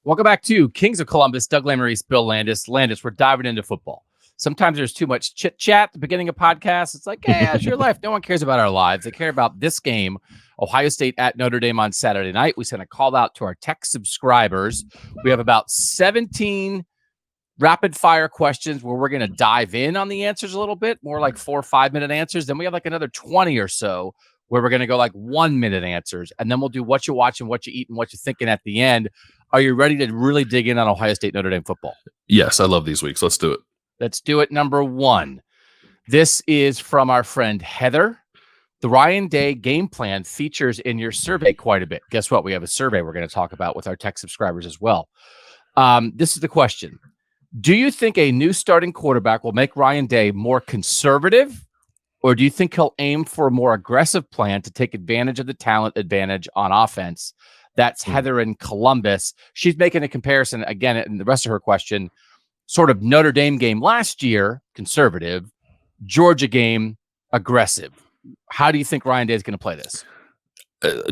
Welcome back to Kings of Columbus. Doug Lesmerises, Bill Landis. Landis, we're diving into football. Sometimes there's too much chit-chat at the beginning of podcasts. It's like, hey, how's your life? No one cares about our lives. They care about this game, Ohio State at Notre Dame on Saturday night. We sent a call out to our tech subscribers. We have about 17 rapid-fire questions where we're going to dive in on the answers a little bit, more like 4 or 5 minute answers. Then we have like another 20 or so where we're going to go like 1 minute answers. And then we'll do what you watch and what you eat and what you're thinking at the end. Are you ready to really dig in on Ohio State-Notre Dame football? Yes, I love these weeks. Let's do it. Let's do it. Number one. This is from our friend Heather. The Ryan Day game plan features in your survey quite a bit. Guess what? We have a survey we're going to talk about with our tech subscribers as well. This is the question. Do you think a new starting quarterback will make Ryan Day more conservative, or do you think he'll aim for a more aggressive plan to take advantage of the talent advantage on offense? That's Heather in Columbus. She's making a comparison, again, in the rest of her question, sort of Notre Dame game last year, conservative, Georgia game, aggressive. How do you think Ryan Day is going to play this?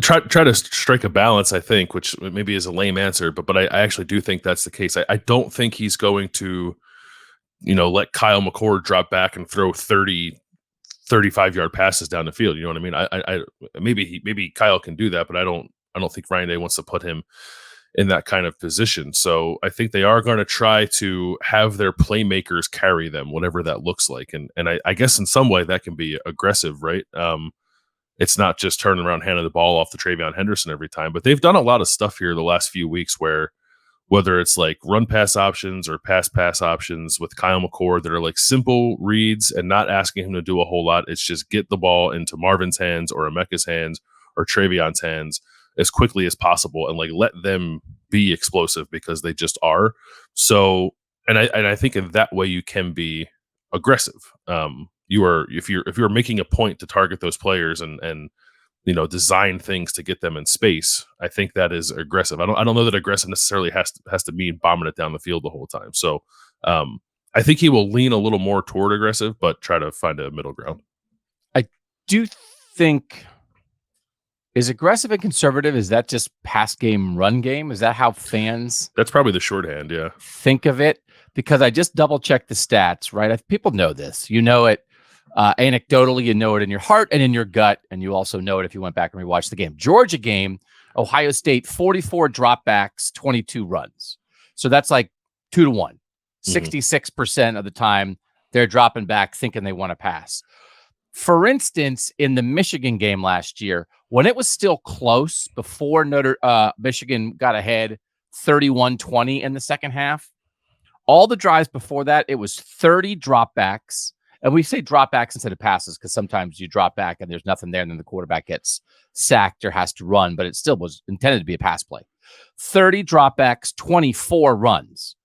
Try to strike a balance, I think, which maybe is a lame answer, but I actually do think that's the case. I don't think he's going to, let Kyle McCord drop back and throw 30, 35-yard passes down the field. You know what I mean? Maybe Kyle can do that, but I don't think Ryan Day wants to put him in that kind of position. So I think they are going to try to have their playmakers carry them, whatever that looks like. And I guess in some way that can be aggressive, right? It's not just turning around, handing the ball off to Travion Henderson every time, but they've done a lot of stuff here the last few weeks where whether it's like run pass options or pass options with Kyle McCord that are like simple reads and not asking him to do a whole lot. It's just get the ball into Marvin's hands or Emeka's hands or Travion's hands as quickly as possible and like let them be explosive because they just are. So, and I think in that way you can be aggressive. If you're making a point to target those players and design things to get them in space, I think that is aggressive. I don't know that aggressive necessarily has to mean bombing it down the field the whole time. So I think he will lean a little more toward aggressive, but try to find a middle ground. I do think is aggressive and conservative. Is that just pass game, run game? Is that how fans? That's probably the shorthand. Yeah. Think of it, because I just double checked the stats, right? People know this, it. Anecdotally, you know it in your heart and in your gut, and you also know it if you went back and rewatched the game. Georgia game, Ohio State, 44 dropbacks, 22 runs. So that's like 2-1. 66% of the time, they're dropping back thinking they want to pass. For instance, in the Michigan game last year, when it was still close before Michigan got ahead 31-20 in the second half, all the drives before that, it was 30 dropbacks. And we say dropbacks instead of passes because sometimes you drop back and there's nothing there and then the quarterback gets sacked or has to run, but it still was intended to be a pass play. 30 dropbacks, 24 runs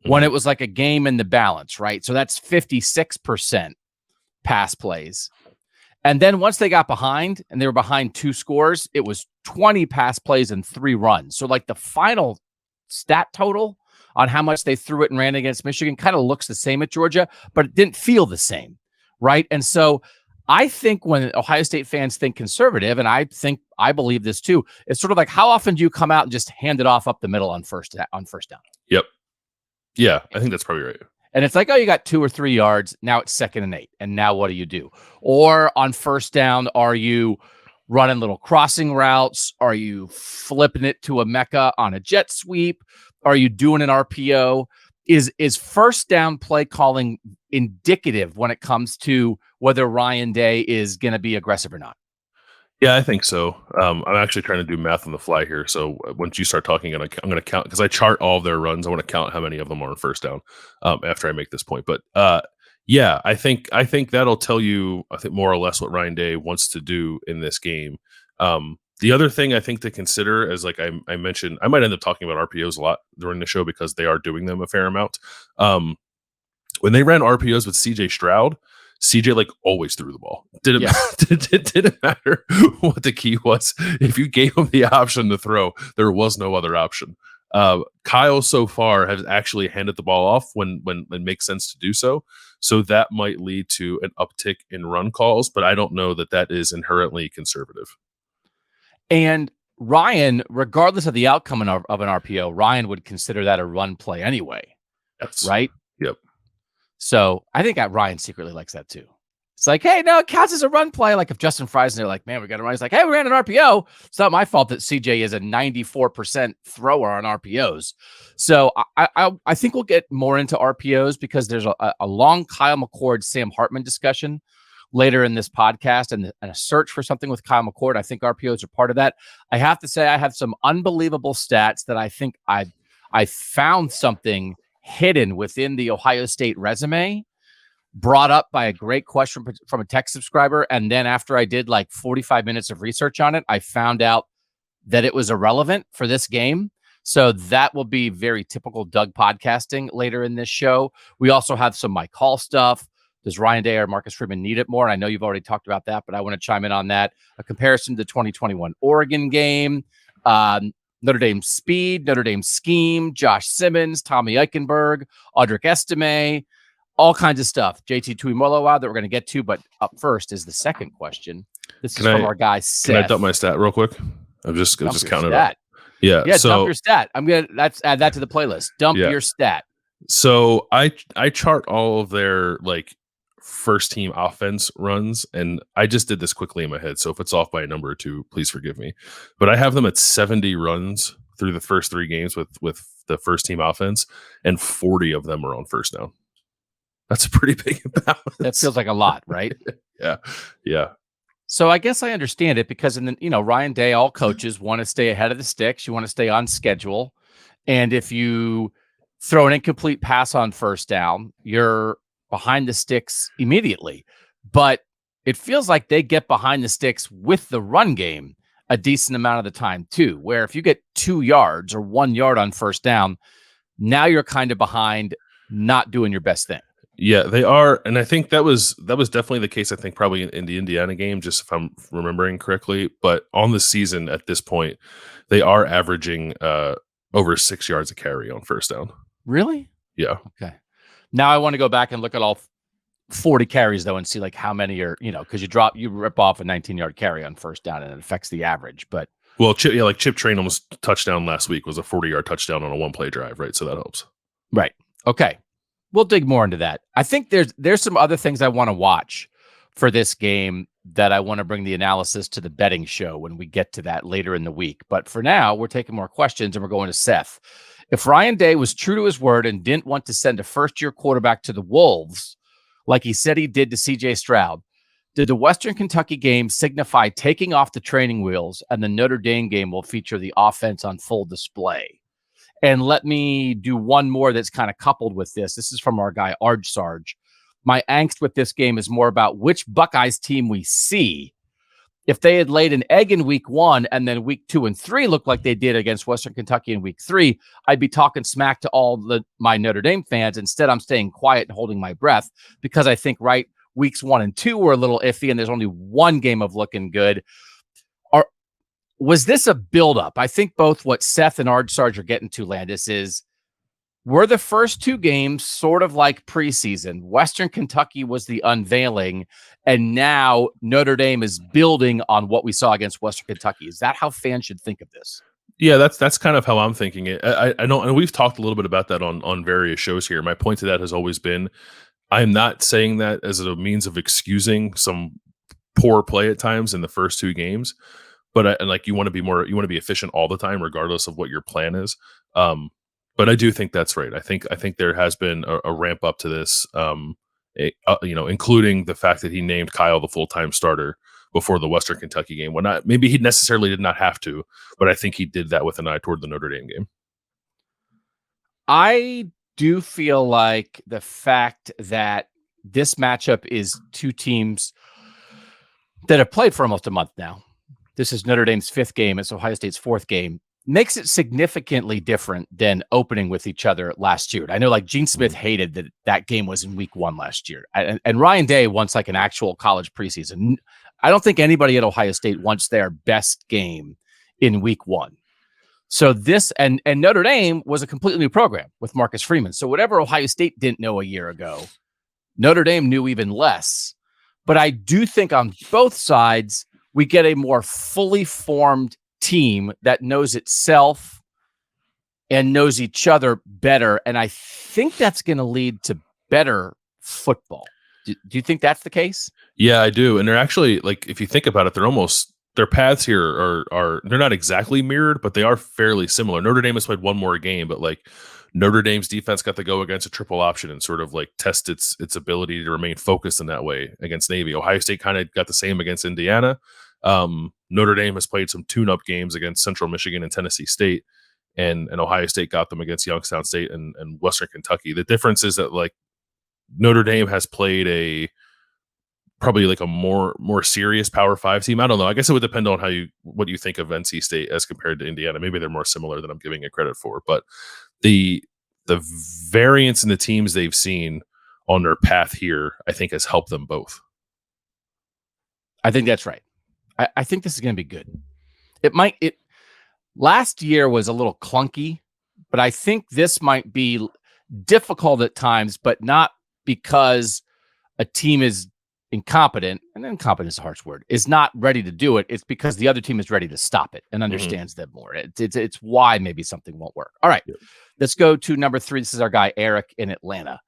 when it was like a game in the balance, right? So that's 56% pass plays. And then once they got behind and they were behind 2 scores, it was 20 pass plays and 3 runs. So like the final stat total on how much they threw it and ran against Michigan kind of looks the same at Georgia, but it didn't feel the same, right? And so I think when Ohio State fans think conservative, and I believe this too, it's sort of like, how often do you come out and just hand it off up the middle on first down? Yep. Yeah, I think that's probably right. And it's like, oh, you got 2 or 3 yards. Now it's 2nd and 8. And now what do? Or on first down, are you running little crossing routes? Are you flipping it to Emeka on a jet sweep? Are you doing an RPO? Is first down play calling indicative when it comes to whether Ryan Day is going to be aggressive or not? Yeah, I think so. I'm actually trying to do math on the fly here. So once you start talking, I'm going to count because I chart all of their runs. I want to count how many of them are on first down after I make this point. But yeah, I think that'll tell you, I think, more or less what Ryan Day wants to do in this game. The other thing I think to consider is, like I mentioned, I might end up talking about RPOs a lot during the show because they are doing them a fair amount. When they ran RPOs with CJ Stroud, CJ like always threw the ball. It didn't matter what the key was. If you gave him the option to throw, there was no other option. Kyle so far has actually handed the ball off when it makes sense to do so. So that might lead to an uptick in run calls, but I don't know that is inherently conservative. And Ryan, regardless of the outcome of an RPO, Ryan would consider that a run play anyway. Yes. Right? Yep. So I think Ryan secretly likes that too. It's like, hey, no, it counts as a run play. Like if Justin Fry's and they're like, man, we got to run. He's like, hey, we ran an RPO. It's not my fault that CJ is a 94% thrower on RPOs. So I think we'll get more into RPOs because there's a long Kyle McCord, Sam Hartman discussion later in this podcast and a search for something with Kyle McCord. I think RPOs are part of that. I have to say I have some unbelievable stats that I think I found something hidden within the Ohio State resume, brought up by a great question from a tech subscriber. And then after I did like 45 minutes of research on it, I found out that it was irrelevant for this game. So that will be very typical Doug podcasting later in this show. We also have some Mike Hall stuff. Does Ryan Day or Marcus Freeman need it more? And I know you've already talked about that, but I want to chime in on that. A comparison to the 2021 Oregon game, Notre Dame speed, Notre Dame scheme, Josh Simmons, Tommy Eichenberg, Audric Estime, all kinds of stuff. JT Tuimoloau that we're going to get to, but up first is the second question. This is from our guy Seth. Can I dump my stat real quick? I'm just counting it up. Yeah, so, dump your stat. I'm gonna add that to the playlist. Dump your stat. So I chart all of their like first team offense runs, and I just did this quickly in my head. So if it's off by a number or two, please forgive me. But I have them at 70 runs through the first 3 games with the first team offense, and 40 of them are on first down. That's a pretty big imbalance. That feels like a lot, right? Yeah. So I guess I understand it because Ryan Day, all coaches want to stay ahead of the sticks. You want to stay on schedule. And if you throw an incomplete pass on first down, you're behind the sticks immediately. But it feels like they get behind the sticks with the run game a decent amount of the time too, where if you get 2 yards or 1 yard on first down, now you're kind of behind, not doing your best thing. Yeah, they are, and I think that was definitely the case. I think probably in the Indiana game, just if I'm remembering correctly. But on the season at this point, they are averaging over 6 yards a carry on first down. Really? Yeah. Okay. Now I want to go back and look at all 40 carries though, and see like how many are because you rip off a 19-yard carry on first down, and it affects the average. But Chip Trainum's touchdown last week was a 40-yard touchdown on a 1-play drive, right? So that helps. Right. Okay. We'll dig more into that. I think there's some other things I want to watch for this game that I want to bring the analysis to the betting show when we get to that later in the week. But for now, we're taking more questions and we're going to Seth. If Ryan Day was true to his word and didn't want to send a first-year quarterback to the Wolves like he said he did to CJ Stroud, did the Western Kentucky game signify taking off the training wheels and the Notre Dame game will feature the offense on full display? And let me do one more that's kind of coupled with this. This is from our guy, Arj Sarge. My angst with this game is more about which Buckeyes team we see. If they had laid an egg in week 1 and then week 2 and 3 looked like they did against Western Kentucky in week 3, I'd be talking smack to all my Notre Dame fans. Instead, I'm staying quiet and holding my breath because I think, weeks 1 and 2 were a little iffy and there's only one game of looking good. Was this a buildup? I think both what Seth and Arj Sarge are getting to, Landis, were the first 2 games sort of like preseason. Western Kentucky was the unveiling, and now Notre Dame is building on what we saw against Western Kentucky. Is that how fans should think of this? Yeah, that's kind of how I'm thinking it. I know, and we've talked a little bit about that on various shows here. My point to that has always been, I'm not saying that as a means of excusing some poor play at times in the first 2 games. But you want to be efficient all the time, regardless of what your plan is. But I do think that's right. I think there has been a ramp up to this, including the fact that he named Kyle the full-time starter before the Western Kentucky game. Maybe he necessarily did not have to, but I think he did that with an eye toward the Notre Dame game. I do feel like the fact that this matchup is 2 teams that have played for almost a month now. This is Notre Dame's 5th game. It's Ohio State's 4th game. Makes it significantly different than opening with each other last year. I know Gene Smith hated that game was in week 1 last year. And Ryan Day wants an actual college preseason. I don't think anybody at Ohio State wants their best game in week 1. So this and Notre Dame was a completely new program with Marcus Freeman. So whatever Ohio State didn't know a year ago, Notre Dame knew even less. But I do think on both sides, we get a more fully formed team that knows itself and knows each other better. And I think that's going to lead to better football. Do you think that's the case? Yeah, I do. And they're actually, like, if you think about it, their paths here are they're not exactly mirrored, but they are fairly similar. Notre Dame has played one more game, but like Notre Dame's defense got to go against a triple option and sort of like test its ability to remain focused in that way against Navy. Ohio State kind of got the same against Indiana. Notre Dame has played some tune-up games against Central Michigan and Tennessee State, and Ohio State got them against Youngstown State and Western Kentucky. The difference is that like Notre Dame has played probably like a more serious Power 5 team. I don't know. I guess it would depend on what you think of NC State as compared to Indiana. Maybe they're more similar than I'm giving it credit for, but the variance in the teams they've seen on their path here, I think, has helped them both. I think that's right. I think this is going to be good. Last year was a little clunky, but I think this might be difficult at times, but not because a team is incompetent, and incompetent is a harsh word, is not ready to do it. It's because the other team is ready to stop it and understands them more. It's why maybe something won't work. All right, let's go to number 3. This is our guy, Eric in Atlanta.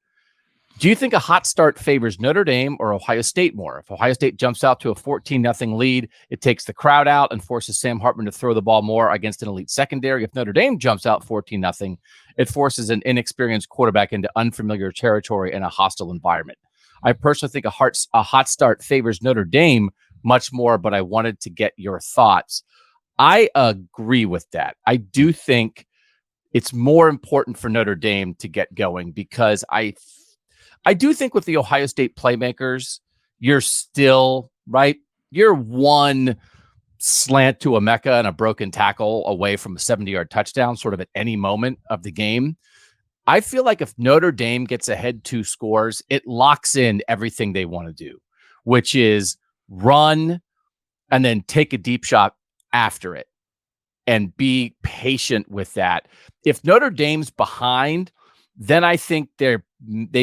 Do you think a hot start favors Notre Dame or Ohio State more? If Ohio State jumps out to a 14-0 lead, it takes the crowd out and forces Sam Hartman to throw the ball more against an elite secondary. If Notre Dame jumps out 14-0, it forces an inexperienced quarterback into unfamiliar territory and a hostile environment. I personally think a hot start favors Notre Dame much more, but I wanted to get your thoughts. I agree with that. I do think it's more important for Notre Dame to get going because I do think with the Ohio State playmakers, you're still, right? You're one slant to a Mecca and a broken tackle away from a 70-yard touchdown sort of at any moment of the game. I feel like if Notre Dame gets ahead 2 scores, it locks in everything they want to do, which is run and then take a deep shot after it and be patient with that. If Notre Dame's behind, then I think they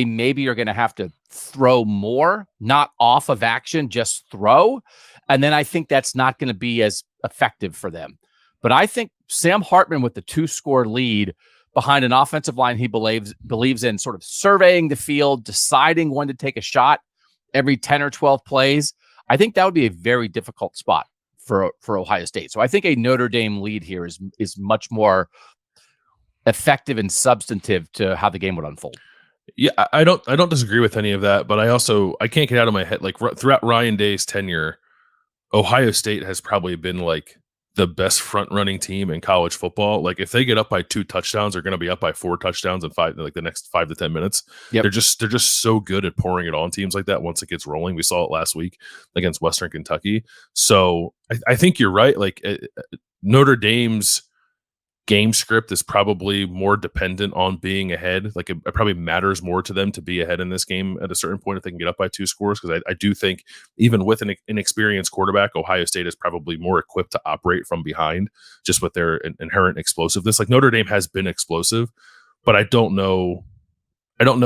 maybe are going to have to throw more, not off of action, just throw. And then I think that's not going to be as effective for them. But I think Sam Hartman with the 2-score lead behind an offensive line he believes in, sort of surveying the field, deciding when to take a shot every 10 or 12 plays, I think that would be a very difficult spot for Ohio State. So I think a Notre Dame lead here is much more effective and substantive to how the game would unfold. Yeah, I don't disagree with any of that, but I can't get out of my head, like throughout Ryan Day's tenure, Ohio State has probably been like the best front running team in college football. Like if they get up by 2 touchdowns, they're going to be up by 4 touchdowns in the next 5 to 10 minutes. Yep. They're just so good at pouring it on teams like that once it gets rolling. We saw it last week against Western Kentucky. So I think you're right. Like Notre Dame's game script is probably more dependent on being ahead. Like it probably matters more to them to be ahead in this game at a certain point if they can get up by 2 scores. Because I do think even with an inexperienced quarterback, Ohio State is probably more equipped to operate from behind just with their inherent explosiveness. Like Notre Dame has been explosive, but I don't know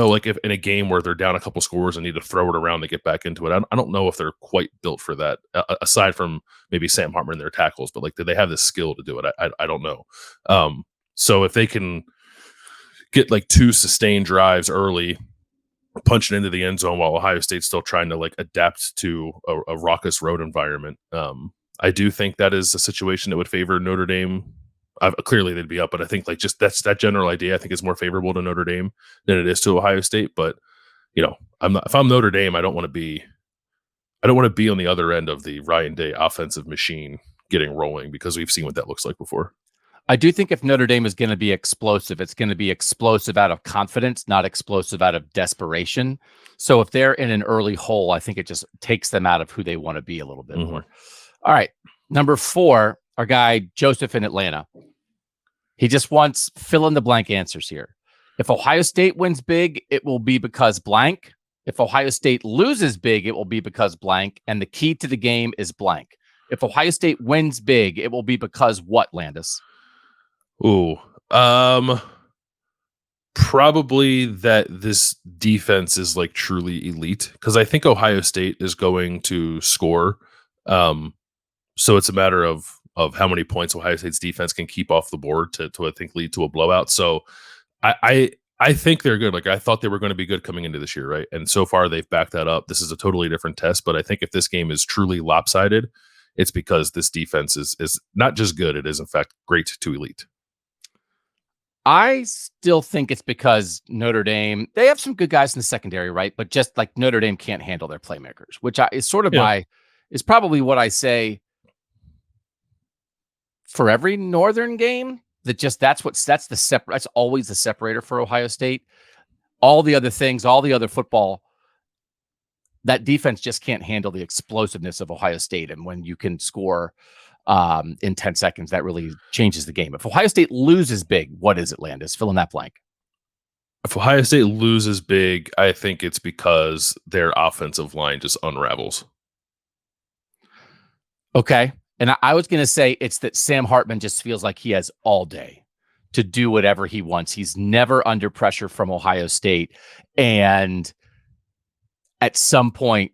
like if in a game where they're down a couple scores and need to throw it around to get back into it. I don't know if they're quite built for that, aside from maybe Sam Hartman and their tackles, but like, do they have the skill to do it? I don't know. So if they can get like 2 sustained drives early, punching into the end zone while Ohio State's still trying to like adapt to a raucous road environment, I do think that is a situation that would favor Notre Dame. Clearly they'd be up, but I think like just that general idea I think is more favorable to Notre Dame than it is to Ohio State. But if I'm Notre Dame, I don't want to be on the other end of the Ryan Day offensive machine getting rolling, because we've seen what that looks like before. I do think if Notre Dame is going to be explosive, it's going to be explosive out of confidence, not explosive out of desperation. So if they're in an early hole, I think it just takes them out of who they want to be a little bit more. All right. Number 4, our guy, Joseph in Atlanta. He just wants fill-in-the-blank answers here. If Ohio State wins big, it will be because blank. If Ohio State loses big, it will be because blank. And the key to the game is blank. If Ohio State wins big, it will be because what, Landis? Probably that this defense is like truly elite, because I think Ohio State is going to score. So it's a matter of how many points Ohio State's defense can keep off the board to I think lead to a blowout. So I think they're good. Like I thought they were going to be good coming into this year, right? And so far they've backed that up. This is a totally different test, but I think if this game is truly lopsided, it's because this defense is not just good, it is in fact great to elite. I still think it's because Notre Dame, they have some good guys in the secondary, right? But just like Notre Dame can't handle their playmakers, which is sort of is probably what I say for every Northern game. That's always the separator for Ohio State. All the other things, all the other football, that defense just can't handle the explosiveness of Ohio State. And when you can score in 10 seconds, that really changes the game. If Ohio State loses big, what is it, Landis? Fill in that blank. If Ohio State loses big, I think it's because their offensive line just unravels. Okay. And I was going to say it's that Sam Hartman just feels like he has all day to do whatever he wants. He's never under pressure from Ohio State. And at some point,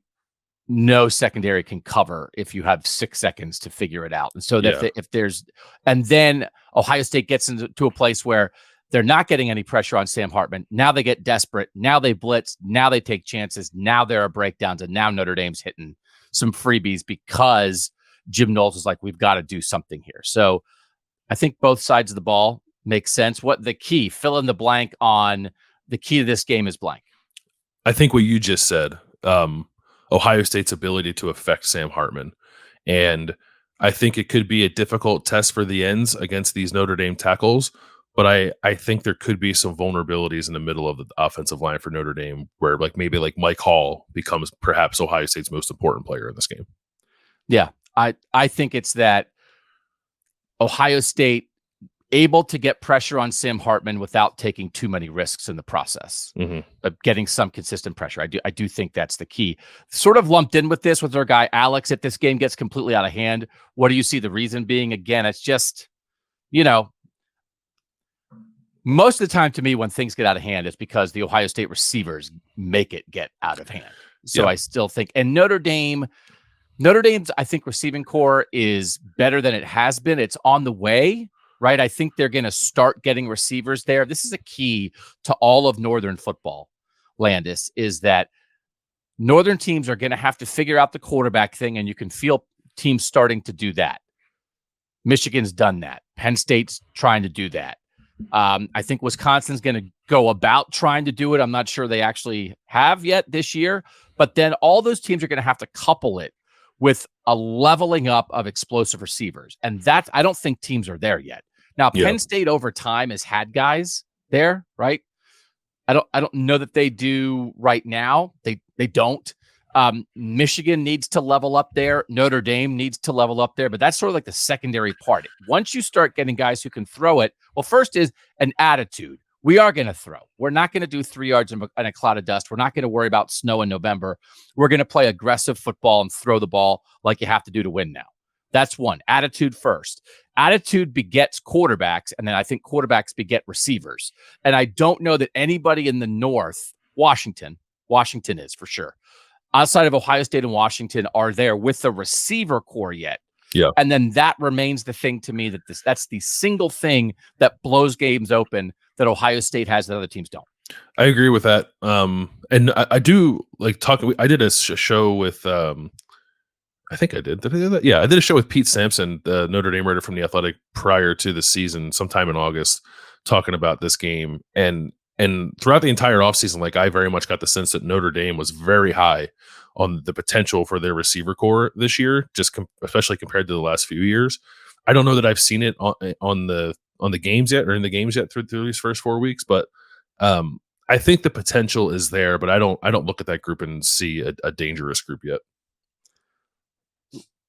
no secondary can cover if you have 6 seconds to figure it out. And so that and then Ohio State gets into a place where they're not getting any pressure on Sam Hartman. Now they get desperate. Now they blitz. Now they take chances. Now there are breakdowns. And now Notre Dame's hitting some freebies because Jim Knowles is like, we've got to do something here. So I think both sides of the ball make sense. What the key, fill in the blank on the key to this game is blank. I think what you just said, Ohio State's ability to affect Sam Hartman. And I think it could be a difficult test for the ends against these Notre Dame tackles. But I think there could be some vulnerabilities in the middle of the offensive line for Notre Dame where maybe Mike Hall becomes perhaps Ohio State's most important player in this game. Yeah. I think it's that Ohio State able to get pressure on Sam Hartman without taking too many risks in the process, but getting some consistent pressure. I do think that's the key. Sort of lumped in with this with our guy Alex. If this game gets completely out of hand, what do you see the reason being? Again, it's just, most of the time to me when things get out of hand, it's because the Ohio State receivers make it get out of hand. So I still think, and Notre Dame's, I think, receiving core is better than it has been. It's on the way, right? I think they're going to start getting receivers there. This is a key to all of Northern football, Landis, is that Northern teams are going to have to figure out the quarterback thing, and you can feel teams starting to do that. Michigan's done that. Penn State's trying to do that. I think Wisconsin's going to go about trying to do it. I'm not sure they actually have yet this year, but then all those teams are going to have to couple it with a leveling up of explosive receivers. And that's, I don't think teams are there yet. Now, Penn State over time has had guys there, right? I don't know that they do right now. They don't. Michigan needs to level up there. Notre Dame needs to level up there, but that's sort of like the secondary part. Once you start getting guys who can throw it, well, first is an attitude. We are going to throw. We're not going to do 3 yards in a cloud of dust. We're not going to worry about snow in November. We're going to play aggressive football and throw the ball like you have to do to win now. That's one. Attitude first. Attitude begets quarterbacks, and then I think quarterbacks beget receivers. And I don't know that anybody in the North, Washington is for sure, outside of Ohio State and Washington, are there with the receiver core yet. Yeah. And then that remains the thing to me that's the single thing that blows games open that Ohio State has that other teams don't. I agree with that. And I do like talking. I did a show with, I think I did. Did I do that? Yeah, I did a show with Pete Sampson, the Notre Dame writer from The Athletic, prior to the season, sometime in August, talking about this game. And throughout the entire offseason, I very much got the sense that Notre Dame was very high on the potential for their receiver core this year, just especially compared to the last few years. I don't know that I've seen it on the games yet, or in the games yet through these first 4 weeks, but I think the potential is there. But I don't look at that group and see a dangerous group yet.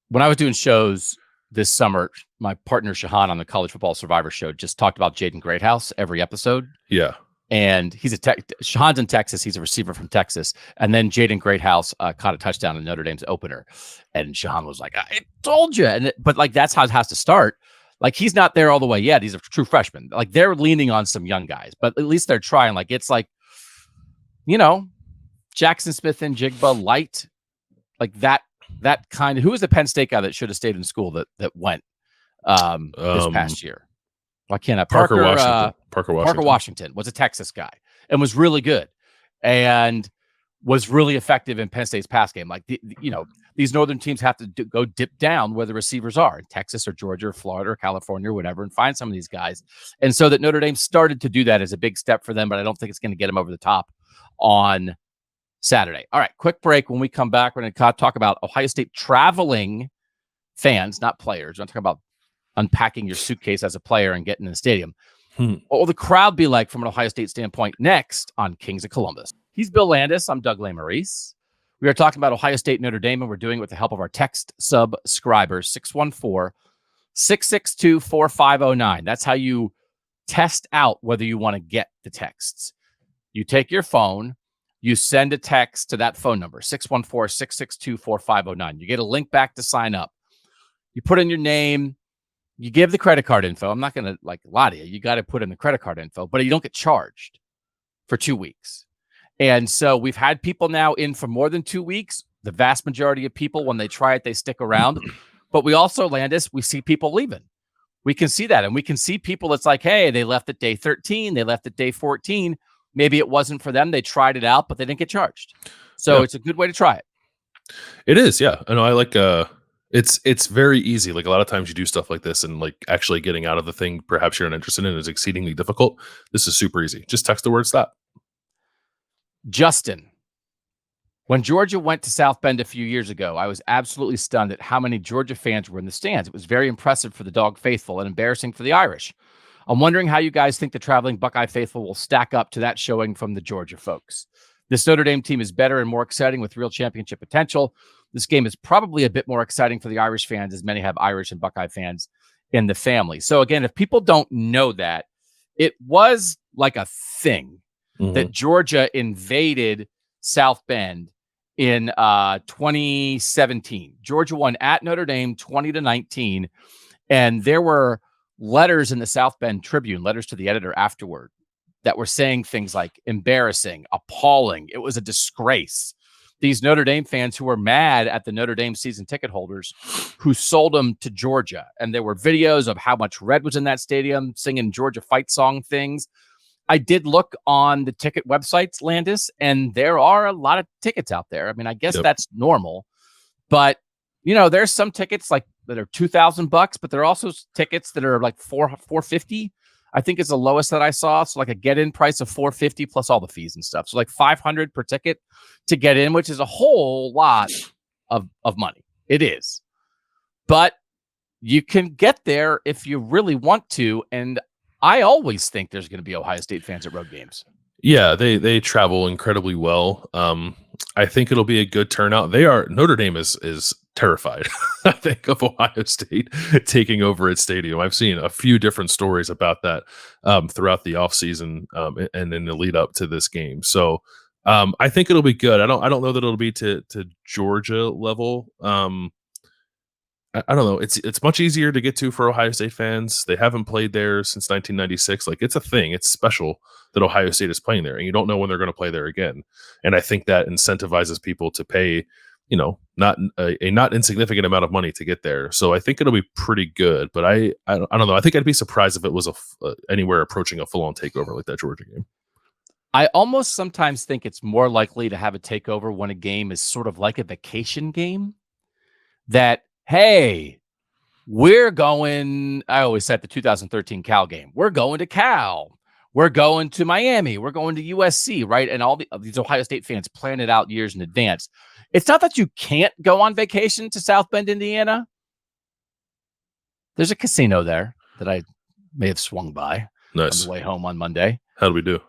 When I was doing shows this summer, my partner Shahan on the College Football Survivor Show just talked about Jaden Greathouse every episode. Yeah. And he's Shahan's in Texas. He's a receiver from Texas. And then Jaden Greathouse caught a touchdown in Notre Dame's opener. And Shahan was like, I told you. But that's how it has to start. He's not there all the way yet. He's a true freshman. They're leaning on some young guys, but at least they're trying. It's Jackson Smith and Jigba light, that kind of, who was the Penn State guy that should have stayed in school that went? this past year. Why can't I? Parker Washington. Parker Washington was a Texas guy and was really good and was really effective in Penn State's pass game. Like, these northern teams have to go dip down where the receivers are in Texas or Georgia or Florida or California or whatever and find some of these guys. And so that Notre Dame started to do that as a big step for them, but I don't think it's going to get them over the top on Saturday. All right, quick break. When we come back, we're going to talk about Ohio State traveling fans, not players. We're not talking about unpacking your suitcase as a player and getting in the stadium. What will the crowd be like from an Ohio State standpoint next on Kings of Columbus? He's Bill Landis. I'm Doug Lesmerises. We are talking about Ohio State-Notre Dame, and we're doing it with the help of our text subscribers, 614-662-4509. That's how you test out whether you want to get the texts. You take your phone, you send a text to that phone number, 614-662-4509. You get a link back to sign up. You put in your name. You give the credit card info. I'm not going to lie to you. You got to put in the credit card info, but you don't get charged for 2 weeks. And so we've had people now in for more than 2 weeks. The vast majority of people, when they try it, they stick around. But we also, Landis, we see people leaving. We can see that. And we can see people, it's like, hey, they left at day 13. They left at day 14. Maybe it wasn't for them. They tried it out, but they didn't get charged. So It's a good way to try it. It is, yeah. I know. I like it's very easy. Like, a lot of times you do stuff like this and actually getting out of the thing perhaps you're not interested in is exceedingly difficult. This is super easy. Just text the word stop. Justin, when Georgia went to South Bend a few years ago, I was absolutely stunned at how many Georgia fans were in the stands. It was very impressive for the Dog faithful and embarrassing for the Irish. I'm wondering how you guys think the traveling Buckeye faithful will stack up to that showing from the Georgia folks. This Notre Dame team is better and more exciting with real championship potential. This game is probably a bit more exciting for the Irish fans, as many have Irish and Buckeye fans in the family. So again, if people don't know that, it was like a thing that Georgia invaded South Bend in 2017. Georgia won at Notre Dame 20-19. And there were letters in the South Bend Tribune, letters to the editor afterward, that were saying things like embarrassing, appalling. It was a disgrace. These Notre Dame fans who were mad at the Notre Dame season ticket holders who sold them to Georgia. And there were videos of how much red was in that stadium, singing Georgia fight song things. I did look on the ticket websites, Landis, and there are a lot of tickets out there. I mean, I guess that's normal, but there's some tickets that are $2,000, but there are also tickets that are like $450. I think it's the lowest that I saw. So like a get-in price of $450 plus all the fees and stuff. So like $500 per ticket to get in, which is a whole lot of money. It is, but you can get there if you really want to. And I always think there's going to be Ohio State fans at road games. Yeah, they travel incredibly well. I think it'll be a good turnout. Notre Dame is terrified, I think, of Ohio State taking over its stadium. I've seen a few different stories about that throughout the offseason and in the lead up to this game. So I think it'll be good. I don't know that it'll be to Georgia level. I don't know. It's much easier to get to for Ohio State fans. They haven't played there since 1996. Like, it's a thing. It's special that Ohio State is playing there, and you don't know when they're going to play there again. And I think that incentivizes people to pay, not a not insignificant amount of money to get there. So I think it'll be pretty good. But I don't know. I think I'd be surprised if it was anywhere approaching a full-on takeover like that Georgia game. I almost sometimes think it's more likely to have a takeover when a game is sort of like a vacation game that, hey, we're going, I always said the 2013 Cal game. We're going to Cal. We're going to Miami. We're going to USC, right? And all these Ohio State fans plan it out years in advance. It's not that you can't go on vacation to South Bend, Indiana. There's a casino there that I may have swung by on the way home on Monday. How do we do?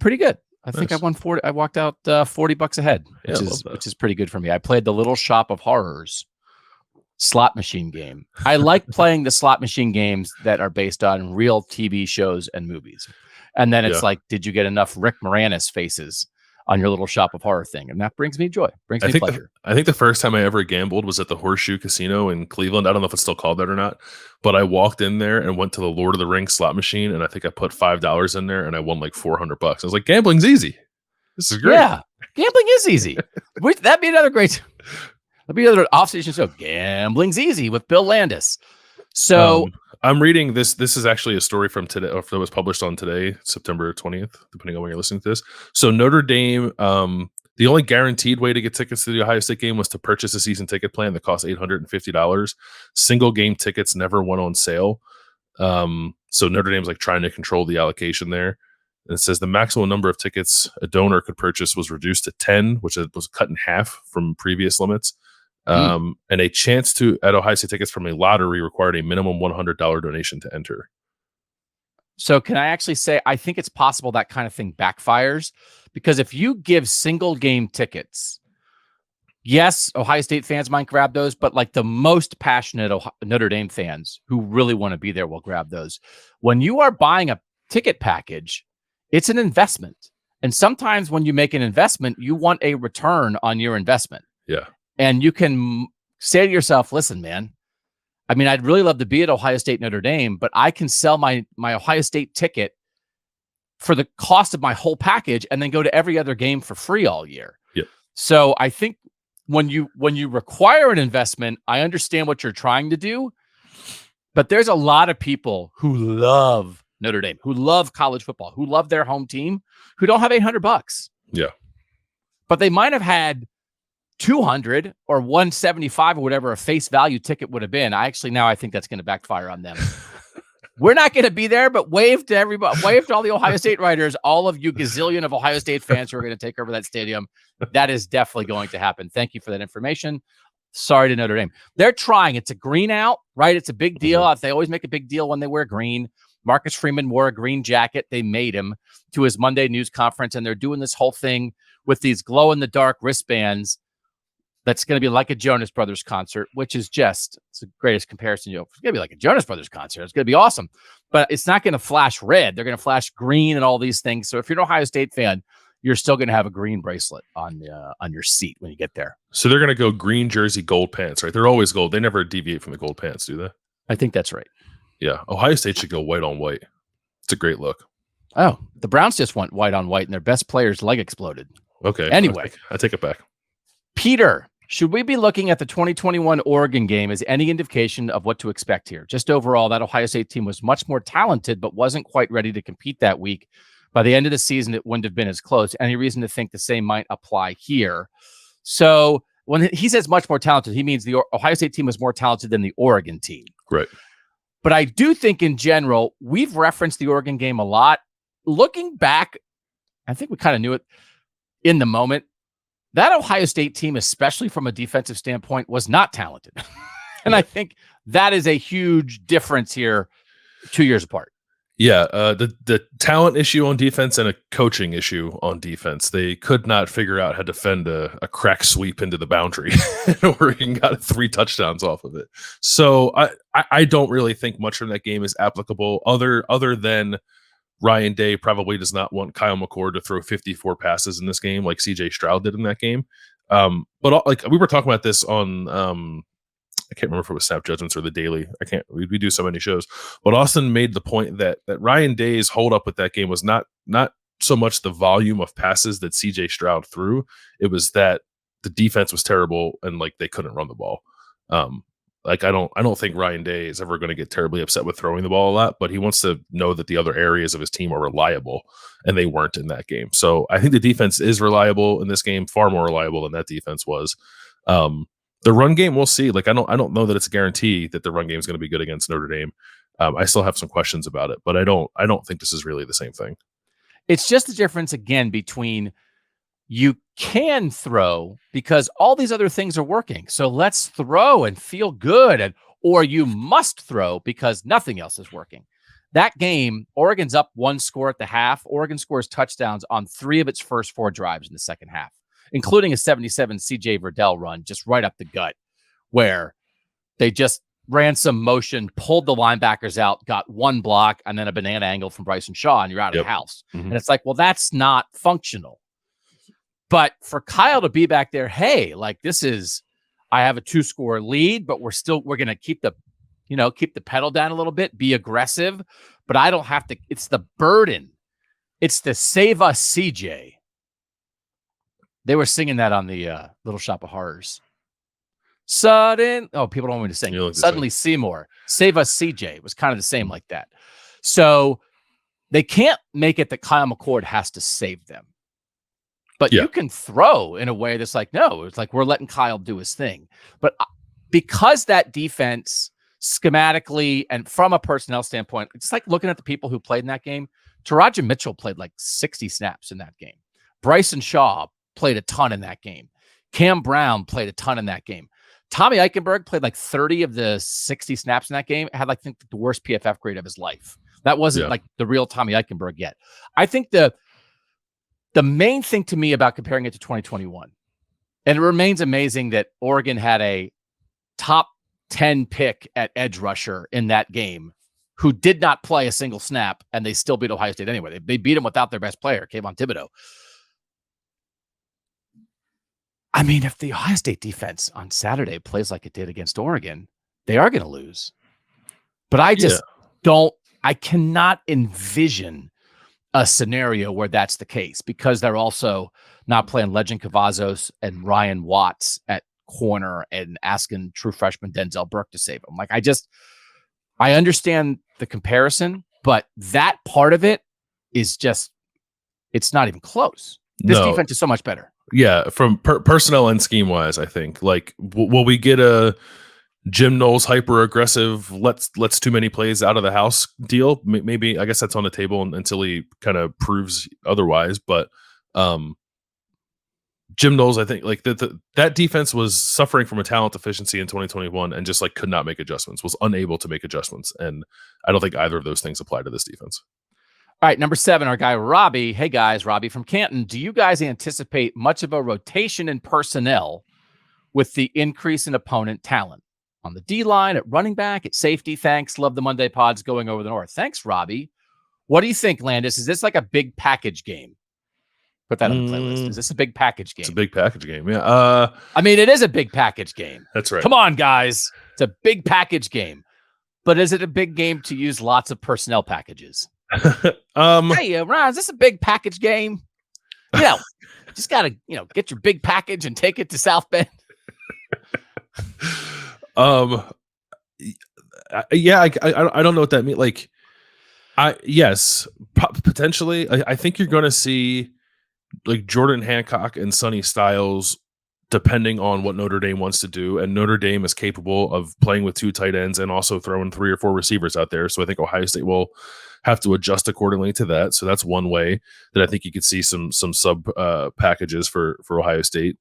Pretty good. I think I won 40. I walked out $40 ahead, which is pretty good for me. I played the Little Shop of Horrors slot machine game. I like playing the slot machine games that are based on real TV shows and movies. And then it's like, did you get enough Rick Moranis faces on your Little Shop of Horror thing? And that brings me joy. Brings me pleasure. I think the first time I ever gambled was at the Horseshoe Casino in Cleveland. I don't know if it's still called that or not, but I walked in there and went to the Lord of the Rings slot machine, and I think I put $5 in there, and I won like $400. I was like, gambling's easy. This is great. Yeah, gambling is easy. That'd be another great. There'll be another off-season show, Gambling's Easy with Bill Landis. So I'm reading this. This is actually a story from today, or that was published on today, September 20th, depending on when you're listening to this. So Notre Dame, the only guaranteed way to get tickets to the Ohio State game was to purchase a season ticket plan that cost $850. Single game tickets never went on sale. So Notre Dame's like trying to control the allocation there. And it says the maximum number of tickets a donor could purchase was reduced to 10, which was cut in half from previous limits. And a chance to at Ohio State tickets from a lottery required a minimum $100 donation to enter. So can I actually say, I think it's possible that kind of thing backfires, because if you give single game tickets, yes, Ohio State fans might grab those, but like the most passionate Notre Dame fans who really want to be there will grab those. When you are buying a ticket package, it's an investment. And sometimes when you make an investment, you want a return on your investment. Yeah. And you can say to yourself, listen, man, I mean, I'd really love to be at Ohio State-Notre Dame, but I can sell my Ohio State ticket for the cost of my whole package and then go to every other game for free all year. Yep. So I think when you require an investment, I understand what you're trying to do, but there's a lot of people who love Notre Dame, who love college football, who love their home team, who don't have $800. Yeah. But they might have had 200 or 175 or whatever a face value ticket would have been. I think that's going to backfire on them. We're not going to be there, but wave to everybody, wave to all the Ohio State writers, all of you gazillion of Ohio State fans who are going to take over that stadium. That is definitely going to happen. Thank you for that information. Sorry to Notre Dame. They're trying. It's a green out, right? It's a big deal. They always make a big deal when they wear green. Marcus Freeman wore a green jacket. They made him to his Monday news conference, and they're doing this whole thing with these glow-in-the-dark wristbands. That's going to be like a Jonas Brothers concert, which is it's the greatest comparison. It's going to be like a Jonas Brothers concert. It's going to be awesome, but it's not going to flash red. They're going to flash green and all these things. So if you're an Ohio State fan, you're still going to have a green bracelet on your seat when you get there. So they're going to go green jersey, gold pants, right? They're always gold. They never deviate from the gold pants, do they? I think that's right. Yeah. Ohio State should go white on white. It's a great look. Oh, the Browns just went white on white and their best player's leg exploded. Okay. Anyway, I take it back. Peter, should we be looking at the 2021 Oregon game as any indication of what to expect here? Just overall, that Ohio State team was much more talented, but wasn't quite ready to compete that week. By the end of the season, it wouldn't have been as close. Any reason to think the same might apply here? So when he says much more talented, he means the Ohio State team was more talented than the Oregon team. Right. But I do think in general, we've referenced the Oregon game a lot. Looking back, I think we kind of knew it in the moment. That Ohio State team, especially from a defensive standpoint, was not talented. And I think that is a huge difference here 2 years apart. Yeah, the talent issue on defense and a coaching issue on defense. They could not figure out how to defend a crack sweep into the boundary. Oregon got 3 touchdowns off of it. So I don't really think much from that game is applicable other than Ryan Day probably does not want Kyle McCord to throw 54 passes in this game like CJ Stroud did in that game. But like we were talking about this on I can't remember if it was Snap Judgments or the Daily. We do so many shows. But Austin made the point that Ryan Day's hold up with that game was not so much the volume of passes that CJ Stroud threw. It was that the defense was terrible and like they couldn't run the ball. Like I don't think Ryan Day is ever going to get terribly upset with throwing the ball a lot, but he wants to know that the other areas of his team are reliable, and they weren't in that game. So I think the defense is reliable in this game, far more reliable than that defense was. The run game, we'll see. Like I don't know that it's a guarantee that the run game is going to be good against Notre Dame. I still have some questions about it, but I don't think this is really the same thing. It's just the difference again between you can throw because all these other things are working. So let's throw and feel good, or you must throw because nothing else is working. That game, Oregon's up 1 score at the half. Oregon scores touchdowns on 3 of its first 4 drives in the second half, including a 77 CJ Verdell run just right up the gut where they just ran some motion, pulled the linebackers out, got 1 block, and then a banana angle from Bryson Shaw, and you're out of the house. Mm-hmm. And it's like, well, that's not functional. But for Kyle to be back there, hey, like I have a 2-score lead, but we're going to keep the pedal down a little bit, be aggressive, but I don't have to. It's the burden. It's the save us, CJ. They were singing that on the Little Shop of Horrors. Sudden. Oh, people don't want me to sing. Like Suddenly Seymour. Save us, CJ. It was kind of the same like that. So they can't make it that Kyle McCord has to save them. But you can throw in a way that's like, no, it's like we're letting Kyle do his thing. But because that defense schematically and from a personnel standpoint, it's like looking at the people who played in that game. Taraja Mitchell played like 60 snaps in that game. Bryson Shaw played a ton in that game. Cam Brown played a ton in that game. Tommy Eichenberg played like 30 of the 60 snaps in that game. Had like, I think, the worst PFF grade of his life. That wasn't like the real Tommy Eichenberg yet. I think the main thing to me about comparing it to 2021, and it remains amazing that Oregon had a top 10 pick at edge rusher in that game who did not play a single snap, and they still beat Ohio State anyway. They beat him without their best player, Kayvon Thibodeau. I mean, if the Ohio State defense on Saturday plays like it did against Oregon, they are going to lose. But I just I cannot envision a scenario where that's the case because they're also not playing Legend Cavazos and Ryan Watts at corner and asking true freshman Denzel Burke to save him. Like, I understand the comparison, but that part of it is just, it's not even close. This defense is so much better. Yeah, from personnel and scheme wise, I think. Like, will we get a Jim Knowles hyper aggressive, let's too many plays out of the house deal? Maybe, I guess that's on the table until he kind of proves otherwise. But Jim Knowles, I think, like that defense was suffering from a talent deficiency in 2021 and just like could not make adjustments, was unable to make adjustments. And I don't think either of those things apply to this defense. All right, number 7, our guy Robbie. Hey guys, Robbie from Canton. Do you guys anticipate much of a rotation in personnel with the increase in opponent talent? On the D-line, at running back, at safety? Thanks. Love the Monday pods going over the North. Thanks, Robbie. What do you think, Landis? Is this like a big package game? Put that on the playlist. Is this a big package game? It's a big package game, yeah. I mean, it is a big package game. That's right. Come on, guys. It's a big package game. But is it a big game to use lots of personnel packages? Hey, Ron, is this a big package game? Just got to, get your big package and take it to South Bend. Yeah, I don't know what that means. Like, yes, potentially. I think you're going to see like Jordan Hancock and Sonny Styles, depending on what Notre Dame wants to do. And Notre Dame is capable of playing with 2 tight ends and also throwing 3 or 4 receivers out there. So I think Ohio State will have to adjust accordingly to that. So that's one way that I think you could see some sub packages for Ohio State.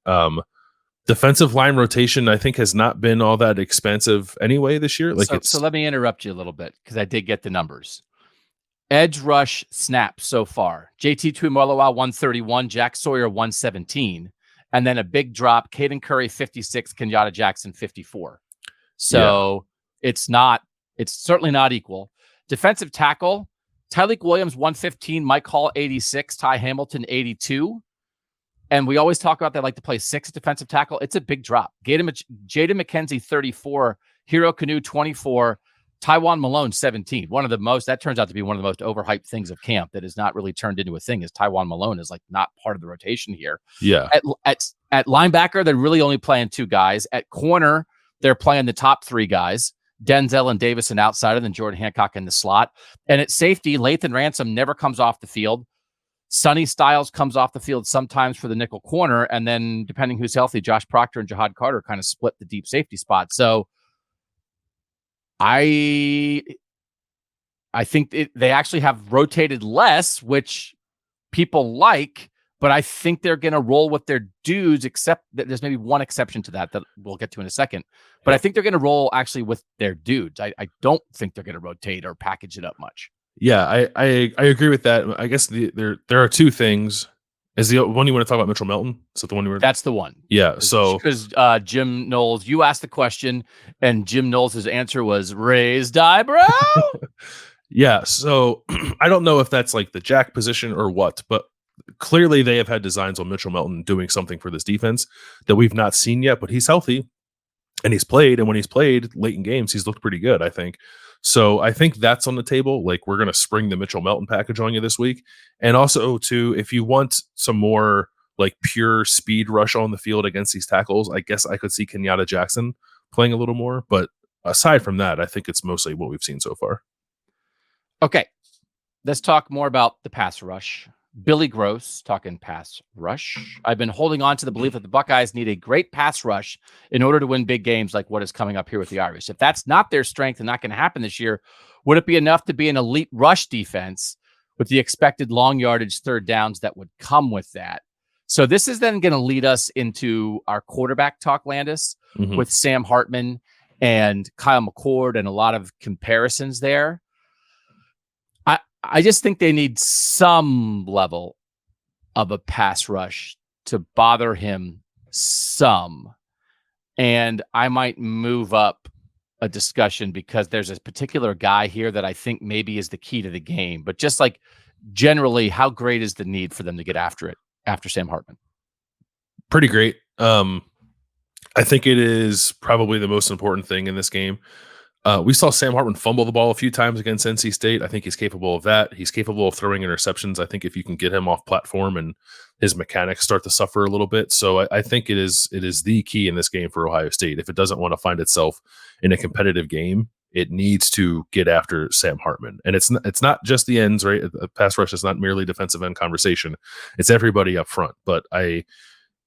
Defensive line rotation, I think, has not been all that expensive anyway this year. So let me interrupt you a little bit because I did get the numbers. Edge rush snaps so far. JT Tuimoloau 131, Jack Sawyer 117, and then a big drop. Caden Curry 56, Kenyatta Jackson 54. So it's certainly not equal. Defensive tackle, Tyleik Williams 115, Mike Hall 86, Ty Hamilton 82. And we always talk about they like to play 6 defensive tackle. It's a big drop. Jaden McKenzie 34, Hero Canoe 24, Taiwan Malone 17. That turns out to be one of the most overhyped things of camp that has not really turned into a thing, is Taiwan Malone is like not part of the rotation here. Yeah. At linebacker, they're really only playing 2 guys. At corner, they're playing the top 3 guys, Denzel and Davis, an outsider, then Jordan Hancock in the slot. And at safety, Lathan Ransom never comes off the field. Sonny Styles comes off the field sometimes for the nickel corner, and then depending who's healthy, Josh Proctor and Jihad Carter kind of split the deep safety spot. So I think they actually have rotated less, which people like, but I think they're going to roll with their dudes, except that there's maybe one exception to that we'll get to in a second. But I think they're going to roll actually with their dudes. I don't think they're going to rotate or package it up much. Yeah, I agree with that. I guess there are 2 things. Is the one you want to talk about Mitchell Melton? Is that the one you were? That's the one. Yeah. So because Jim Knowles, you asked the question, and Jim Knowles' answer was raised eyebrow. Yeah. So I don't know if that's like the jack position or what, but clearly they have had designs on Mitchell Melton doing something for this defense that we've not seen yet. But he's healthy, and he's played, and when he's played late in games, he's looked pretty good, I think. So I think that's on the table. Like, we're going to spring the Mitchell Melton package on you this week. And also, too, if you want some more like pure speed rush on the field against these tackles, I guess I could see Kenyatta Jackson playing a little more. But aside from that, I think it's mostly what we've seen so far. Okay, let's talk more about the pass rush. Billy Gross talking pass rush. I've been holding on to the belief that the Buckeyes need a great pass rush in order to win big games like what is coming up here with the Irish. If that's not their strength and not going to happen this year, would it be enough to be an elite rush defense with the expected long yardage third downs that would come with that? So this is then going to lead us into our quarterback talk, Landis, with Sam Hartman and Kyle McCord and a lot of comparisons there. I just think they need some level of a pass rush to bother him some. And I might move up a discussion because there's a particular guy here that I think maybe is the key to the game. But just like generally, how great is the need for them to get after it after Sam Hartman? Pretty great. I think it is probably the most important thing in this game. We saw Sam Hartman fumble the ball a few times against NC State. I think he's capable of that. He's capable of throwing interceptions. I think if you can get him off platform and his mechanics start to suffer a little bit. So I think it is the key in this game for Ohio State. If it doesn't want to find itself in a competitive game, it needs to get after Sam Hartman. And it's not just the ends, right? A pass rush is not merely defensive end conversation. It's everybody up front. But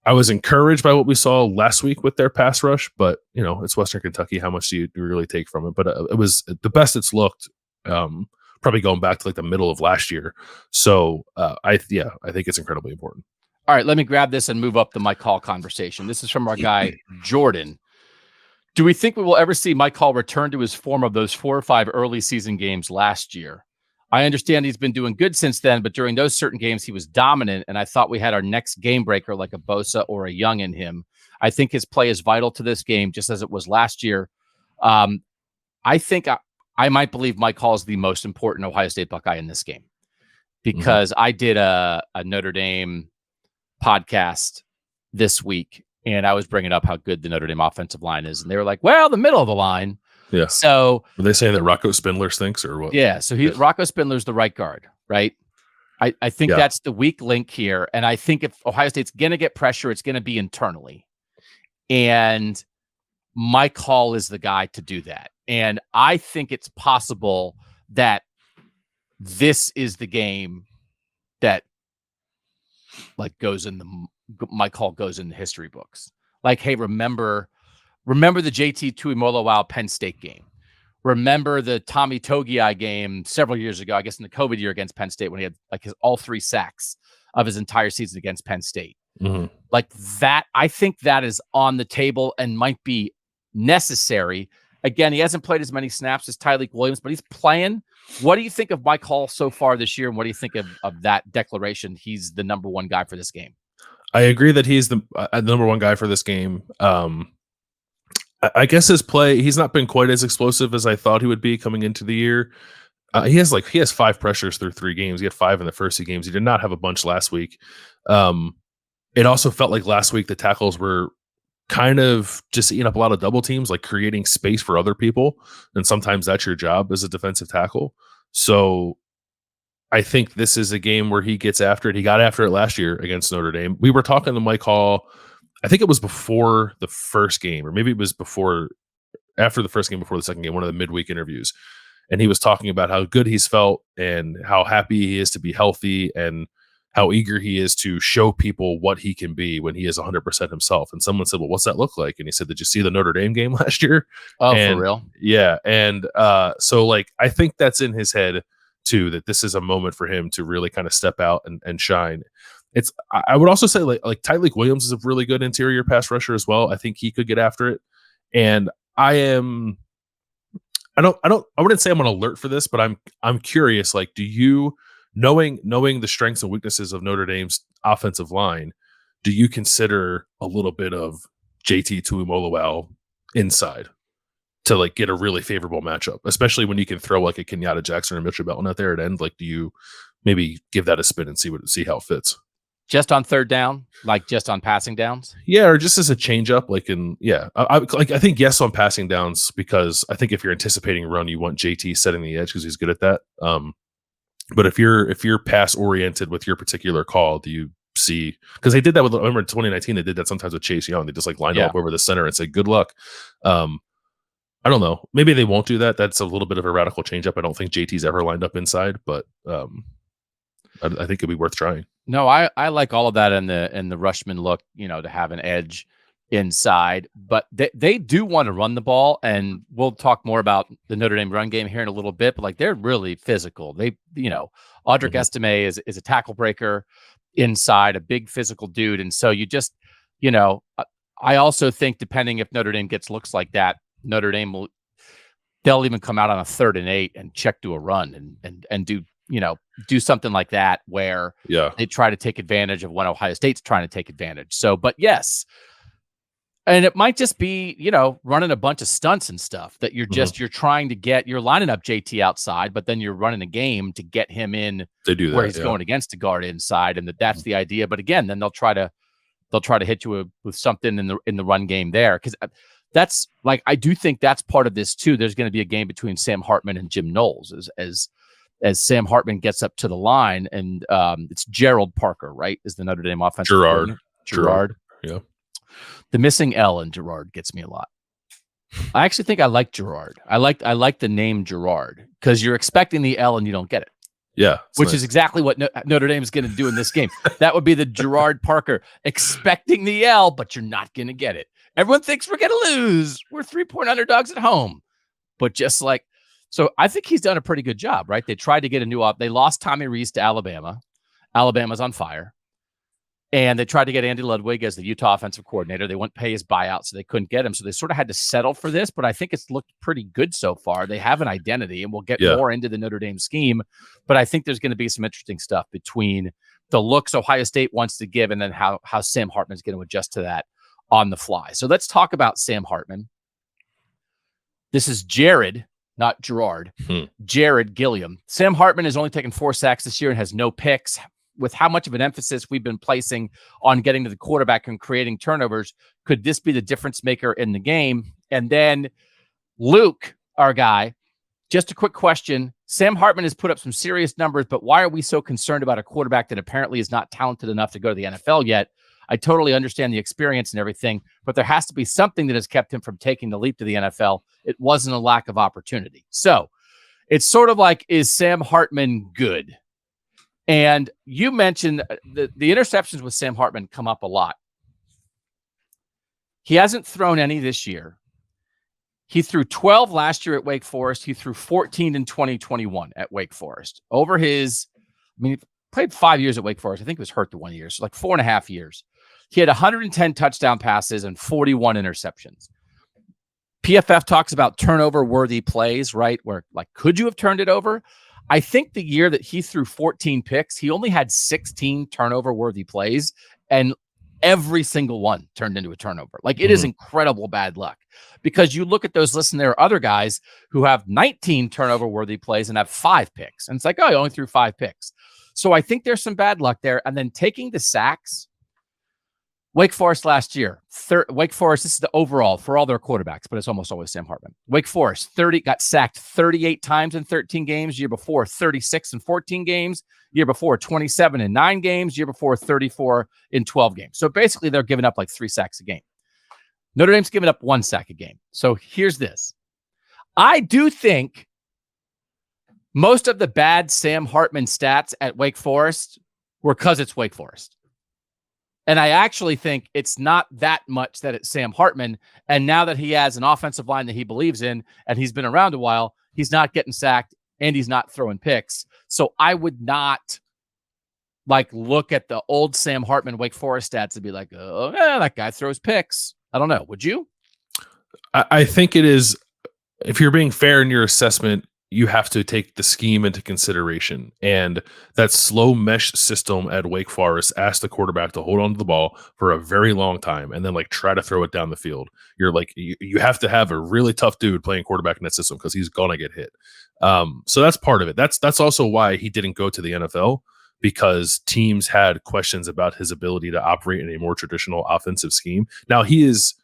I was encouraged by what we saw last week with their pass rush, but it's Western Kentucky. How much do you really take from it? But it was the best it's looked, probably going back to like the middle of last year. So I think it's incredibly important. All right, let me grab this and move up the Mike Hall conversation. This is from our guy, Jordan. Do we think we will ever see Mike Hall return to his form of those 4 or 5 early season games last year? I understand he's been doing good since then, but during those certain games, he was dominant, and I thought we had our next game breaker like a Bosa or a Young in him. I think his play is vital to this game, just as it was last year. I think I might believe Mike Hall is the most important Ohio State Buckeye in this game because I did a Notre Dame podcast this week, and I was bringing up how good the Notre Dame offensive line is, and they were like, well, the middle of the line. Yeah. So were they saying that Rocco Spindler stinks or what? Yeah. So Rocco Spindler's the right guard, right? I think that's the weak link here. And I think if Ohio State's going to get pressure, it's going to be internally. And Mike Hall is the guy to do that. And I think it's possible that this is the game that like Mike Hall goes in the history books. Like, hey, remember the JT Tuimoloau Penn State game. Remember the Tommy Togiai game several years ago, I guess in the COVID year against Penn State when he had like all 3 sacks of his entire season against Penn State. Like that, I think that is on the table and might be necessary. Again, he hasn't played as many snaps as Tyleik Williams, but he's playing. What do you think of Mike Hall so far this year? And what do you think of that declaration? He's the number 1 guy for this game. I agree that he's the number 1 guy for this game. I guess his play, he's not been quite as explosive as I thought he would be coming into the year. He has 5 pressures through 3 games. He had 5 in the first 2 games. He did not have a bunch last week. It also felt like last week the tackles were kind of just eating up a lot of double teams, like creating space for other people. And sometimes that's your job as a defensive tackle. So I think this is a game where he gets after it. He got after it last year against Notre Dame. We were talking to Mike Hall. I think it was before the first game, or maybe it was after the first game, before the second game, one of the midweek interviews. And he was talking about how good he's felt and how happy he is to be healthy and how eager he is to show people what he can be when he is 100% himself. And someone said, well, what's that look like? And he said, did you see the Notre Dame game last year? Oh, for real? Yeah. And so like, I think that's in his head too, that this is a moment for him to really kind of step out and shine. I would also say like Tyleik Williams is a really good interior pass rusher as well. I think he could get after it. And I wouldn't say I'm on alert for this, but I'm curious. Like, do you, knowing the strengths and weaknesses of Notre Dame's offensive line, do you consider a little bit of JT Tuimoloau inside to like get a really favorable matchup, especially when you can throw like a Kenyatta Jackson or Mitchell Belton out there at end? Like, do you maybe give that a spin and see how it fits? Just on third down, like just on passing downs? Yeah, or just as a change up, like I think yes on passing downs, because I think if you're anticipating a run, you want JT setting the edge because he's good at that. But if you're pass oriented with your particular call, do you see, because they did that with, I remember in 2019 they did that sometimes with Chase Young. They just like lined him up over the center and say good luck. I don't know. Maybe they won't do that. That's a little bit of a radical change up. I don't think JT's ever lined up inside, but I think it'd be worth trying. No, I like all of that in the Rushman look, to have an edge inside, but they do want to run the ball, and we'll talk more about the Notre Dame run game here in a little bit, but like they're really physical. They, Audric Estime is a tackle breaker inside, a big physical dude. And so you just, I also think depending if Notre Dame gets looks like that, Notre Dame they'll even come out on a 3rd and 8 and check to a run and do something like that where they try to take advantage of when Ohio State's trying to take advantage. So, but yes, and it might just be, running a bunch of stunts and stuff that you're trying to get, you're lining up JT outside, but then you're running a game to get him in where he's going against a guard inside. And that's the idea. But again, then they'll try to hit you with something in the run game there. Cause that's like, I do think that's part of this too. There's going to be a game between Sam Hartman and Jim Knowles as Sam Hartman gets up to the line, and it's Gerald Parker, right? Is the Notre Dame offensive Gerard. Yeah. The missing L in Gerard gets me a lot. I actually think I like Gerard. I like the name Gerard because you're expecting the L and you don't get it. Yeah. Which is exactly what Notre Dame is going to do in this game. That would be the Gerard Parker expecting the L, but you're not going to get it. Everyone thinks we're going to lose. We're 3-point underdogs at home. But so I think he's done a pretty good job, right? They tried to get a new they lost Tommy Rees to Alabama. Alabama's on fire. And they tried to get Andy Ludwig as the Utah offensive coordinator. They wouldn't pay his buyout, so they couldn't get him. So they sort of had to settle for this, but I think it's looked pretty good so far. They have an identity, and we'll get more into the Notre Dame scheme. But I think there's going to be some interesting stuff between the looks Ohio State wants to give and then how Sam Hartman's going to adjust to that on the fly. So let's talk about Sam Hartman. This is Jared, not Gerard. Jared Gilliam. Sam Hartman has only taken 4 sacks this year and has no picks. With how much of an emphasis we've been placing on getting to the quarterback and creating turnovers, could this be the difference maker in the game? And then Luke, our guy, just a quick question. Sam Hartman has put up some serious numbers, but why are we so concerned about a quarterback that apparently is not talented enough to go to the NFL yet? I totally understand the experience and everything, but there has to be something that has kept him from taking the leap to the NFL. It wasn't a lack of opportunity. So it's sort of like, is Sam Hartman good? And you mentioned the interceptions with Sam Hartman come up a lot. He hasn't thrown any this year. He threw 12 last year at Wake Forest. He threw 14 in 2021 at Wake Forest. He played 5 years at Wake Forest. I think he was hurt the 1 year, so like 4.5 years. He had 110 touchdown passes and 41 interceptions. PFF talks about turnover-worthy plays, right? Where, like, could you have turned it over? I think the year that he threw 14 picks, he only had 16 turnover-worthy plays, and every single one turned into a turnover. Like, it is incredible bad luck, because you look at those lists and there are other guys who have 19 turnover-worthy plays and have 5 picks. And it's like, oh, he only threw 5 picks. So I think there's some bad luck there. And then taking the sacks, Wake Forest last year, Wake Forest, this is the overall for all their quarterbacks, but it's almost always Sam Hartman. Wake Forest, got sacked 38 times in 13 games. Year before, 36 in 14 games. Year before, 27 in 9 games. Year before, 34 in 12 games. So basically, they're giving up like 3 sacks a game. Notre Dame's giving up 1 sack a game. So here's this. I do think most of the bad Sam Hartman stats at Wake Forest were because it's Wake Forest. And I actually think it's not that much that it's Sam Hartman. And now that he has an offensive line that he believes in and he's been around a while, he's not getting sacked and he's not throwing picks. So I would not look at the old Sam Hartman Wake Forest stats and be like, oh, yeah, that guy throws picks. I don't know. Would you? I think it is, if you're being fair in your assessment, you have to take the scheme into consideration. And that slow mesh system at Wake Forest asked the quarterback to hold on to the ball for a very long time and then try to throw it down the field. You're you have to have a really tough dude playing quarterback in that system because he's going to get hit. So that's part of it. That's also why he didn't go to the NFL, because teams had questions about his ability to operate in a more traditional offensive scheme. Now he is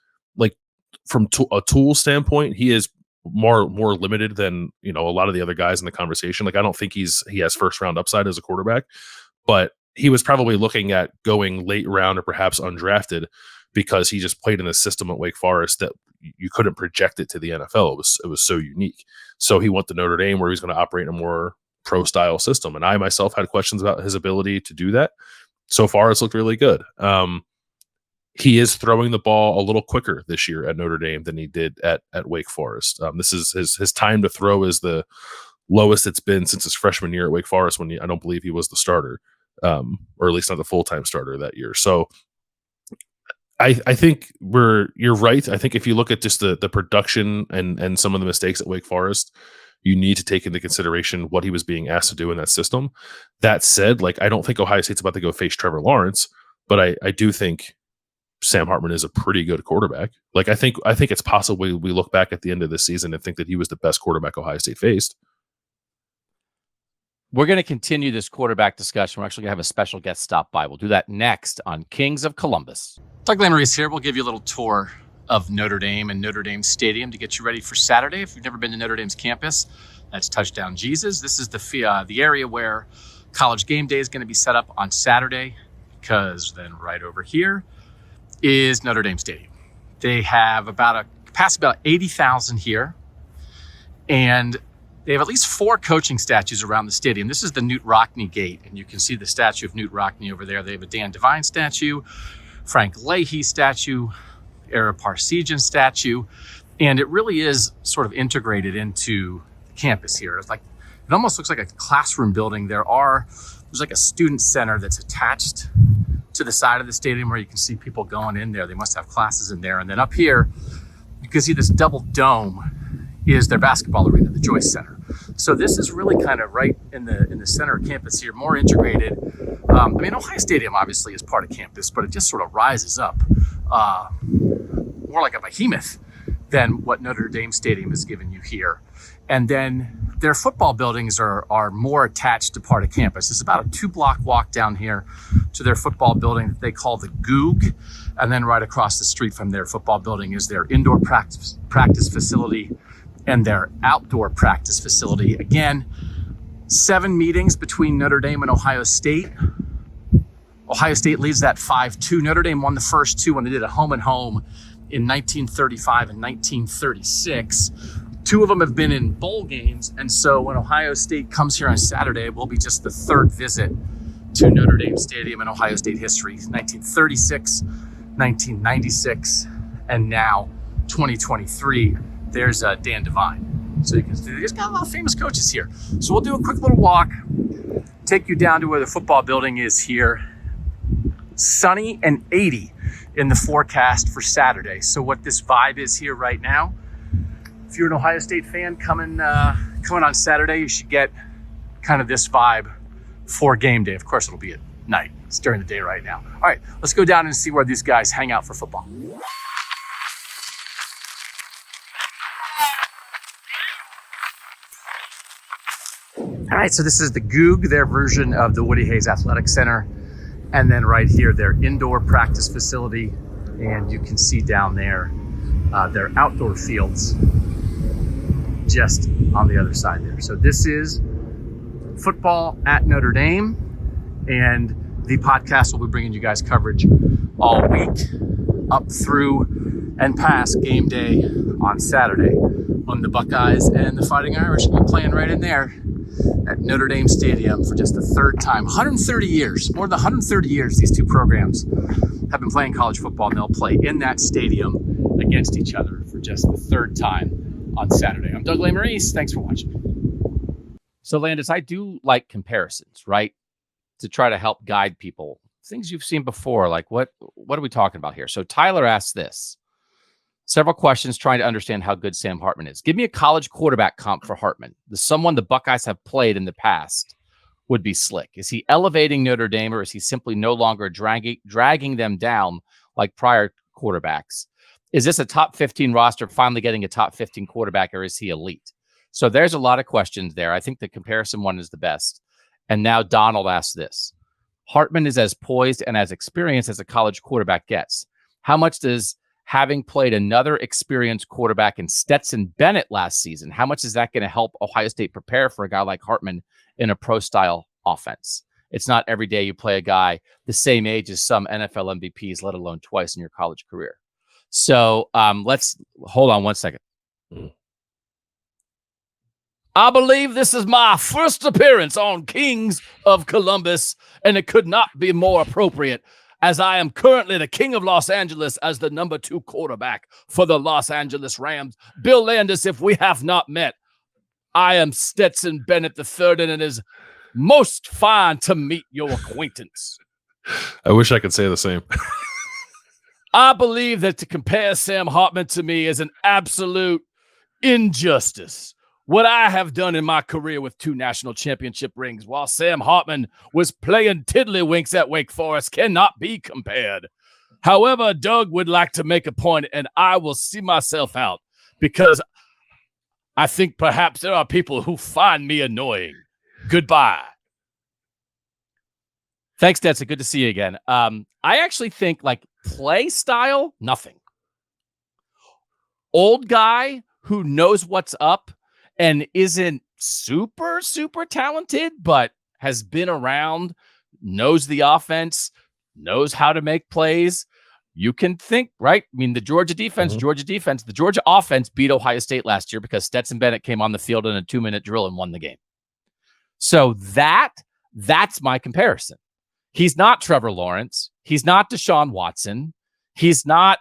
from a tool standpoint, he is more limited than a lot of the other guys in the conversation. I don't think he has first round upside as a quarterback, but he was probably looking at going late round or perhaps undrafted because he just played in a system at Wake Forest that you couldn't project it to the NFL. It was so unique. So he went to Notre Dame where he's going to operate in a more pro style system. And I myself had questions about his ability to do that. So far, it's looked really good. He is throwing the ball a little quicker this year at Notre Dame than he did at Wake Forest. This is his time to throw is the lowest it's been since his freshman year at Wake Forest, when I don't believe he was the starter, or at least not the full-time starter that year. So I think you're right. I think if you look at just the production and some of the mistakes at Wake Forest, you need to take into consideration what he was being asked to do in that system. That said, like, I don't think Ohio State's about to go face Trevor Lawrence, but I do think Sam Hartman is a pretty good quarterback. Like, I think it's possible we look back at the end of this season and think that he was the best quarterback Ohio State faced. We're going to continue this quarterback discussion. We're actually going to have a special guest stop by. We'll do that next on Kings of Columbus. Doug Lesmerises here. We'll give you a little tour of Notre Dame and Notre Dame Stadium to get you ready for Saturday. If you've never been to Notre Dame's campus, that's Touchdown Jesus. This is the area where College Game Day is going to be set up on Saturday, because then right over here is Notre Dame Stadium. They have about capacity about 80,000 here, and they have at least 4 coaching statues around the stadium. This is the Newt Rockne gate, and you can see the statue of Newt Rockne over there. They have a Dan Devine statue, Frank Leahy statue, Ara Parseghian statue, and it really is sort of integrated into the campus here. It's like, it almost looks like a classroom building. There's like a student center that's attached to the side of the stadium where you can see people going in there. They must have classes in there. And then up here, you can see this double dome is their basketball arena, the Joyce Center. So this is really kind of right in the center of campus here, more integrated. Ohio Stadium obviously is part of campus, but it just sort of rises up more like a behemoth than what Notre Dame Stadium has given you here. And then their football buildings are more attached to part of campus. It's about a 2-block walk down here to their football building that they call the Goog. And then right across the street from their football building is their indoor practice facility and their outdoor practice facility. Again, 7 meetings between Notre Dame and Ohio State. Ohio State leads that 5-2. Notre Dame won the first 2 when they did a home and home in 1935 and 1936. 2 of them have been in bowl games, and so when Ohio State comes here on Saturday, it will be just the 3rd visit to Notre Dame Stadium in Ohio State history. 1936, 1996, and now 2023. There's Dan Devine. So you can see there's got a lot of famous coaches here. So we'll do a quick little walk, take you down to where the football building is here. Sunny and 80 in the forecast for Saturday. So what this vibe is here right now, if you're an Ohio State fan coming on Saturday, you should get kind of this vibe for game day. Of course, it'll be at night. It's during the day right now. All right, let's go down and see where these guys hang out for football. All right, so this is the Goog, their version of the Woody Hayes Athletic Center. And then right here, their indoor practice facility. And you can see down there their outdoor fields just on the other side there. So this is football at Notre Dame. And the podcast will be bringing you guys coverage all week up through and past game day on Saturday, when the Buckeyes and the Fighting Irish will be playing right in there at Notre Dame Stadium for just the 3rd time. 130 years, more than 130 years, these 2 programs have been playing college football, and they'll play in that stadium against each other for just the 3rd time on Saturday. I'm Doug Lesmerises. Thanks for watching. So Landis, I do like comparisons, right? To try to help guide people. Things you've seen before, like what are we talking about here? So Tyler asked this. Several questions trying to understand how good Sam Hartman is. Give me a college quarterback comp for Hartman. Someone the Buckeyes have played in the past would be slick. Is he elevating Notre Dame, or is he simply no longer dragging them down like prior quarterbacks? Is this a top 15 roster finally getting a top 15 quarterback, or is he elite? So there's a lot of questions there. I think the comparison one is the best. And now Donald asks this. Hartman is as poised and as experienced as a college quarterback gets. How much does having played another experienced quarterback in Stetson Bennett last season, how much is that going to help Ohio State prepare for a guy like Hartman in a pro-style offense? It's not every day you play a guy the same age as some NFL MVPs, let alone twice in your college career. So let's hold on one second. I believe this is my first appearance on Kings of Columbus, and it could not be more appropriate as I am currently the king of Los Angeles as the number 2 quarterback for the Los Angeles Rams. Bill Landis, if we have not met, I am Stetson Bennett III, and it is most fine to meet your acquaintance. I wish I could say the same. I believe that to compare Sam Hartman to me is an absolute injustice. What I have done in my career with 2 national championship rings while Sam Hartman was playing tiddlywinks at Wake Forest cannot be compared. However, Doug would like to make a point, and I will see myself out because I think perhaps there are people who find me annoying. Goodbye. Thanks, Stetson. Good to see you again. I actually think like play style, nothing. Old guy who knows what's up and isn't super, super talented, but has been around, knows the offense, knows how to make plays. You can think, right? I mean, the Georgia defense, the Georgia offense beat Ohio State last year because Stetson Bennett came on the field in a 2-minute drill and won the game. So that's my comparison. He's not Trevor Lawrence. He's not Deshaun Watson. He's not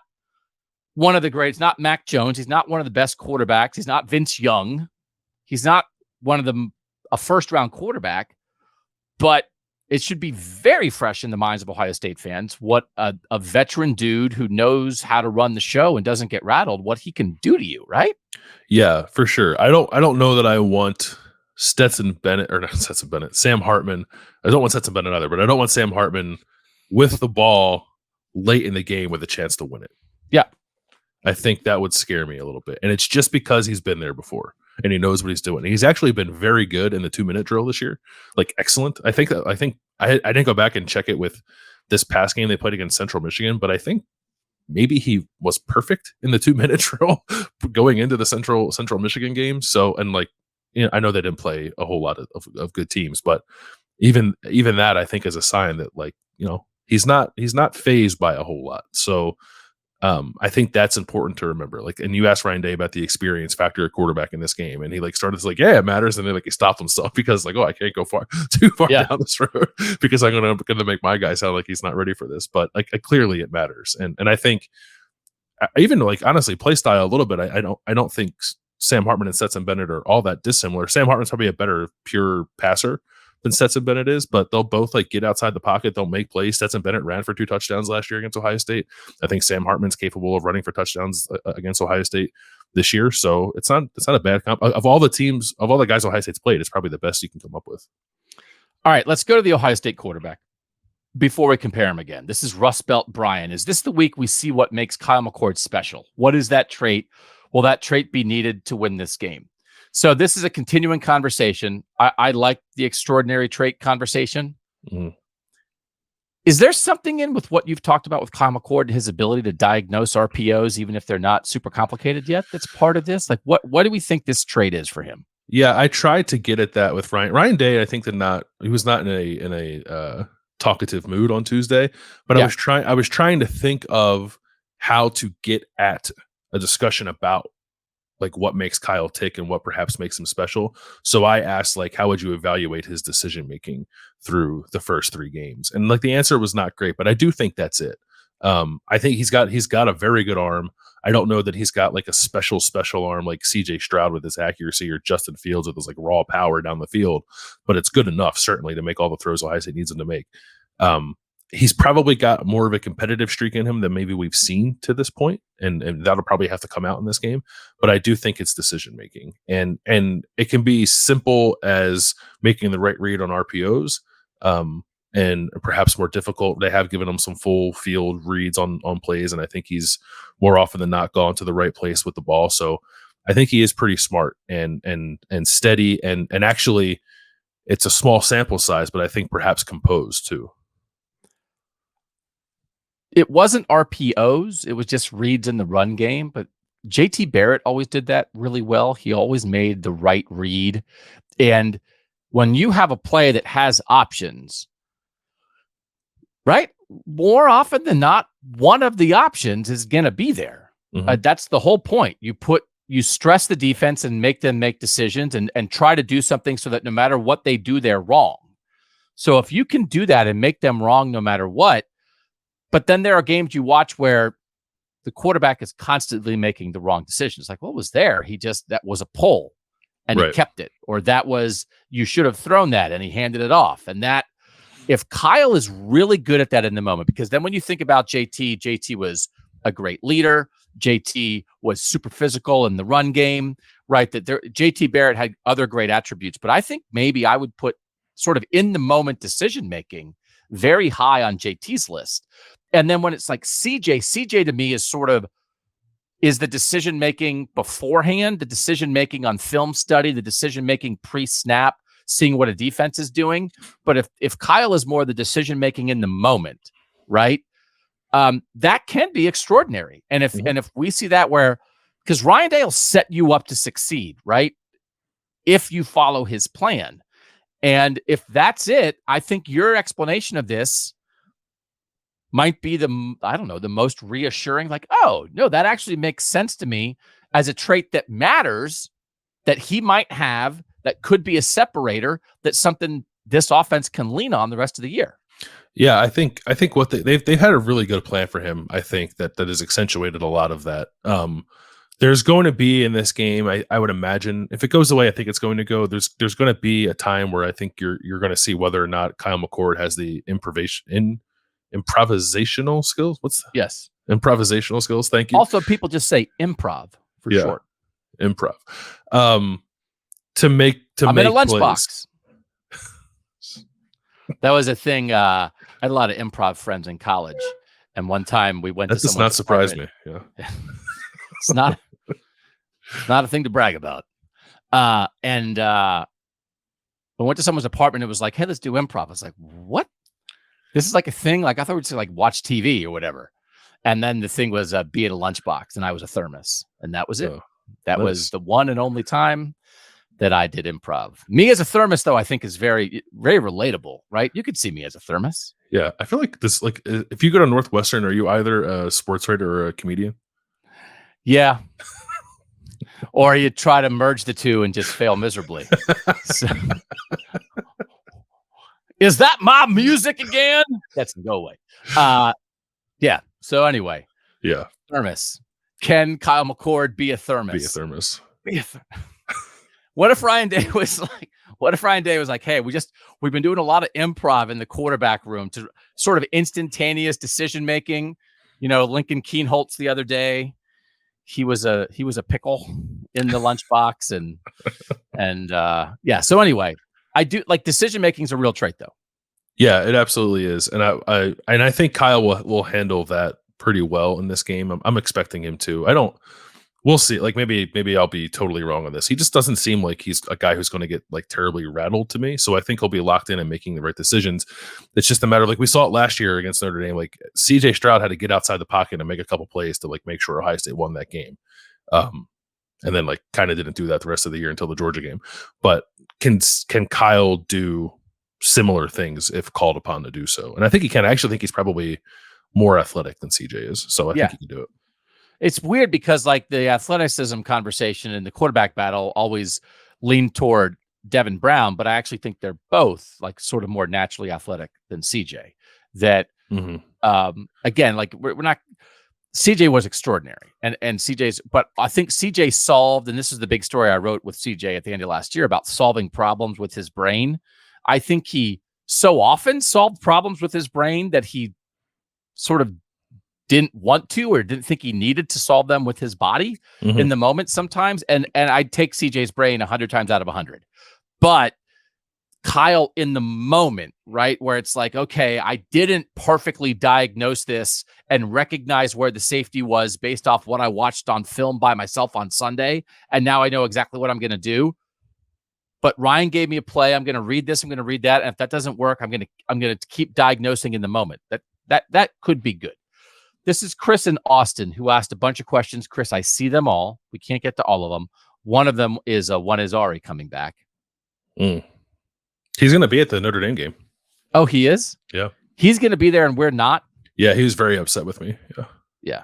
one of the greats, not Mac Jones. He's not one of the best quarterbacks. He's not Vince Young. He's not one of a first-round quarterback, but it should be very fresh in the minds of Ohio State fans what a veteran dude who knows how to run the show and doesn't get rattled, what he can do to you, right? Yeah, for sure. I don't know that I want Sam Hartman. I don't want Stetson Bennett either, but I don't want Sam Hartman with the ball late in the game with a chance to win it. Yeah. I think that would scare me a little bit. And it's just because he's been there before and he knows what he's doing. He's actually been very good in the 2-minute drill this year. Like excellent. I think I didn't go back and check it with this past game they played against Central Michigan, but I think maybe he was perfect in the 2-minute drill going into the Central Michigan game. So, and like, you know, I know they didn't play a whole lot of good teams, but even that I think is a sign that, like, you know, he's not fazed by a whole lot. So I think that's important to remember. Like, and you asked Ryan Day about the experience factor of quarterback in this game, and he like started to like, yeah, it matters, and then like he stopped himself because like, oh, I can't go too far down this road because I'm gonna make my guy sound like he's not ready for this. But like, clearly it matters, and I think even like honestly, play style a little bit. I don't think Sam Hartman and Stetson Bennett are all that dissimilar. Sam Hartman's probably a better pure passer than Stetson Bennett is, but they'll both like get outside the pocket. They'll make plays. Stetson Bennett ran for 2 touchdowns last year against Ohio State. I think Sam Hartman's capable of running for touchdowns against Ohio State this year. So it's not a bad comp. Of all the guys Ohio State's played, it's probably the best you can come up with. All right, let's go to the Ohio State quarterback before we compare him again. This is Rust Belt Brian. Is this the week we see what makes Kyle McCord special? What is that trait? Will that trait be needed to win this game? So this is a continuing conversation. I like the extraordinary trait conversation. Mm-hmm. Is there something in with what you've talked about with Kyle McCord and his ability to diagnose RPOs, even if they're not super complicated yet, that's part of this? Like, what do we think this trait is for him? Yeah, I tried to get at that with Ryan Day. I think he was not in a talkative mood on Tuesday, but yeah. I was trying to think of how to get at a discussion about like what makes Kyle tick and what perhaps makes him special. So I asked, like, how would you evaluate his decision making through the first 3 games? And like the answer was not great, but I do think that's it. I think he's got a very good arm. I don't know that he's got like a special arm like CJ Stroud with his accuracy or Justin Fields with his like raw power down the field, but it's good enough certainly to make all the throws Ohio State needs him to make. He's probably got more of a competitive streak in him than maybe we've seen to this point, and that'll probably have to come out in this game. But I do think it's decision making, and it can be simple as making the right read on RPOs, and perhaps more difficult. They have given him some full field reads on plays, and I think he's more often than not gone to the right place with the ball. So I think he is pretty smart and steady, and actually it's a small sample size, but I think perhaps composed too. It wasn't RPOs. It was just reads in the run game. But JT Barrett always did that really well. He always made the right read. And when you have a play that has options, right? More often than not, one of the options is going to be there. That's the whole point. You stress the defense and make them make decisions and try to do something so that no matter what they do, they're wrong. So if you can do that and make them wrong no matter what, but then there are games you watch where the quarterback is constantly making the wrong decisions. Like, what was there? That was a pull and he kept it. Or that was, you should have thrown that and he handed it off. And that, if Kyle is really good at that in the moment, because then when you think about JT was a great leader. JT was super physical in the run game, right? JT Barrett had other great attributes, but I think maybe I would put sort of in the moment decision-making very high on JT's list. And then when it's like CJ to me is the decision-making beforehand, the decision-making on film study, the decision-making pre-snap, seeing what a defense is doing. But if Kyle is more the decision-making in the moment, right? That can be extraordinary. And if we see that because Ryan Day will set you up to succeed, right? If you follow his plan. And if that's it, I think your explanation of this might be the most reassuring, like, oh, no, that actually makes sense to me as a trait that matters, that he might have, that could be a separator, that's something this offense can lean on the rest of the year. Yeah, I think what they've had a really good plan for him. I think that has accentuated a lot of that. There's going to be in this game, I would imagine, if it goes the way I think it's going to go, there's going to be a time where I think you're going to see whether or not Kyle McCord has the improvisational skills. Yes, improvisational skills. Thank you. Also, people just say improv for short. Improv. To make I'm in a plays. lunchbox. That was a thing. I had a lot of improv friends in college, and one time we went. That does not surprise me. Yeah, it's not a thing to brag about. And we went to someone's apartment. It was like, hey, let's do improv. I was like, what? This is like a thing? Like I thought we'd just like watch TV or whatever. And then the thing was be in a lunchbox, and I was a thermos, and that was it. That was the one and only time that I did improv. Me as a thermos, though, I think is very, very relatable, right? You could see me as a thermos. Yeah, I feel like this. Like, if you go to Northwestern, are you either a sports writer or a comedian? Yeah. Or you try to merge the two and just fail miserably. So, is that my music again? That's go away. Yeah. So anyway. Yeah. Thermos. Can Kyle McCord be a thermos? Be a thermos. What if Ryan Day was like, hey, we've been doing a lot of improv in the quarterback room to sort of instantaneous decision making. Lincoln Keenholz the other day, he was a pickle in the lunchbox and yeah. So anyway, I do like decision making is a real trait though. Yeah, it absolutely is. And I think Kyle will handle that pretty well in this game. I'm expecting him to. We'll see. Like maybe I'll be totally wrong on this. He just doesn't seem like he's a guy who's going to get like terribly rattled to me. So I think he'll be locked in and making the right decisions. It's just a matter of, like we saw it last year against Notre Dame. Like CJ Stroud had to get outside the pocket and make a couple plays to like make sure Ohio State won that game. And then like kind of didn't do that the rest of the year until the Georgia game. But can Kyle do similar things if called upon to do so? And I think he can. I actually think he's probably more athletic than CJ is. So I think he can do it. It's weird because like the athleticism conversation and the quarterback battle always lean toward Devin Brown, but I actually think they're both like sort of more naturally athletic than CJ. That again, like we're not. CJ was extraordinary, and CJ's, but I think CJ solved, and this is the big story I wrote with CJ at the end of last year about solving problems with his brain. I think he so often solved problems with his brain that he sort of didn't want to or didn't think he needed to solve them with his body in the moment sometimes. And I'd take CJ's brain 100 times out of 100. But Kyle in the moment, right, where it's like, okay, I didn't perfectly diagnose this and recognize where the safety was based off what I watched on film by myself on Sunday. And now I know exactly what I'm going to do. But Ryan gave me a play. I'm going to read this. I'm going to read that. And if that doesn't work, I'm going to keep diagnosing in the moment. That could be good. This is Chris in Austin who asked a bunch of questions. Chris, I see them all. We can't get to all of them. One of them is one is Ari coming back. He's going to be at the Notre Dame game. Oh, he is? Yeah. He's going to be there and we're not. Yeah, he was very upset with me. Yeah.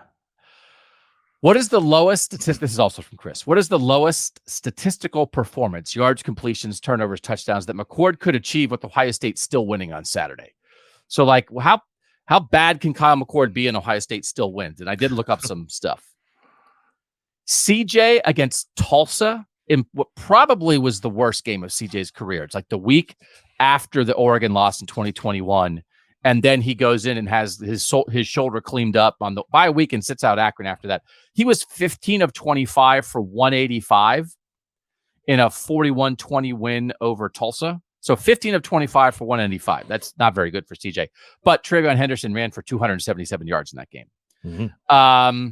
What is the lowest statistic? This is also from Chris. What is the lowest statistical performance, yards, completions, turnovers, touchdowns that McCord could achieve with Ohio State still winning on Saturday? So, like, how bad can Kyle McCord be and Ohio State still wins? And I did look up some stuff. CJ against Tulsa in what probably was the worst game of CJ's career. It's like the week after the Oregon loss in 2021. And then he goes in and has his shoulder cleaned up on the bye week and sits out Akron after that. He was 15 of 25 for 185 in a 41-20 win over Tulsa. So 15 of 25 for 185. That's not very good for CJ. But Travion Henderson ran for 277 yards in that game. Mm-hmm.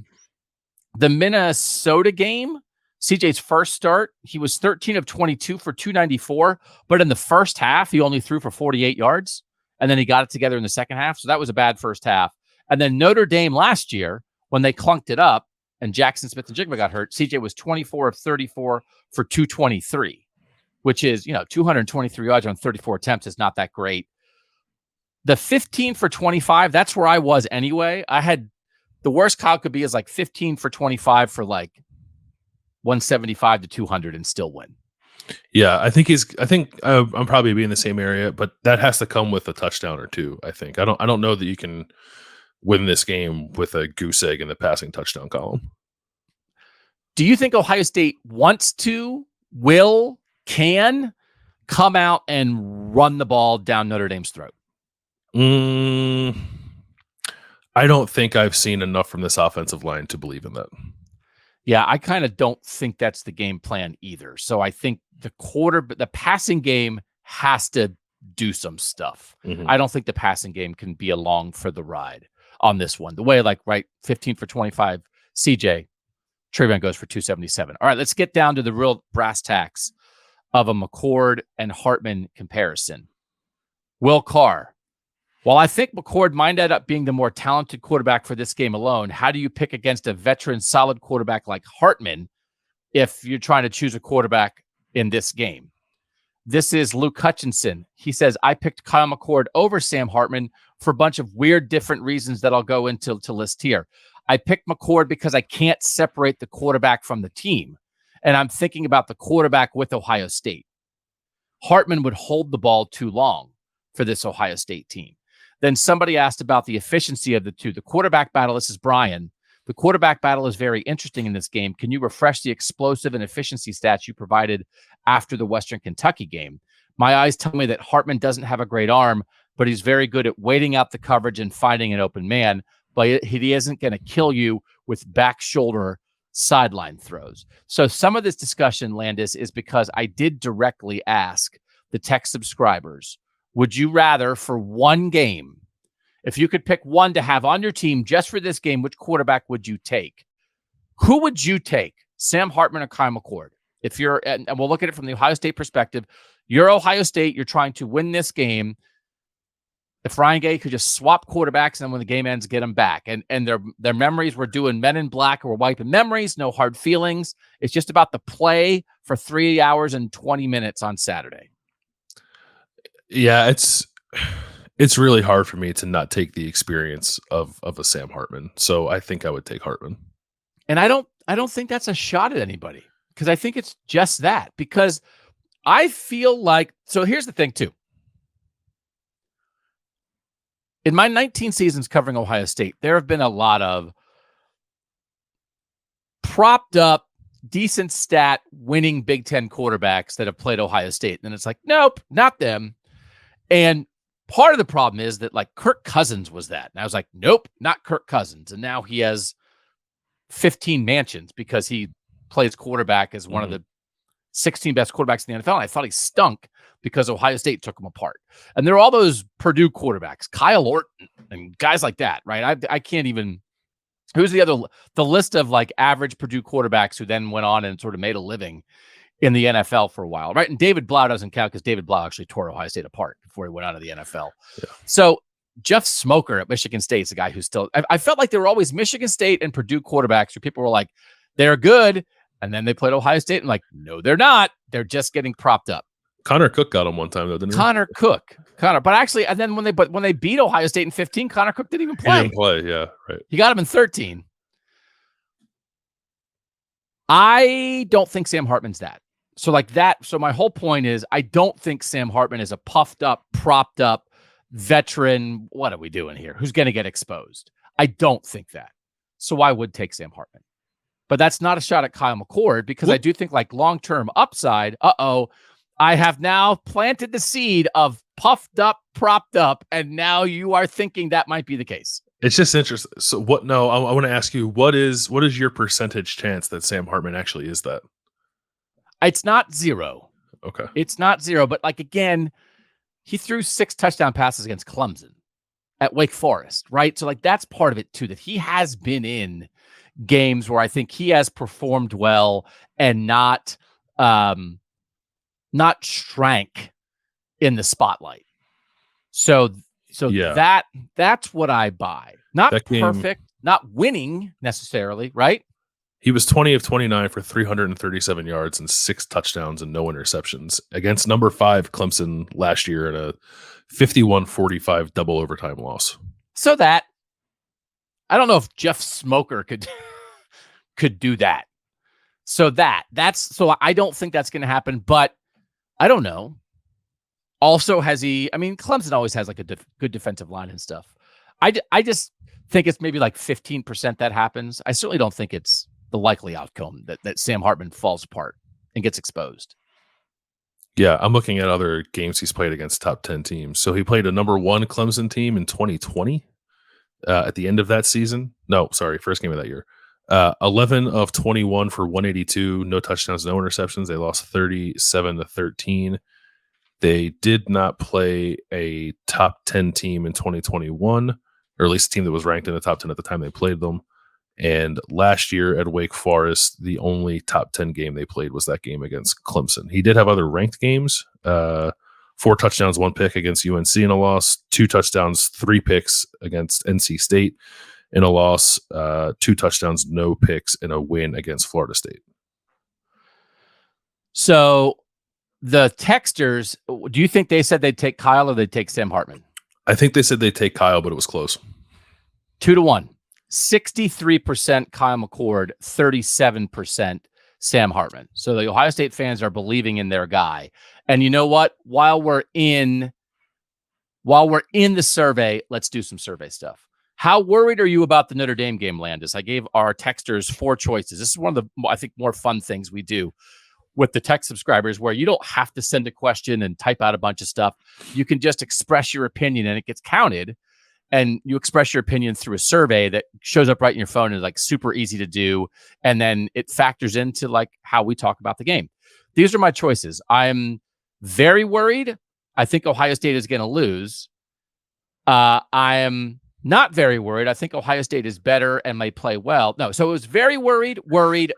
The Minnesota game, CJ's first start, he was 13 of 22 for 294. But in the first half, he only threw for 48 yards. And then he got it together in the second half. So that was a bad first half. And then Notre Dame last year, when they clunked it up and Jackson Smith and Jigba got hurt, CJ was 24 of 34 for 223, which is, 223 yards on 34 attempts is not that great. The 15 for 25, that's where I was anyway. I had the worst Kyle could be is like 15 for 25 for like 175 to 200 and still win. Yeah, I think I'm probably be in the same area, but that has to come with a touchdown or two. I think I don't know that you can win this game with a goose egg in the passing touchdown column. Do you think Ohio State wants to, will, can come out and run the ball down Notre Dame's throat? I don't think I've seen enough from this offensive line to believe in that. Yeah, I kind of don't think that's the game plan either. So I think the passing game has to do some stuff. Mm-hmm. I don't think the passing game can be along for the ride on this one. The way, 15 for 25, CJ, Travion goes for 277. All right, let's get down to the real brass tacks of a McCord and Hartman comparison. Will Carr. While I think McCord might end up being the more talented quarterback for this game alone, how do you pick against a veteran solid quarterback like Hartman if you're trying to choose a quarterback in this game? This is Luke Hutchinson. He says, I picked Kyle McCord over Sam Hartman for a bunch of weird different reasons that I'll go into to list here. I picked McCord because I can't separate the quarterback from the team. And I'm thinking about the quarterback with Ohio State. Hartman would hold the ball too long for this Ohio State team. Then somebody asked about the efficiency of the two. The quarterback battle, this is Brian. The quarterback battle is very interesting in this game. Can you refresh the explosive and efficiency stats you provided after the Western Kentucky game? My eyes tell me that Hartman doesn't have a great arm, but he's very good at waiting out the coverage and finding an open man. But he isn't going to kill you with back shoulder sideline throws. So some of this discussion, Landis, is because I did directly ask the tech subscribers, would you rather for one game, if you could pick one to have on your team just for this game, which quarterback would you take? Who would you take? Sam Hartman or Kyle McCord? If you're, and we'll look at it from the Ohio State perspective, you're Ohio State, you're trying to win this game. If Ryan Gay could just swap quarterbacks and then when the game ends, get them back. And their memories, we're doing Men in Black or we're wiping memories, no hard feelings. It's just about the play for 3 hours and 20 minutes on Saturday. Yeah, it's really hard for me to not take the experience of a Sam Hartman. So I think I would take Hartman. And I don't think that's a shot at anybody because I think it's just that. Because I feel like, so here's the thing too. In my 19 seasons covering Ohio State, there have been a lot of propped up, decent stat, winning Big Ten quarterbacks that have played Ohio State. And it's like, nope, not them. And part of the problem is that like Kirk Cousins was that. And I was like, nope, not Kirk Cousins. And now he has 15 mansions because he plays quarterback as one of the 16 best quarterbacks in the NFL. And I thought he stunk because Ohio State took him apart. And there are all those Purdue quarterbacks, Kyle Orton and guys like that, right? I can't even, who's the list of like average Purdue quarterbacks who then went on and sort of made a living in the NFL for a while, right? And David Blau doesn't count because David Blau actually tore Ohio State apart before he went out of the NFL. Yeah. So Jeff Smoker at Michigan State is a guy who's still, I felt like there were always Michigan State and Purdue quarterbacks where people were like, they're good. And then they played Ohio State and like, no, they're not. They're just getting propped up. Connor Cook got him one time though, didn't he? But actually, and then when they beat Ohio State in 15, Connor Cook didn't even play. He didn't play, yeah, right. He got him in 13. I don't think Sam Hartman's that. So my whole point is I don't think Sam Hartman is a puffed up, propped up veteran. What are we doing here? Who's going to get exposed? I don't think that. So I would take Sam Hartman. But that's not a shot at Kyle McCord because I do think long-term upside, I have now planted the seed of puffed up, propped up, and now you are thinking that might be the case. It's just interesting. So I want to ask you, what is your percentage chance that Sam Hartman actually is that? It's not 0. Okay. It's not 0, but again, he threw 6 touchdown passes against Clemson at Wake Forest, right? So that's part of it too, that he has been in games where I think he has performed well and not shrank in the spotlight. So yeah. That's what I buy. Not perfect, not winning necessarily, right? He was 20 of 29 for 337 yards and 6 touchdowns and no interceptions against number 5 Clemson last year in a 51-45 double overtime loss. So that I don't know if Jeff Smoker could do that. So I don't think that's going to happen, but I don't know. Also, Clemson always has a good defensive line and stuff. I just think it's maybe 15% that happens. I certainly don't think it's the likely outcome that Sam Hartman falls apart and gets exposed. Yeah, I'm looking at other games he's played against top 10 teams. So he played a number 1 Clemson team in 2020 at the end of that season. No, sorry, first game of that year. 11 of 21 for 182, no touchdowns, no interceptions. They lost 37-13. They did not play a top 10 team in 2021, or at least a team that was ranked in the top 10 at the time they played them. And last year at Wake Forest, the only top 10 game they played was that game against Clemson. He did have other ranked games, 4 touchdowns, 1 pick against UNC in a loss, 2 touchdowns, 3 picks against NC State in a loss, 2 touchdowns, no picks in a win against Florida State. So the texters, do you think they said they'd take Kyle or they'd take Sam Hartman? I think they said they'd take Kyle, but it was close. 2-1. 63% Kyle McCord, 37% Sam Hartman. So the Ohio State fans are believing in their guy. And you know what? While we're in the survey, let's do some survey stuff. How worried are you about the Notre Dame game, Landis? I gave our texters 4 choices. This is one of the, I think, more fun things we do with the text subscribers, where you don't have to send a question and type out a bunch of stuff. You can just express your opinion and it gets counted. And you express your opinion through a survey that shows up right in your phone and is super easy to do. And then it factors into how we talk about the game. These are my choices. I'm very worried. I think Ohio State is going to lose. I am not very worried. I think Ohio State is better and may play well. No, so it was very worried,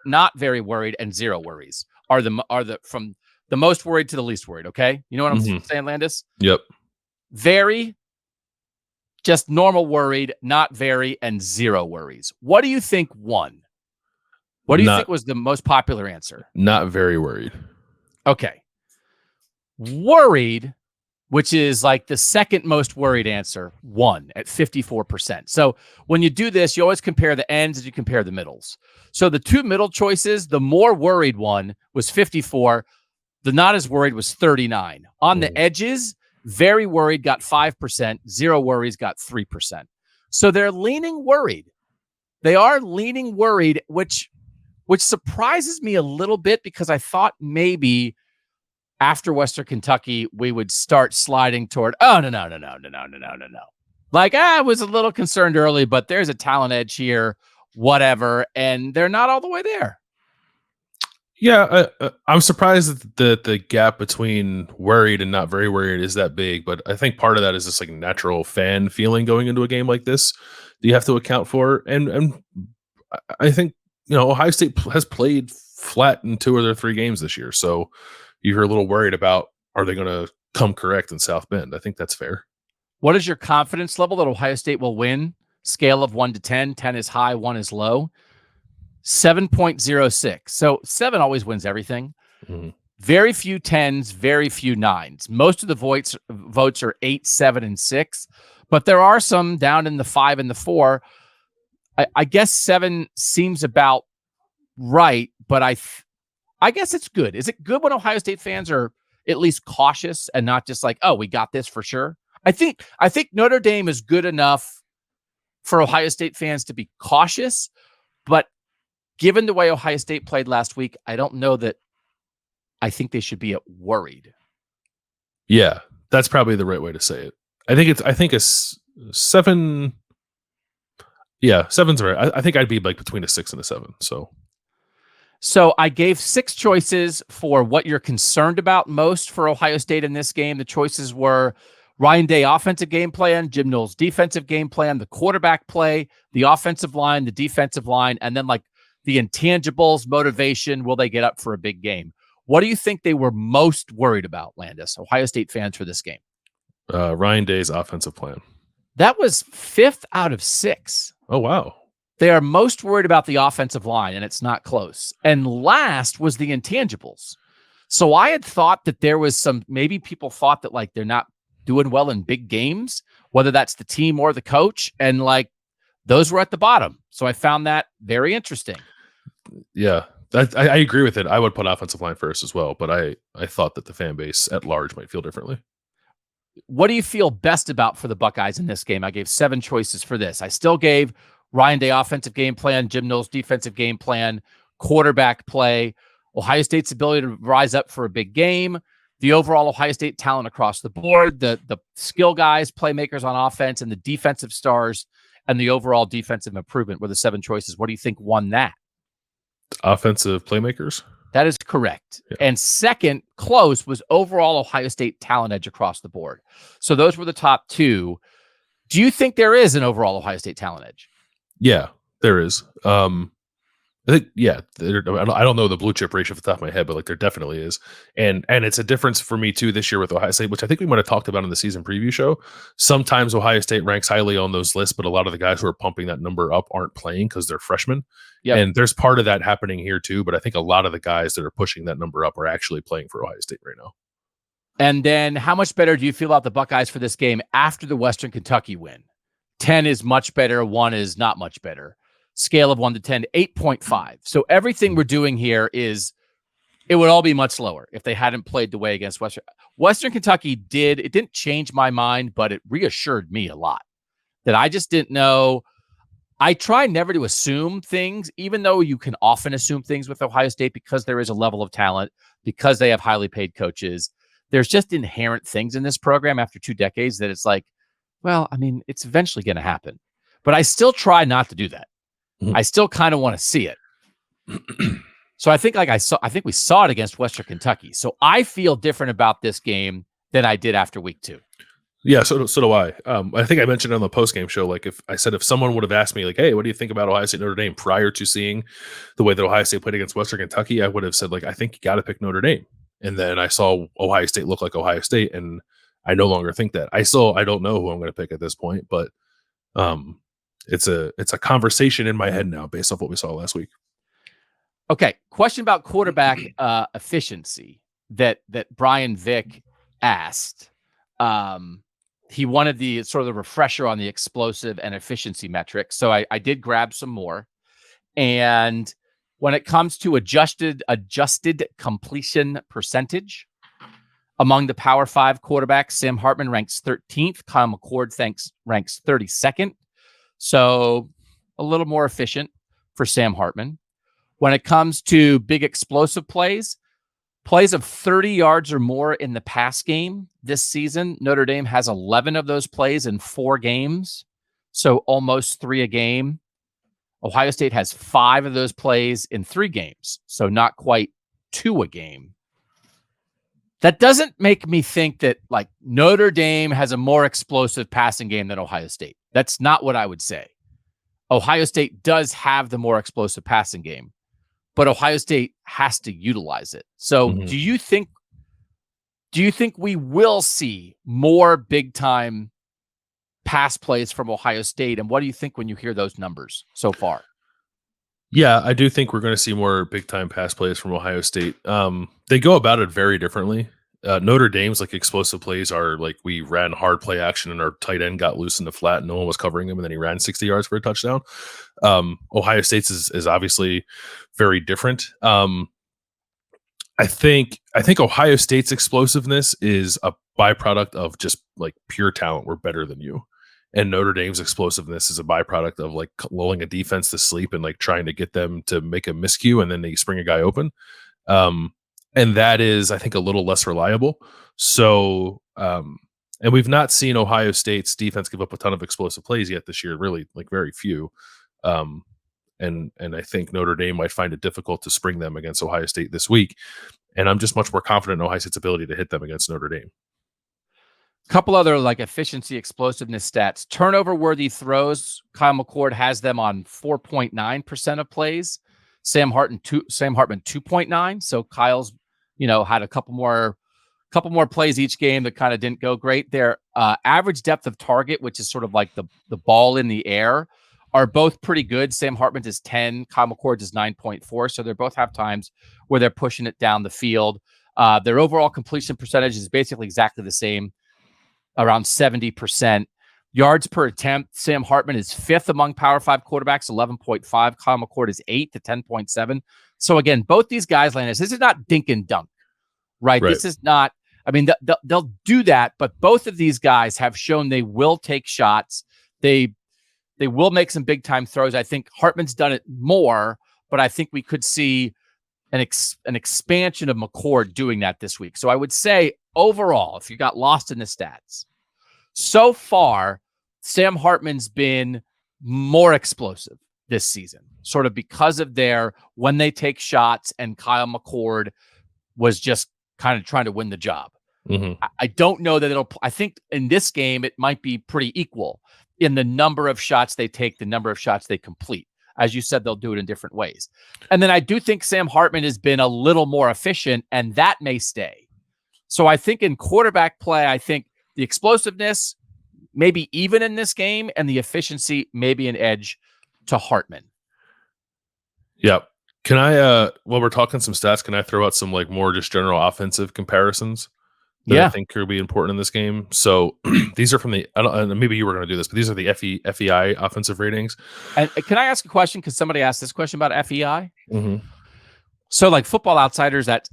not very worried, and 0 worries are the from the most worried to the least worried. Okay, you know what I'm saying, Landis? Yep. Very. Just normal worried, not very, and 0 worries. What do you think won? What do you think was the most popular answer? Not very worried. Okay. Worried, which is the second most worried answer, won at 54%. So when you do this, you always compare the ends as you compare the middles. So the 2 middle choices, the more worried one was 54. The not as worried was 39. On the edges, very worried got 5%, 0 worries got 3%. So they're leaning worried. They are leaning worried, which surprises me a little bit because I thought maybe after Western Kentucky, we would start sliding toward, no. I was a little concerned early, but there's a talent edge here, whatever. And they're not all the way there. Yeah, I'm surprised that the gap between worried and not very worried is that big, but I think part of that is this natural fan feeling going into a game like this that you have to account for. And I think, Ohio State has played flat in 2 of their 3 games this year. So you're a little worried about, are they going to come correct in South Bend? I think that's fair. What is your confidence level that Ohio State will win? Scale of 1 to 10. 10 is high, 1 is low. 7.06. So 7 always wins everything. Mm-hmm. Very few 10s, very few 9s. Most of the votes are 8, 7, and 6, but there are some down in the 5 and the 4. I guess 7 seems about right, but I guess it's good. Is it good when Ohio State fans are at least cautious and not just like, oh, we got this for sure? I think Notre Dame is good enough for Ohio State fans to be cautious, but given the way Ohio State played last week, I don't know that I think they should be worried. Yeah, that's probably the right way to say it. I think a 7. Yeah, 7's right. I think I'd be like between a 6 and a 7. So I gave 6 choices for what you're concerned about most for Ohio State in this game. The choices were Ryan Day offensive game plan, Jim Knowles defensive game plan, the quarterback play, the offensive line, the defensive line, and then like the intangibles, motivation. Will they get up for a big game? What do you think they were most worried about, Landis, Ohio State fans, for this game? Ryan Day's offensive plan. That was 5th out of 6. Oh, wow. They are most worried about the offensive line, and it's not close. And last was the intangibles. So I had thought that there was maybe people thought that like they're not doing well in big games, whether that's the team or the coach, and like those were at the bottom. So I found that very interesting. Yeah, I agree with it. I would put offensive line first as well, but I thought that the fan base at large might feel differently. What do you feel best about for the Buckeyes in this game? I gave 7 choices for this. I still gave Ryan Day offensive game plan, Jim Knowles defensive game plan, quarterback play, Ohio State's ability to rise up for a big game, the overall Ohio State talent across the board, the skill guys, playmakers on offense, and the defensive stars, and the overall defensive improvement were the 7 choices. What do you think won that? Offensive playmakers? That is correct. Yeah. And second, close, was overall Ohio State talent edge across the board. So those were the top 2. Do you think there is an overall Ohio State talent edge? Yeah, there is. I think, yeah, I don't know the blue chip ratio off the top of my head, but like there definitely is. And it's a difference for me too this year with Ohio State, which I think we might have talked about in the season preview show. Sometimes Ohio State ranks highly on those lists, but a lot of the guys who are pumping that number up aren't playing because they're freshmen. Yep. And there's part of that happening here too, but I think a lot of the guys that are pushing that number up are actually playing for Ohio State right now. And then how much better do you feel about the Buckeyes for this game after the Western Kentucky win? 10 is much better. 1 is not much better. Scale of 1 to 10, 8.5. So everything we're doing here it would all be much lower if they hadn't played the way against Western Kentucky it didn't change my mind, but it reassured me a lot that I just didn't know. I try never to assume things, even though you can often assume things with Ohio State because there is a level of talent, because they have highly paid coaches. There's just inherent things in this program after 2 decades that it's like, well, I mean, it's eventually going to happen. But I still try not to do that. I still kind of want to see it. So I think we saw it against Western Kentucky. So I feel different about this game than I did after week 2. Yeah, so do I. I think I mentioned on the post-game show, like if someone would have asked me, like, hey, what do you think about Ohio State Notre Dame prior to seeing the way that Ohio State played against Western Kentucky, I would have said, like, I think you got to pick Notre Dame. And then I saw Ohio State look like Ohio State, and I no longer think that. I don't know who I'm going to pick at this point, but it's a conversation in my head now based off what we saw last week. Okay, question about quarterback efficiency that Brian Vick asked. He wanted the sort of the refresher on the explosive and efficiency metrics. So I did grab some more. And when it comes to adjusted completion percentage among the Power 5 quarterbacks, Sam Hartman ranks 13th. Kyle McCord ranks 32nd. So a little more efficient for Sam Hartman. When it comes to big explosive plays of 30 yards or more in the pass game this season, Notre Dame has 11 of those plays in 4 games, so almost 3 a game. Ohio State has 5 of those plays in 3 games, so not quite 2 a game. That doesn't make me think that like Notre Dame has a more explosive passing game than Ohio State. That's not what I would say. Ohio State does have the more explosive passing game, but Ohio State has to utilize it. So do you think we will see more big time pass plays from Ohio State? And what do you think when you hear those numbers so far? Yeah, I do think we're going to see more big time pass plays from Ohio State. They go about it very differently. Notre Dame's like explosive plays are like we ran hard play action and our tight end got loose in the flat and no one was covering him and then he ran 60 yards for a touchdown. Ohio State's is obviously very different. I think Ohio State's explosiveness is a byproduct of just like pure talent. We're better than you. And Notre Dame's explosiveness is a byproduct of like lulling a defense to sleep and like trying to get them to make a miscue and then they spring a guy open. And that is, I think, a little less reliable. So, and we've not seen Ohio State's defense give up a ton of explosive plays yet this year, really, like very few. And I think Notre Dame might find it difficult to spring them against Ohio State this week. And I'm just much more confident in Ohio State's ability to hit them against Notre Dame. Couple other like efficiency, explosiveness stats. Turnover worthy throws. Kyle McCord has them on 4.9% of plays. Sam Hartman 2.9. So Kyle's, had a couple more plays each game that kind of didn't go great. Their average depth of target, which is sort of like the ball in the air, are both pretty good. Sam Hartman's is 10. Kyle McCord's is 9.4. So they both have times where they're pushing it down the field. Their overall completion percentage is basically exactly the same, around 70%. Yards per attempt, Sam Hartman is 5th among Power 5 quarterbacks, 11.5. Kyle McCord is 8th at 10.7. So again, both these guys, Landis, this is not dink and dunk, right? This is not, they'll do that, but both of these guys have shown they will take shots. They will make some big time throws. I think Hartman's done it more, but I think we could see an expansion of McCord doing that this week. So I would say overall, if you got lost in the stats, so far, Sam Hartman's been more explosive this season, sort of because of when they take shots, and Kyle McCord was just kind of trying to win the job. Mm-hmm. I don't know that I think in this game, it might be pretty equal in the number of shots they take, the number of shots they complete. As you said, they'll do it in different ways. And then I do think Sam Hartman has been a little more efficient, and that may stay. So I think in quarterback play, I think the explosiveness maybe even in this game, and the efficiency maybe an edge to Hartman. Yep. Can I, while we're talking some stats, can I throw out some like more just general offensive comparisons that I think could be important in this game? So these are from maybe you were going to do this, but these are the FEI offensive ratings. And can I ask a question? Because somebody asked this question about FEI. Mm-hmm. So like Football Outsiders, that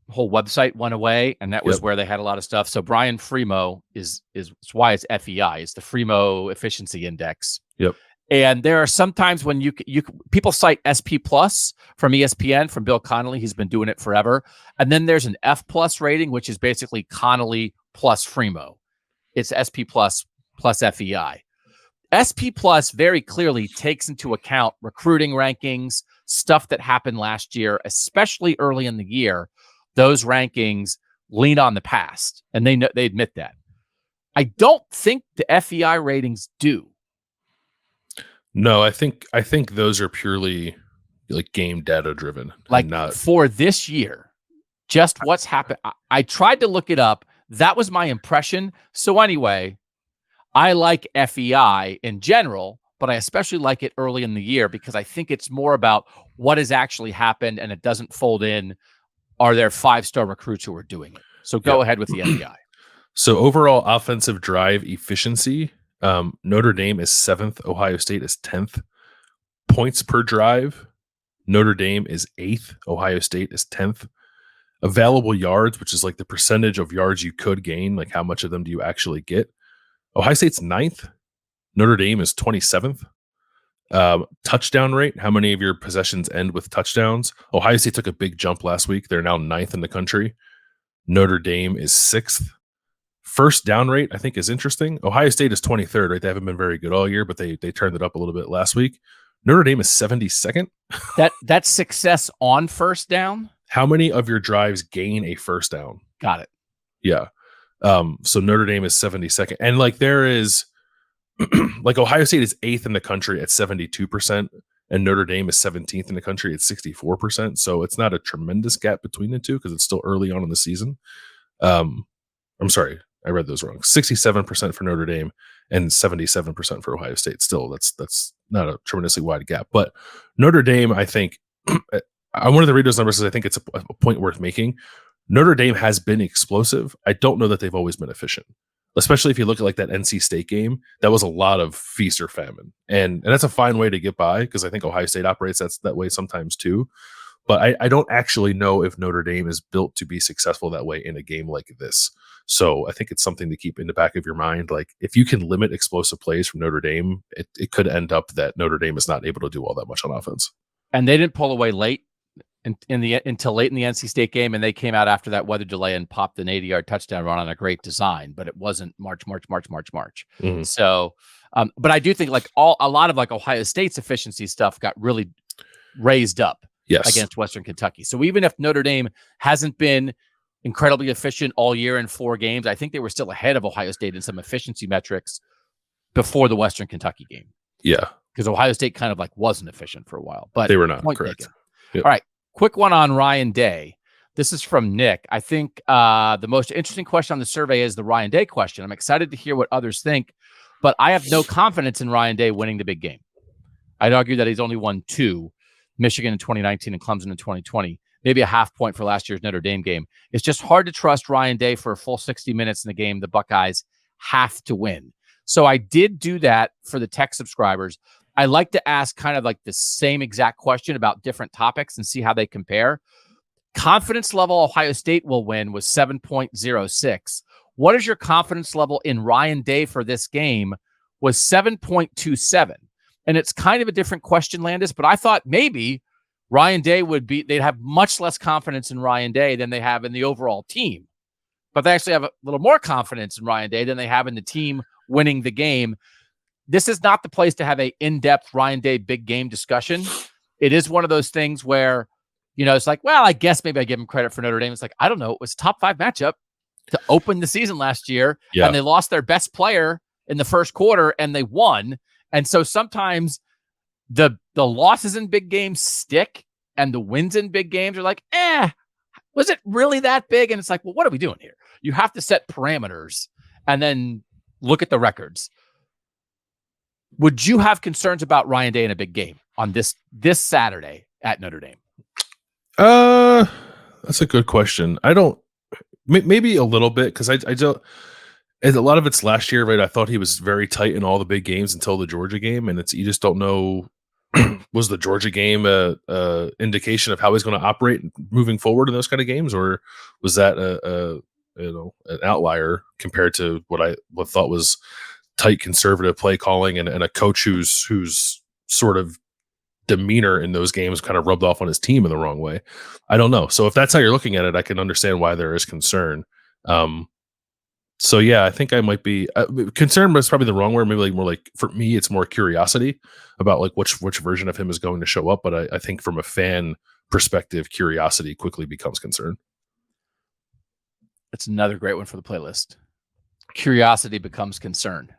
whole website went away, and that was where they had a lot of stuff. So Brian Fremeau is why it's FEI. It's the Fremeau Efficiency Index. Yep. And there are some times when people cite SP Plus from ESPN, from Bill Connolly. He's been doing it forever. And then there's an F Plus rating, which is basically Connolly plus Fremeau. It's SP Plus FEI. SP Plus very clearly takes into account recruiting rankings, stuff that happened last year, especially early in the year. Those rankings lean on the past, and they admit that. I don't think the FEI ratings do. No, I think those are purely like game data driven. Like not for this year, just what's happened. I tried to look it up. That was my impression. So anyway, I like FEI in general, but I especially like it early in the year because I think it's more about what has actually happened, and it doesn't fold in. Are there 5-star recruits who are doing it? So go ahead with the FEI. So overall offensive drive efficiency, Notre Dame is 7th. Ohio State is 10th. Points per drive, Notre Dame is 8th. Ohio State is 10th. Available yards, which is like the percentage of yards you could gain, like how much of them do you actually get? Ohio State's 9th. Notre Dame is 27th. Touchdown rate, how many of your possessions end with touchdowns? Ohio State took a big jump last week. They're now 9th in the country. Notre Dame is 6th. First down rate, I think, is interesting. Ohio State is 23rd, right? They haven't been very good all year, but they turned it up a little bit last week. Notre Dame is 72nd. That's success on first down. How many of your drives gain a first down? Got it. Yeah. So Notre Dame is 72nd. And like there is like Ohio State is 8th in the country at 72%, and Notre Dame is 17th in the country at 64%. So it's not a tremendous gap between the two because it's still early on in the season. I'm sorry, I read those wrong. 67% for Notre Dame and 77% for Ohio State. Still, that's not a tremendously wide gap. But Notre Dame, I think, I wanted to read those numbers because I think it's a point worth making. Notre Dame has been explosive. I don't know that they've always been efficient, especially if you look at like that NC State game. That was a lot of feast or famine, and that's a fine way to get by because I think Ohio State operates that way sometimes too. But I don't actually know if Notre Dame is built to be successful that way in a game like this. So I think it's something to keep in the back of your mind. Like if you can limit explosive plays from Notre Dame, it could end up that Notre Dame is not able to do all that much on offense. And they didn't pull away late until late in the NC State game, and they came out after that weather delay and popped an 80-yard touchdown run on a great design, but it wasn't March. Mm-hmm. So, but I do think like a lot of like Ohio State's efficiency stuff got really raised up against Western Kentucky. So even if Notre Dame hasn't been incredibly efficient all year in 4 games, I think they were still ahead of Ohio State in some efficiency metrics before the Western Kentucky game. Yeah. Because Ohio State kind of like wasn't efficient for a while, but they were not correct. Yep. All right. Quick one on Ryan Day. This is from Nick. I think the most interesting question on the survey is the Ryan Day question. I'm excited to hear what others think, but I have no confidence in Ryan Day winning the big game. I'd argue that he's only won 2, Michigan in 2019 and Clemson in 2020, maybe a half point for last year's Notre Dame game. It's just hard to trust Ryan Day for a full 60 minutes in the game the Buckeyes have to win. So I did do that for the tech subscribers. I like to ask kind of like the same exact question about different topics and see how they compare. Confidence level Ohio State will win was 7.06. What is your confidence level in Ryan Day for this game was 7.27. And it's kind of a different question, Landis, but I thought maybe Ryan Day they'd have much less confidence in Ryan Day than they have in the overall team. But they actually have a little more confidence in Ryan Day than they have in the team winning the game. This is not the place to have a in-depth Ryan Day big game discussion. It is one of those things where, it's like, well, I guess maybe I give him credit for Notre Dame. It's like, I don't know. It was a top 5 matchup to open the season last year. Yeah. And they lost their best player in the first quarter and they won. And so sometimes the losses in big games stick and the wins in big games are like, was it really that big? And it's like, well, what are we doing here? You have to set parameters and then look at the records. Would you have concerns about Ryan Day in a big game on this Saturday at Notre Dame? That's a good question. I don't, maybe a little bit, because I don't, and a lot of it's last year, right? I thought he was very tight in all the big games until the Georgia game, and you just don't know. Was the Georgia game a indication of how he's going to operate moving forward in those kind of games, or was that an outlier compared to what thought was tight conservative play calling and a coach whose sort of demeanor in those games kind of rubbed off on his team in the wrong way? I don't know. So if that's how you're looking at it, I can understand why there is concern. So yeah, I think I might be concerned, but it's probably the wrong word. Maybe like more like, for me, it's more curiosity about like which version of him is going to show up. But I think from a fan perspective, curiosity quickly becomes concern. That's another great one for the playlist. Curiosity becomes concern.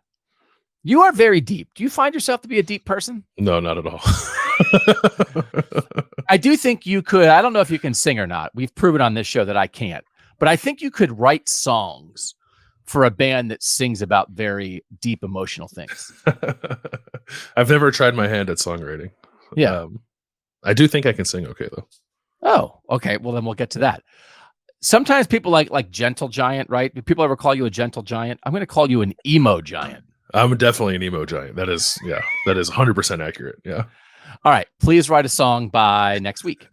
You are very deep. Do you find yourself to be a deep person? No, not at all. I do think you could. I don't know if you can sing or not. We've proven on this show that I can't. But I think you could write songs for a band that sings about very deep emotional things. I've never tried my hand at songwriting. Yeah. I do think I can sing okay, though. Oh, okay. Well, then we'll get to that. Sometimes people like gentle giant, right? Do people ever call you a gentle giant? I'm going to call you an emo giant. I'm definitely an emo giant. That is 100% accurate. Yeah. All right. Please write a song by next week.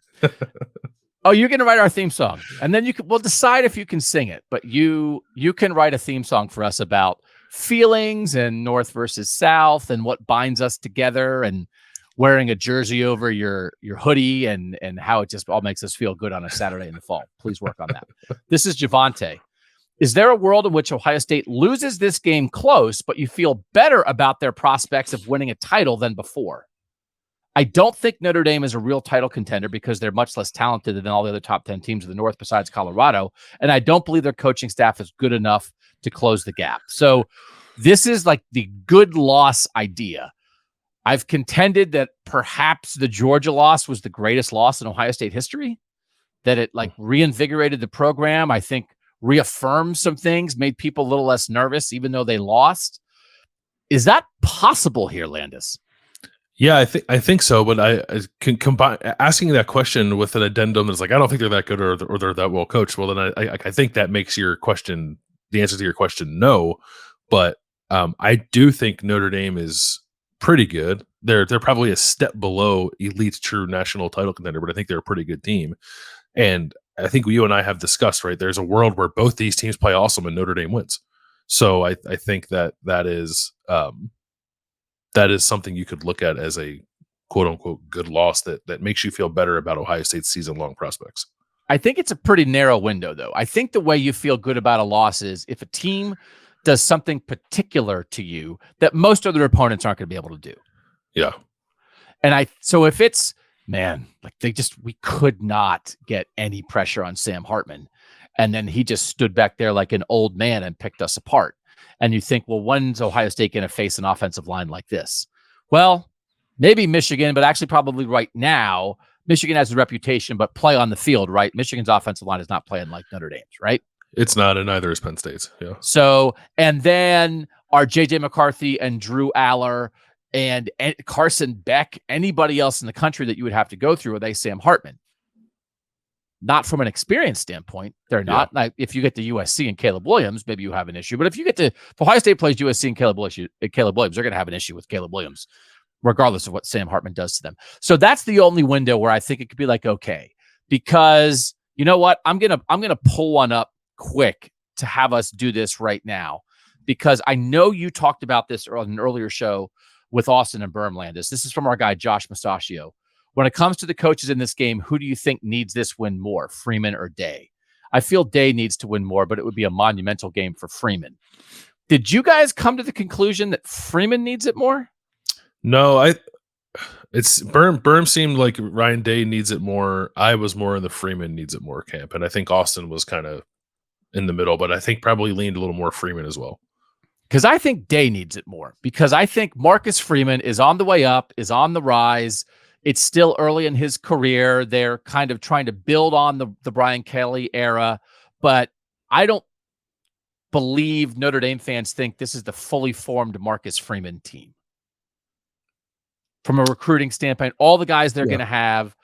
Oh, you're going to write our theme song, and then we'll decide if you can sing it. But you can write a theme song for us about feelings and North versus South and what binds us together, and wearing a jersey over your hoodie, and how it just all makes us feel good on a Saturday in the fall. Please work on that. This is Javante. Is there a world in which Ohio State loses this game close, but you feel better about their prospects of winning a title than before? I don't think Notre Dame is a real title contender because they're much less talented than all the other top 10 teams of the North besides Colorado. And I don't believe their coaching staff is good enough to close the gap. So this is like the good loss idea. I've contended that perhaps the Georgia loss was the greatest loss in Ohio State history, that it like reinvigorated the program. I think reaffirmed some things, made people a little less nervous, even though they lost. Is that possible here, Landis? Yeah, I think so, but I can combine asking that question with an addendum that's like, I don't think they're that good or they're that well coached. Well, then I think that makes your question, the answer to your question, no. But I do think Notre Dame is pretty good. They're probably a step below elite true national title contender, but I think they're a pretty good team. And I think you and I have discussed, right? There's a world where both these teams play awesome and Notre Dame wins. So I think that is something you could look at as a quote unquote good loss that makes you feel better about Ohio State's season long prospects. I think it's a pretty narrow window, though. I think the way you feel good about a loss is if a team does something particular to you that most other opponents aren't going to be able to do. Yeah. And so if it's, man, like we could not get any pressure on Sam Hartman. And then he just stood back there like an old man and picked us apart. And you think, well, when's Ohio State going to face an offensive line like this? Well, maybe Michigan, but actually probably right now, Michigan has a reputation, but play on the field, right? Michigan's offensive line is not playing like Notre Dame's, right? It's not, and neither is Penn State's. Yeah. So, and then are J.J. McCarthy and Drew Aller and Carson Beck, anybody else in the country that you would have to go through, are they Sam Hartman? Not from an experience standpoint, they're not. Like if you get to USC and Caleb Williams, maybe you have an issue. But if Ohio State plays USC and Caleb Williams, they're going to have an issue with Caleb Williams, regardless of what Sam Hartman does to them. So that's the only window where I think it could be like, okay, because you know what, I'm gonna pull one up quick to have us do this right now, because I know you talked about this on an earlier show with Austin and Bill Landis. This is from our guy Josh Mustachio. When it comes to the coaches in this game, who do you think needs this win more, Freeman or Day? I feel Day needs to win more, but it would be a monumental game for Freeman. Did you guys come to the conclusion that Freeman needs it more? No, it's Berm seemed like Ryan Day needs it more. I was more in the Freeman needs it more camp, and I think Austin was kind of in the middle, but I think probably leaned a little more Freeman as well. Because I think Day needs it more, because I think Marcus Freeman is on the way up, is on the rise. It's still early in his career. They're kind of trying to build on the Brian Kelly era, but I don't believe Notre Dame fans think this is the fully formed Marcus Freeman team. From a recruiting standpoint, all the guys they're going to have,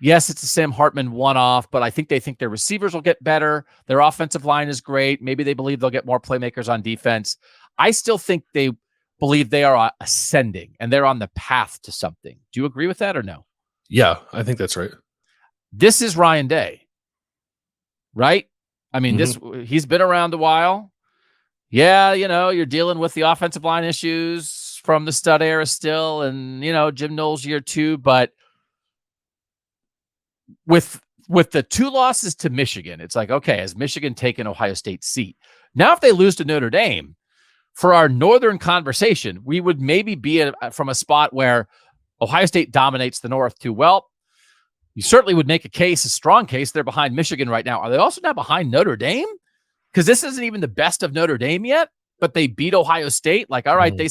yes, it's a Sam Hartman one-off, but I think they think their receivers will get better. Their offensive line is great. Maybe they believe they'll get more playmakers on defense. I still think they believe they are ascending and they're on the path to something. Do you agree with that or no? Yeah, I think that's right. This is Ryan Day, right? I mean, he's been around a while. Yeah, you're dealing with the offensive line issues from the stud era still, and Jim Knowles year 2, but with the 2 losses to Michigan, it's like, okay, has Michigan taken Ohio State's seat? Now, if they lose to Notre Dame, for our Northern conversation, we would maybe be from a spot where Ohio State dominates the North too. Well, you certainly would make a strong case. They're behind Michigan right now. Are they also now behind Notre Dame? Because this isn't even the best of Notre Dame yet, but they beat Ohio State. Like, all right, they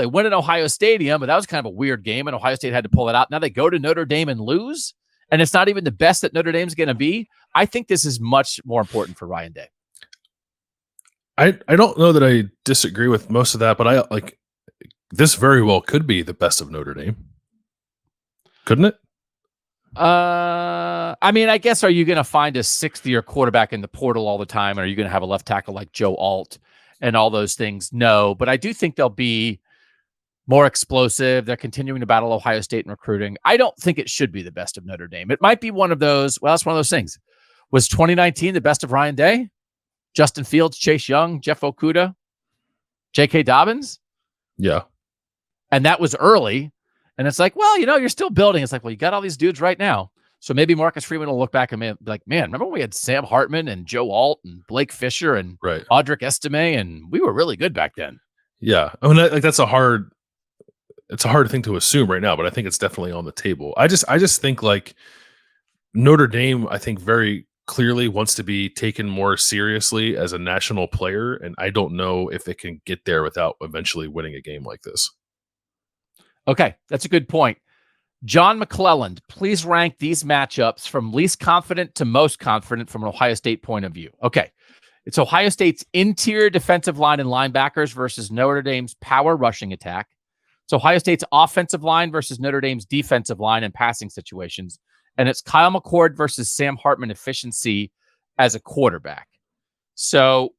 win at Ohio Stadium, but that was kind of a weird game, and Ohio State had to pull it out. Now they go to Notre Dame and lose, and it's not even the best that Notre Dame's going to be. I think this is much more important for Ryan Day. I don't know that I disagree with most of that, but this very well could be the best of Notre Dame. Couldn't it? I mean, I guess, are you going to find a 6th-year quarterback in the portal all the time? Or are you going to have a left tackle like Joe Alt and all those things? No, but I do think they'll be more explosive. They're continuing to battle Ohio State in recruiting. I don't think it should be the best of Notre Dame. It might be one of those. Well, that's one of those things. Was 2019 the best of Ryan Day? Justin Fields, Chase Young, Jeff Okudah, J.K. Dobbins? Yeah. And that was early. And it's like, well, you're still building. It's like, well, you got all these dudes right now. So maybe Marcus Freeman will look back and be like, man, remember when we had Sam Hartman and Joe Alt and Blake Fisher and Audric Estime, and we were really good back then. Yeah. I mean, that's a hard thing to assume right now, but I think it's definitely on the table. I just think like Notre Dame, I think very clearly wants to be taken more seriously as a national player. And I don't know if it can get there without eventually winning a game like this. Okay, that's a good point. John McClelland, please rank these matchups from least confident to most confident from an Ohio State point of view. Okay, it's Ohio State's interior defensive line and linebackers versus Notre Dame's power rushing attack. It's Ohio State's offensive line versus Notre Dame's defensive line in passing situations. And it's Kyle McCord versus Sam Hartman efficiency as a quarterback. So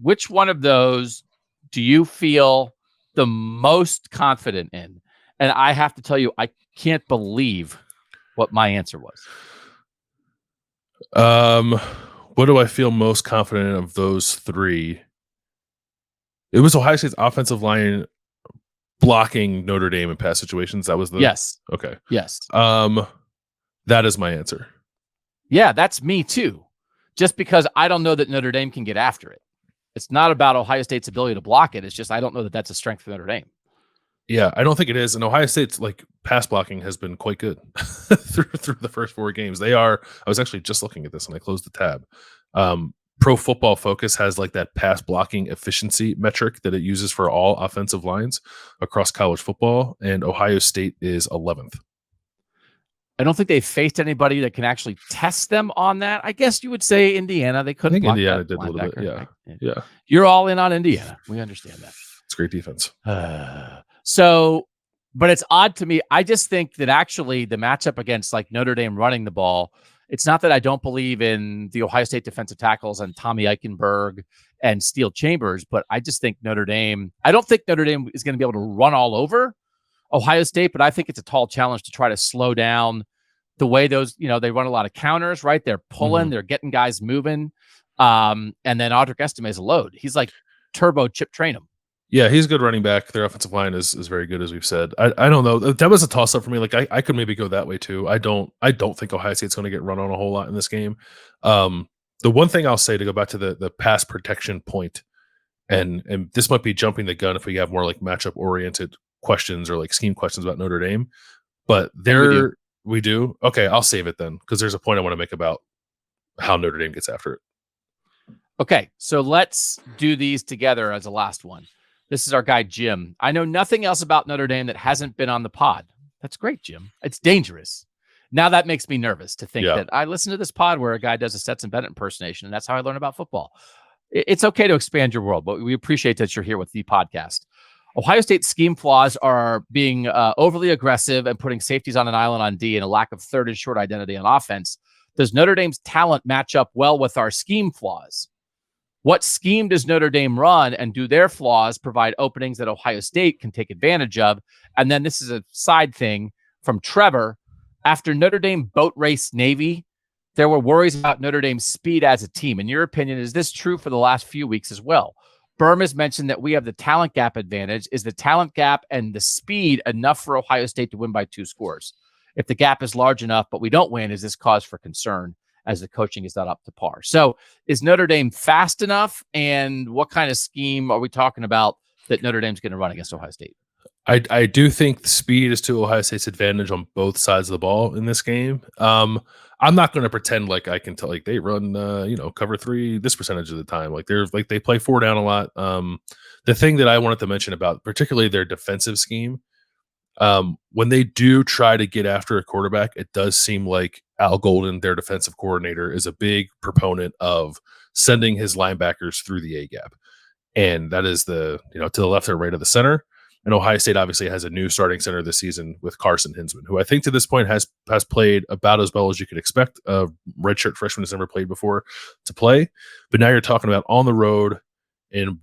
which one of those do you feel the most confident in? And I have to tell you, I can't believe what my answer was. What do I feel most confident in of those three? It was Ohio State's offensive line blocking Notre Dame in pass situations. That was the Yes. Okay. Yes. That is my answer. Yeah, that's me too. Just because I don't know that Notre Dame can get after it. It's not about Ohio State's ability to block it. It's just I don't know that that's a strength for Notre Dame. Yeah, I don't think it is. And Ohio State's like pass blocking has been quite good through the first 4 games. They are. I was actually just looking at this and I closed the tab. Pro Football Focus has like that pass blocking efficiency metric that it uses for all offensive lines across college football, and Ohio State is 11th. I don't think they faced anybody that can actually test them on that. I guess you would say Indiana. They couldn't. I think block Indiana that did a little bit. Yeah, right? Yeah. You're all in on Indiana. We understand that. It's great defense. So, but it's odd to me. I just think that actually the matchup against like Notre Dame running the ball, it's not that I don't believe in the Ohio State defensive tackles and Tommy Eichenberg and Steele Chambers, but I just think I don't think Notre Dame is going to be able to run all over Ohio State, but I think it's a tall challenge to try to slow down the way those, they run a lot of counters, right? They're pulling, they're getting guys moving. And then Audric Estime is a load. He's like turbo chip train him. Yeah, he's a good running back. Their offensive line is very good, as we've said. I don't know. That was a toss-up for me. Like I could maybe go that way too. I don't think Ohio State's going to get run on a whole lot in this game. The one thing I'll say to go back to the pass protection point, and this might be jumping the gun if we have more like matchup-oriented questions or like scheme questions about Notre Dame, but we do? Okay, I'll save it then because there's a point I want to make about how Notre Dame gets after it. Okay, so let's do these together as a last one. This is our guy, Jim. I know nothing else about Notre Dame that hasn't been on the pod. That's great, Jim. It's dangerous. Now that makes me nervous to think that I listen to this pod where a guy does a Stetson Bennett impersonation, and that's how I learn about football. It's okay to expand your world, but we appreciate that you're here with the podcast. Ohio State's scheme flaws are being overly aggressive and putting safeties on an island on D and a lack of third and short identity on offense. Does Notre Dame's talent match up well with our scheme flaws? What scheme does Notre Dame run, and do their flaws provide openings that Ohio State can take advantage of? And then this is a side thing from Trevor. After Notre Dame boat race Navy, there were worries about Notre Dame's speed as a team. In your opinion, is this true for the last few weeks as well? Berm has mentioned that we have the talent gap advantage. Is the talent gap and the speed enough for Ohio State to win by 2 scores? If the gap is large enough, but we don't win, is this cause for concern as the coaching is not up to par? So is Notre Dame fast enough? And what kind of scheme are we talking about that Notre Dame's going to run against Ohio State? I do think the speed is to Ohio State's advantage on both sides of the ball in this game. I'm not going to pretend like I can tell, like they run, cover 3 this percentage of the time. Like they play 4 down a lot. The thing that I wanted to mention about particularly their defensive scheme, when they do try to get after a quarterback, it does seem like Al Golden, their defensive coordinator, is a big proponent of sending his linebackers through the A gap. And that is to the left or right of the center. And Ohio State obviously has a new starting center this season with Carson Hinsman, who I think to this point has played about as well as you could expect. A redshirt freshman has never played before to play. But now you're talking about on the road and,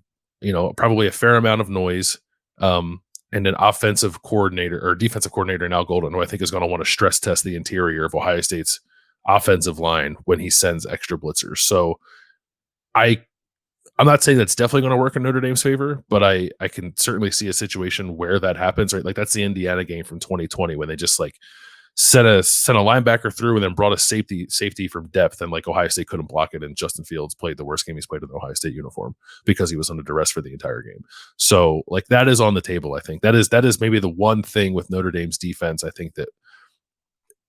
probably a fair amount of noise, and an offensive coordinator or defensive coordinator in Al Golden, who I think is going to want to stress test the interior of Ohio State's offensive line when he sends extra blitzers. So I'm not saying that's definitely going to work in Notre Dame's favor, but I can certainly see a situation where that happens, right? Like that's the Indiana game from 2020 when they just like sent a linebacker through and then brought a safety from depth, and like Ohio State couldn't block it, and Justin Fields played the worst game he's played in the Ohio State uniform because he was under duress for the entire game. So like that is on the table. I think that is maybe the one thing with Notre Dame's defense I think that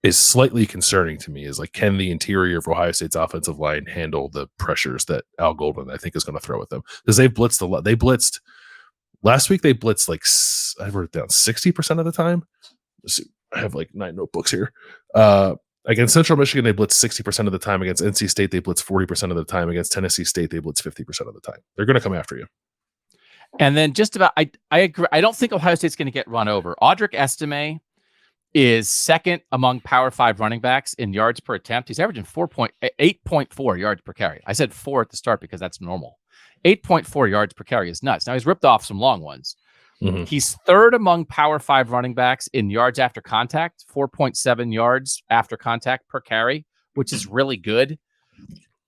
is slightly concerning to me is like, can the interior of Ohio State's offensive line handle the pressures that Al Golden, I think, is going to throw at them? Because they've blitzed a lot. They blitzed last week. They blitzed like, I wrote it down, 60% of the time. I have like 9 notebooks here. Against Central Michigan, they blitzed 60% of the time. Against NC State, they blitzed 40% of the time. Against Tennessee State, they blitzed 50% of the time. They're going to come after you. And then just about, I agree. I don't think Ohio State's going to get run over. Audric Estime is second among Power 5 running backs in yards per attempt. He's averaging 8.4 yards per carry. I said 4 at the start because that's normal. 8.4 yards per carry is nuts. Now, he's ripped off some long ones. Mm-hmm. He's third among Power 5 running backs in yards after contact, 4.7 yards after contact per carry, which is really good.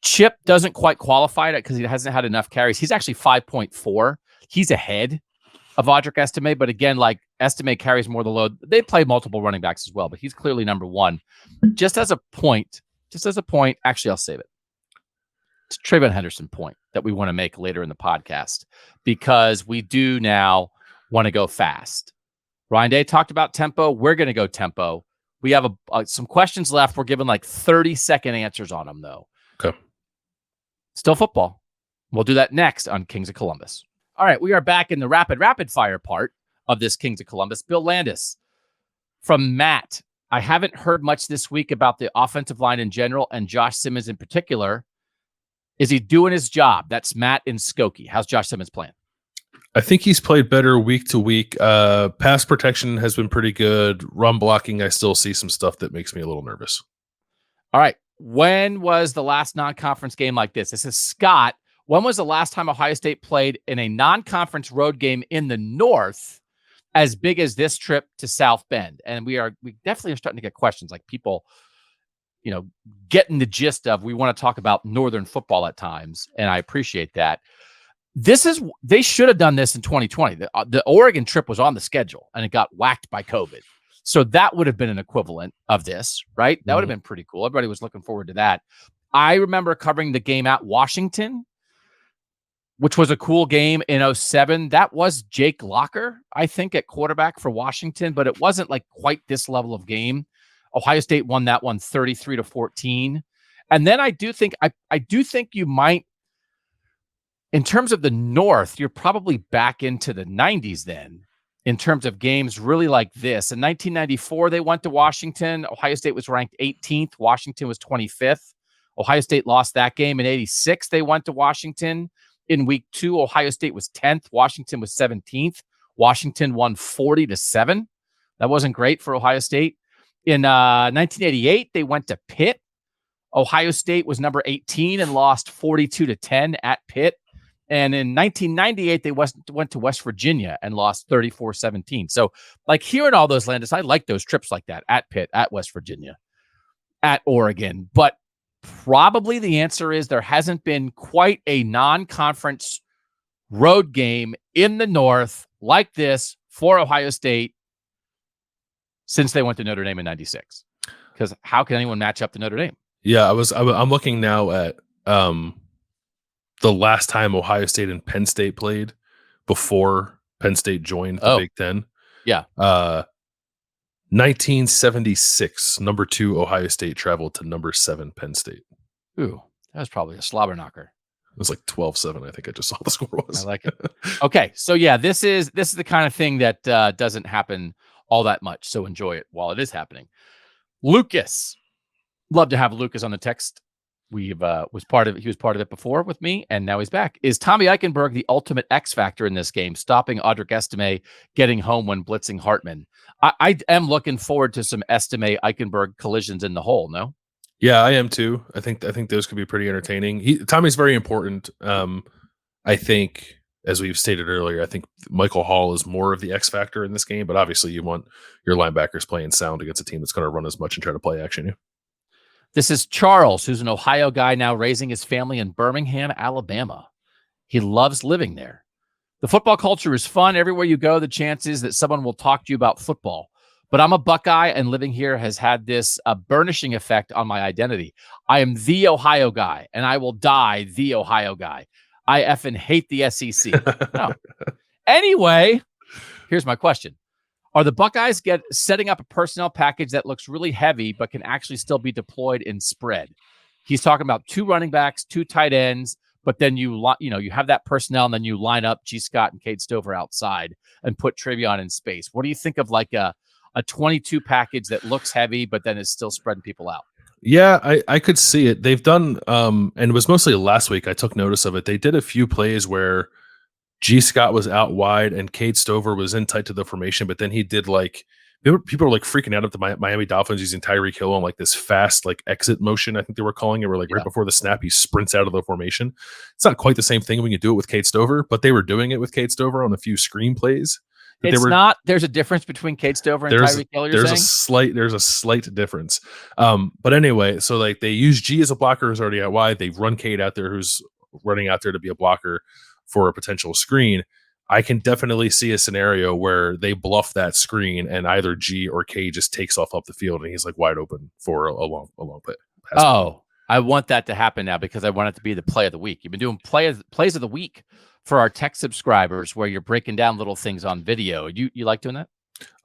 Chip doesn't quite qualify it because he hasn't had enough carries. He's actually 5.4. He's ahead of Audric Estime, but again, like Estime carries more of the load. They play multiple running backs as well, but he's clearly number one. Just as a point, actually, I'll save it. It's Trayvon Henderson point that we want to make later in the podcast because we do now want to go fast. Ryan Day talked about tempo. We're going to go tempo. We have some questions left. We're giving like 30-second answers on them, though. Okay. Still football. We'll do that next on Kings of Columbus. All right, we are back in the rapid fire part of this Kings of Columbus. Bill Landis from Matt. I haven't heard much this week about the offensive line in general and Josh Simmons in particular. Is he doing his job? That's Matt in Skokie. How's Josh Simmons playing? I think he's played better week to week. Pass protection has been pretty good. Run blocking, I still see some stuff that makes me a little nervous. All right. When was the last non-conference game like this? This is Scott. When was the last time Ohio State played in a non-conference road game in the North as big as this trip to South Bend? And we definitely are starting to get questions like people, getting the gist of we want to talk about Northern football at times, and I appreciate that. They should have done this in 2020. The Oregon trip was on the schedule and it got whacked by COVID. So that would have been an equivalent of this, right? That would have been pretty cool. Everybody was looking forward to that. I remember covering the game at Washington, which was a cool game in 2007. That was Jake Locker, I think, at quarterback for Washington, but it wasn't like quite this level of game. Ohio State won that one 33-14. And then I do think you might, in terms of the North, you're probably back into the 90s then, in terms of games really like this. In 1994, they went to Washington. Ohio State was ranked 18th. Washington was 25th. Ohio State lost that game. In 86, they went to Washington. In week 2, Ohio State was 10th. Washington was 17th. Washington won 40-7. That wasn't great for Ohio State. In 1988, they went to Pitt. Ohio State was number 18 and lost 42-10 at Pitt. And in 1998, they went to West Virginia and lost 34-17. So, like, hearing all those, Landis, I like those trips like that, at Pitt, at West Virginia, at Oregon. But probably the answer is there hasn't been quite a non-conference road game in the North like this for Ohio State since they went to Notre Dame in 96. Because how can anyone match up to Notre Dame? Yeah, I'm looking now at the last time Ohio State and Penn State played before Penn State joined the Big Ten. Yeah. 1976, number 2 Ohio State traveled to number 7 Penn State. Ooh, that was probably a slobber knocker. It was like 12-7, I think I just saw the score was. I like it. Okay, so yeah, this is the kind of thing that doesn't happen all that much, so enjoy it while it is happening. Lucas. Love to have Lucas on the text. He was part of it before with me, and now he's back. Is Tommy Eichenberg the ultimate X factor in this game, stopping Audric Estime getting home when blitzing Hartman? I am looking forward to some Estime Eichenberg collisions in the hole. No, yeah, I am too. I think those could be pretty entertaining. Tommy's very important. I think, as we've stated earlier, I think Michael Hall is more of the X factor in this game, but obviously you want your linebackers playing sound against a team that's going to run as much and try to play action. This is Charles, who's an Ohio guy now raising his family in Birmingham, Alabama. He loves living there. The football culture is fun. Everywhere you go, the chance is that someone will talk to you about football. But I'm a Buckeye, and living here has had this burnishing effect on my identity. I am the Ohio guy, and I will die the Ohio guy. I effing hate the SEC. No. Anyway, here's my question. Are the Buckeyes setting up a personnel package that looks really heavy but can actually still be deployed in spread? He's talking about 2 running backs, 2 tight ends, but then you have that personnel and then you line up G. Scott and Cade Stover outside and put Travion in space. What do you think of like a 22 package that looks heavy but then is still spreading people out? Yeah, I could see it. They've done, and it was mostly last week I took notice of it. They did a few plays where G. Scott was out wide, and Cade Stover was in tight to the formation, but then he did people were like freaking out at the Miami Dolphins using Tyreek Hill on like this fast like exit motion. I think they were calling it, where like right before the snap, he sprints out of the formation. It's not quite the same thing when you do it with Cade Stover, but they were doing it with Cade Stover on a few screen plays. There's a difference between Cade Stover and Tyreek Hill. There's a slight difference. But anyway, so like they use G as a blocker who's already out wide. They run Cade out there who's running out there to be a blocker for a potential screen. I can definitely see a scenario where they bluff that screen and either G or K just takes off up the field and he's like wide open for a long play. Oh, I want that to happen now because I want it to be the play of the week. You've been doing plays of the week for our tech subscribers where you're breaking down little things on video. You like doing that?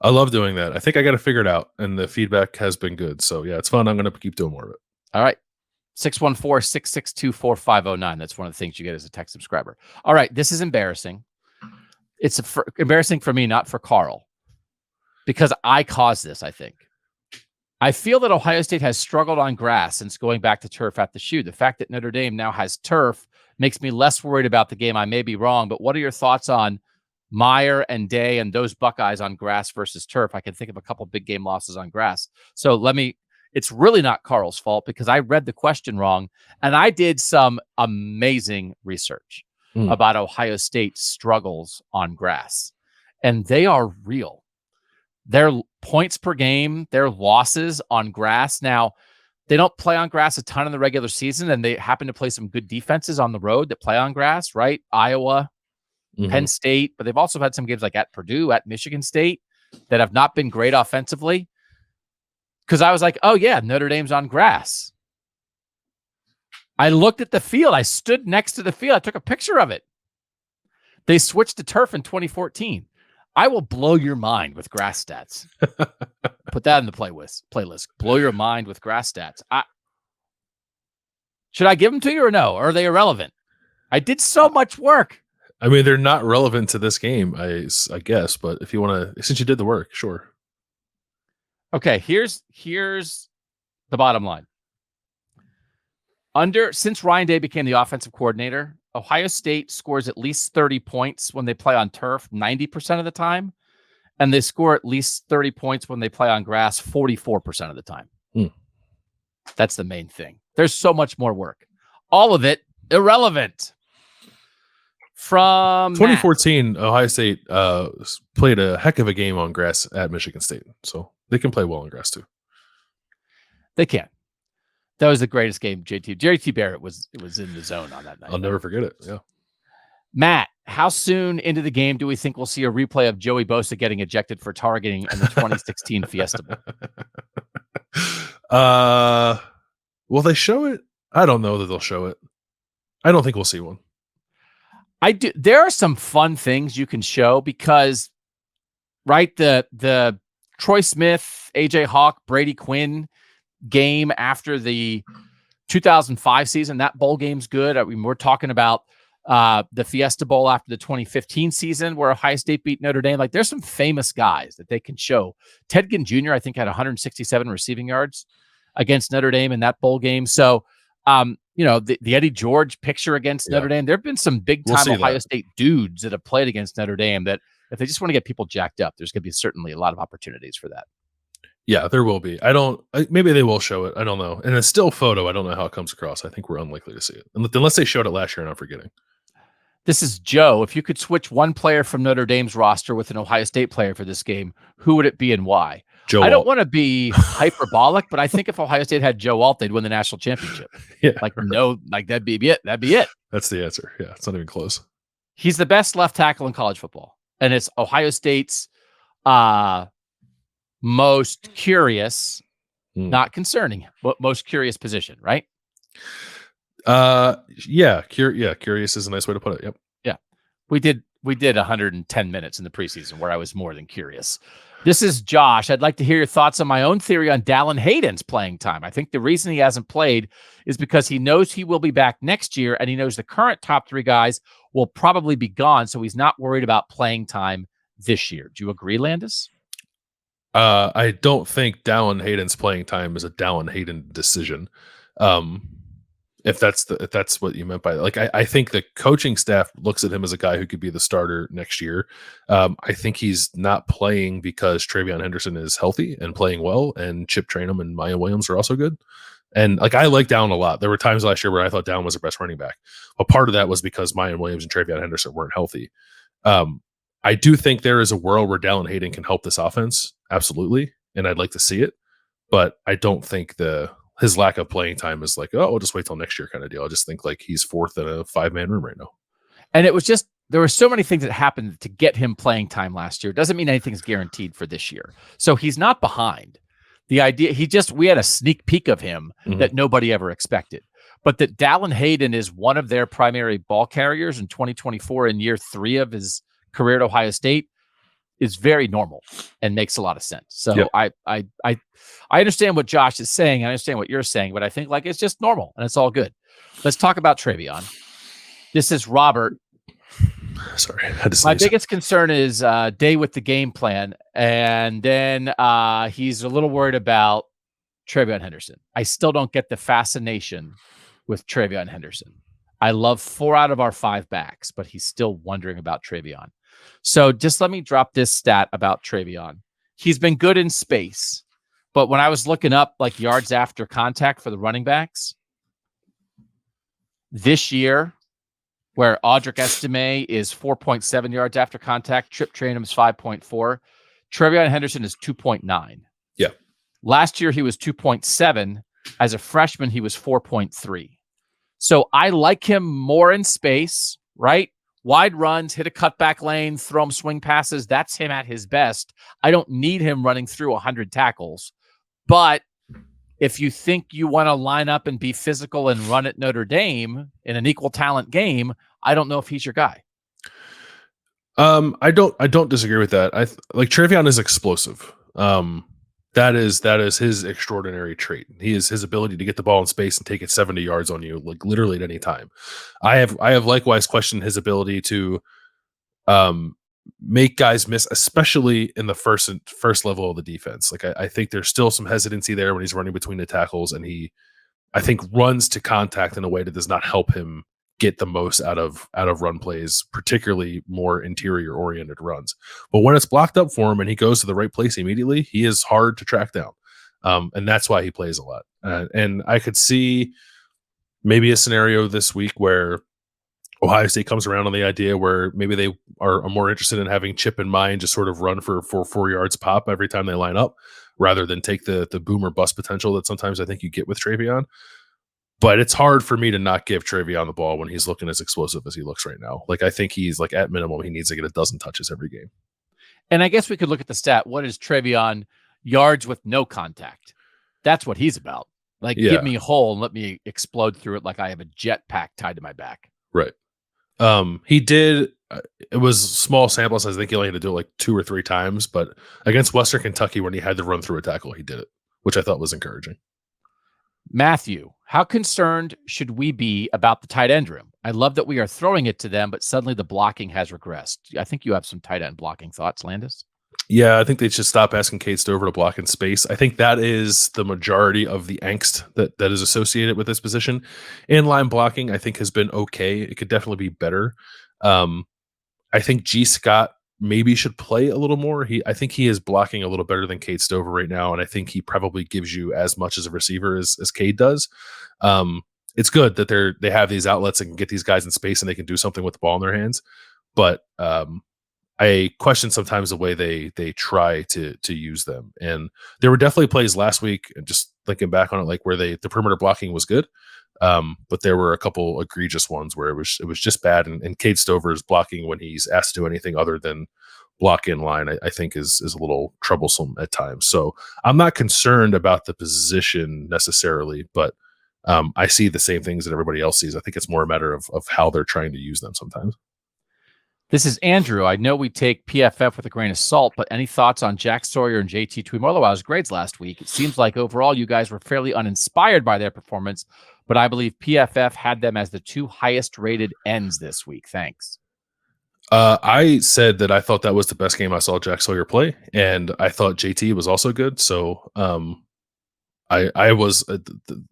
I love doing that. I think I got to figure it out, and the feedback has been good. So yeah, it's fun. I'm going to keep doing more of it. All right. 614-662-4509. That's one of the things you get as a tech subscriber. All right. This is embarrassing. It's embarrassing for me, not for Carl, because I caused this, I think. I feel that Ohio State has struggled on grass since going back to turf at the shoe. The fact that Notre Dame now has turf makes me less worried about the game. I may be wrong, but what are your thoughts on Meyer and Day and those Buckeyes on grass versus turf? I can think of a couple big game losses on grass. So it's really not Carl's fault because I read the question wrong, and I did some amazing research about Ohio State's struggles on grass, and they are real. Their points per game, their losses on grass. Now, they don't play on grass a ton in the regular season, and they happen to play some good defenses on the road that play on grass, right? Iowa, Penn State, but they've also had some games like at Purdue, at Michigan State that have not been great offensively. Because I was like, oh, yeah, Notre Dame's on grass. I looked at the field. I stood next to the field. I took a picture of it. They switched to turf in 2014. I will blow your mind with grass stats. Put that in the playlist. Blow your mind with grass stats. Should I give them to you or no? Or are they irrelevant? I did so much work. I mean, they're not relevant to this game, I guess. But if you want to, since you did the work, sure. Okay, here's the bottom line. Since Ryan Day became the offensive coordinator, Ohio State scores at least 30 points when they play on turf 90% of the time, and they score at least 30 points when they play on grass 44% of the time. That's the main thing. There's so much more work. All of it irrelevant. From 2014, Ohio State played a heck of a game on grass at Michigan State, so they can play well on grass too. They can. That was the greatest game. JT Barrett was in the zone on that night. I'll never forget it. Yeah. Matt, how soon into the game do we think we'll see a replay of Joey Bosa getting ejected for targeting in the 2016 Fiesta Bowl? Will they show it? I don't know that they'll show it. I don't think we'll see one. I do. There are some fun things you can show because, right, the Troy Smith, AJ Hawk, Brady Quinn game after the 2005 season, that bowl game's good. I mean, we're talking about the Fiesta Bowl after the 2015 season where Ohio State beat Notre Dame. Like, there's some famous guys that they can show. Ted Ginn Jr., I think, had 167 receiving yards against Notre Dame in that bowl game. So, the Eddie George picture against Notre Dame, there have been some big-time Ohio State dudes that have played against Notre Dame that if they just want to get people jacked up, there's going to be certainly a lot of opportunities for that. Yeah, there will be. Maybe they will show it. I don't know. And a still photo, I don't know how it comes across. I think we're unlikely to see it. Unless they showed it last year and I'm forgetting. This is Joe. If you could switch one player from Notre Dame's roster with an Ohio State player for this game, who would it be and why? Joe I don't Alt. want to be hyperbolic, but I think if Ohio State had Joe Alt, they'd win the national championship. That'd be it. That'd be it. That's the answer. Yeah, it's not even close. He's the best left tackle in college football. And it's Ohio State's most curious, not concerning, but most curious position, right? Curious is a nice way to put it. Yep. Yeah. We did 110 minutes in the preseason where I was more than curious. This is Josh. I'd like to hear your thoughts on my own theory on Dallin Hayden's playing time. I think the reason he hasn't played is because he knows he will be back next year, and he knows the current top three guys will probably be gone, so he's not worried about playing time this year. Do you agree, Landis? I don't think Dallin Hayden's playing time is a Dallin Hayden decision. If that's what you meant by that. Like, I think the coaching staff looks at him as a guy who could be the starter next year. I think he's not playing because Travion Henderson is healthy and playing well, and Chip Trainum and Maya Williams are also good. And like, I like Down a lot. There were times last year where I thought Down was the best running back, but part of that was because Maya Williams and Travion Henderson weren't healthy. I do think there is a world where Dallin Hayden can help this offense, absolutely, and I'd like to see it. But I don't think his lack of playing time is like, oh, we'll just wait till next year kind of deal. I just think like he's fourth in a 5-man room right now. And it was just, there were so many things that happened to get him playing time last year. Doesn't mean anything's guaranteed for this year. So he's not behind. The idea, we had a sneak peek of him that nobody ever expected. But that Dallin Hayden is one of their primary ball carriers in 2024 in year 3 of his career at Ohio State is very normal and makes a lot of sense. So yep. I understand what Josh is saying. I understand what you're saying, but I think like it's just normal and it's all good. Let's talk about Travion. This is Robert. Sorry, I had to my biggest concern is day with the game plan, and then he's a little worried about Travion Henderson. I still don't get the fascination with Travion Henderson. I love 4 out of our 5 backs, but he's still wondering about Travion. So just let me drop this stat about Travion. He's been good in space, but when I was looking up like yards after contact for the running backs this year, where Audric Estime is 4.7 yards after contact, Trip Trainum is 5.4, Travion Henderson is 2.9. Yeah. Last year he was 2.7. As a freshman, he was 4.3. So I like him more in space, right? Wide runs, hit a cutback lane, throw him swing passes. That's him at his best. I don't need him running through 100 tackles. But if you think you want to line up and be physical and run at Notre Dame in an equal talent game, I don't know if he's your guy. I don't disagree with that. Like Travion is explosive. That is his extraordinary trait. He is his ability to get the ball in space and take it 70 yards on you, like literally at any time. I have likewise questioned his ability to make guys miss, especially in the first level of the defense. Like I think there's still some hesitancy there when he's running between the tackles, and he, I think, runs to contact in a way that does not help him get the most out of run plays, particularly more interior oriented runs. But when it's blocked up for him and he goes to the right place immediately, he is hard to track down. And that's why he plays a lot. And I could see maybe a scenario this week where Ohio State comes around on the idea where maybe they are more interested in having Chip in mind, just sort of run for 4 yards pop every time they line up, rather than take the boom or bust potential that sometimes I think you get with Travion. But it's hard for me to not give Travion the ball when he's looking as explosive as he looks right now. Like, I think he's like, at minimum, he needs to get a dozen touches every game. And I guess we could look at the stat. What is Travion yards with no contact? That's what he's about. Like, give me a hole and let me explode through it like I have a jetpack tied to my back. Right. He did. It was small sample size. I think he only had to do it like 2 or 3 times. But against Western Kentucky, when he had to run through a tackle, he did it, which I thought was encouraging. Matthew, how concerned should we be about the tight end room? I love that we are throwing it to them, but suddenly the blocking has regressed. I think you have some tight end blocking thoughts, Landis. Yeah, I think they should stop asking Cade Stover to block in space. I think that is the majority of the angst that is associated with this position. Inline blocking, I think, has been okay. It could definitely be better. I think G. Scott maybe should play a little more. I think he is blocking a little better than Cade Stover right now, and I think he probably gives you as much as a receiver as Cade does. It's good that they have these outlets and can get these guys in space and they can do something with the ball in their hands. But I question sometimes the way they try to use them. And there were definitely plays last week, and just thinking back on it, like where the perimeter blocking was good. But there were a couple egregious ones where it was just bad. And Cade Stover's blocking when he's asked to do anything other than block in line, I think is a little troublesome at times. So I'm not concerned about the position necessarily, but I see the same things that everybody else sees. I think it's more a matter of how they're trying to use them sometimes. This is Andrew. I know we take PFF with a grain of salt, but any thoughts on Jack Sawyer and JT Tuimoloau's grades last week? It seems like overall you guys were fairly uninspired by their performance, but I believe PFF had them as the 2 highest rated ends this week. Thanks. I said that I thought that was the best game I saw Jack Sawyer play, and I thought JT was also good. So I was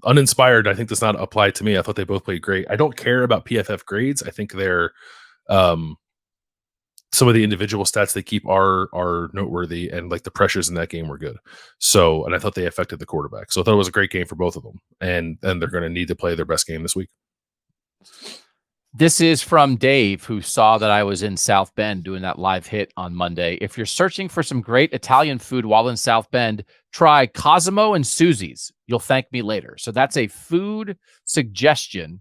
uninspired. I think does not apply to me. I thought they both played great. I don't care about PFF grades. I think they're some of the individual stats they keep are noteworthy, and like the pressures in that game were good. So, and I thought they affected the quarterback. So I thought it was a great game for both of them, and they're going to need to play their best game this week. This is from Dave, who saw that I was in South Bend doing that live hit on Monday. If you're searching for some great Italian food while in South Bend, try Cosimo and Susie's. You'll thank me later. So that's a food suggestion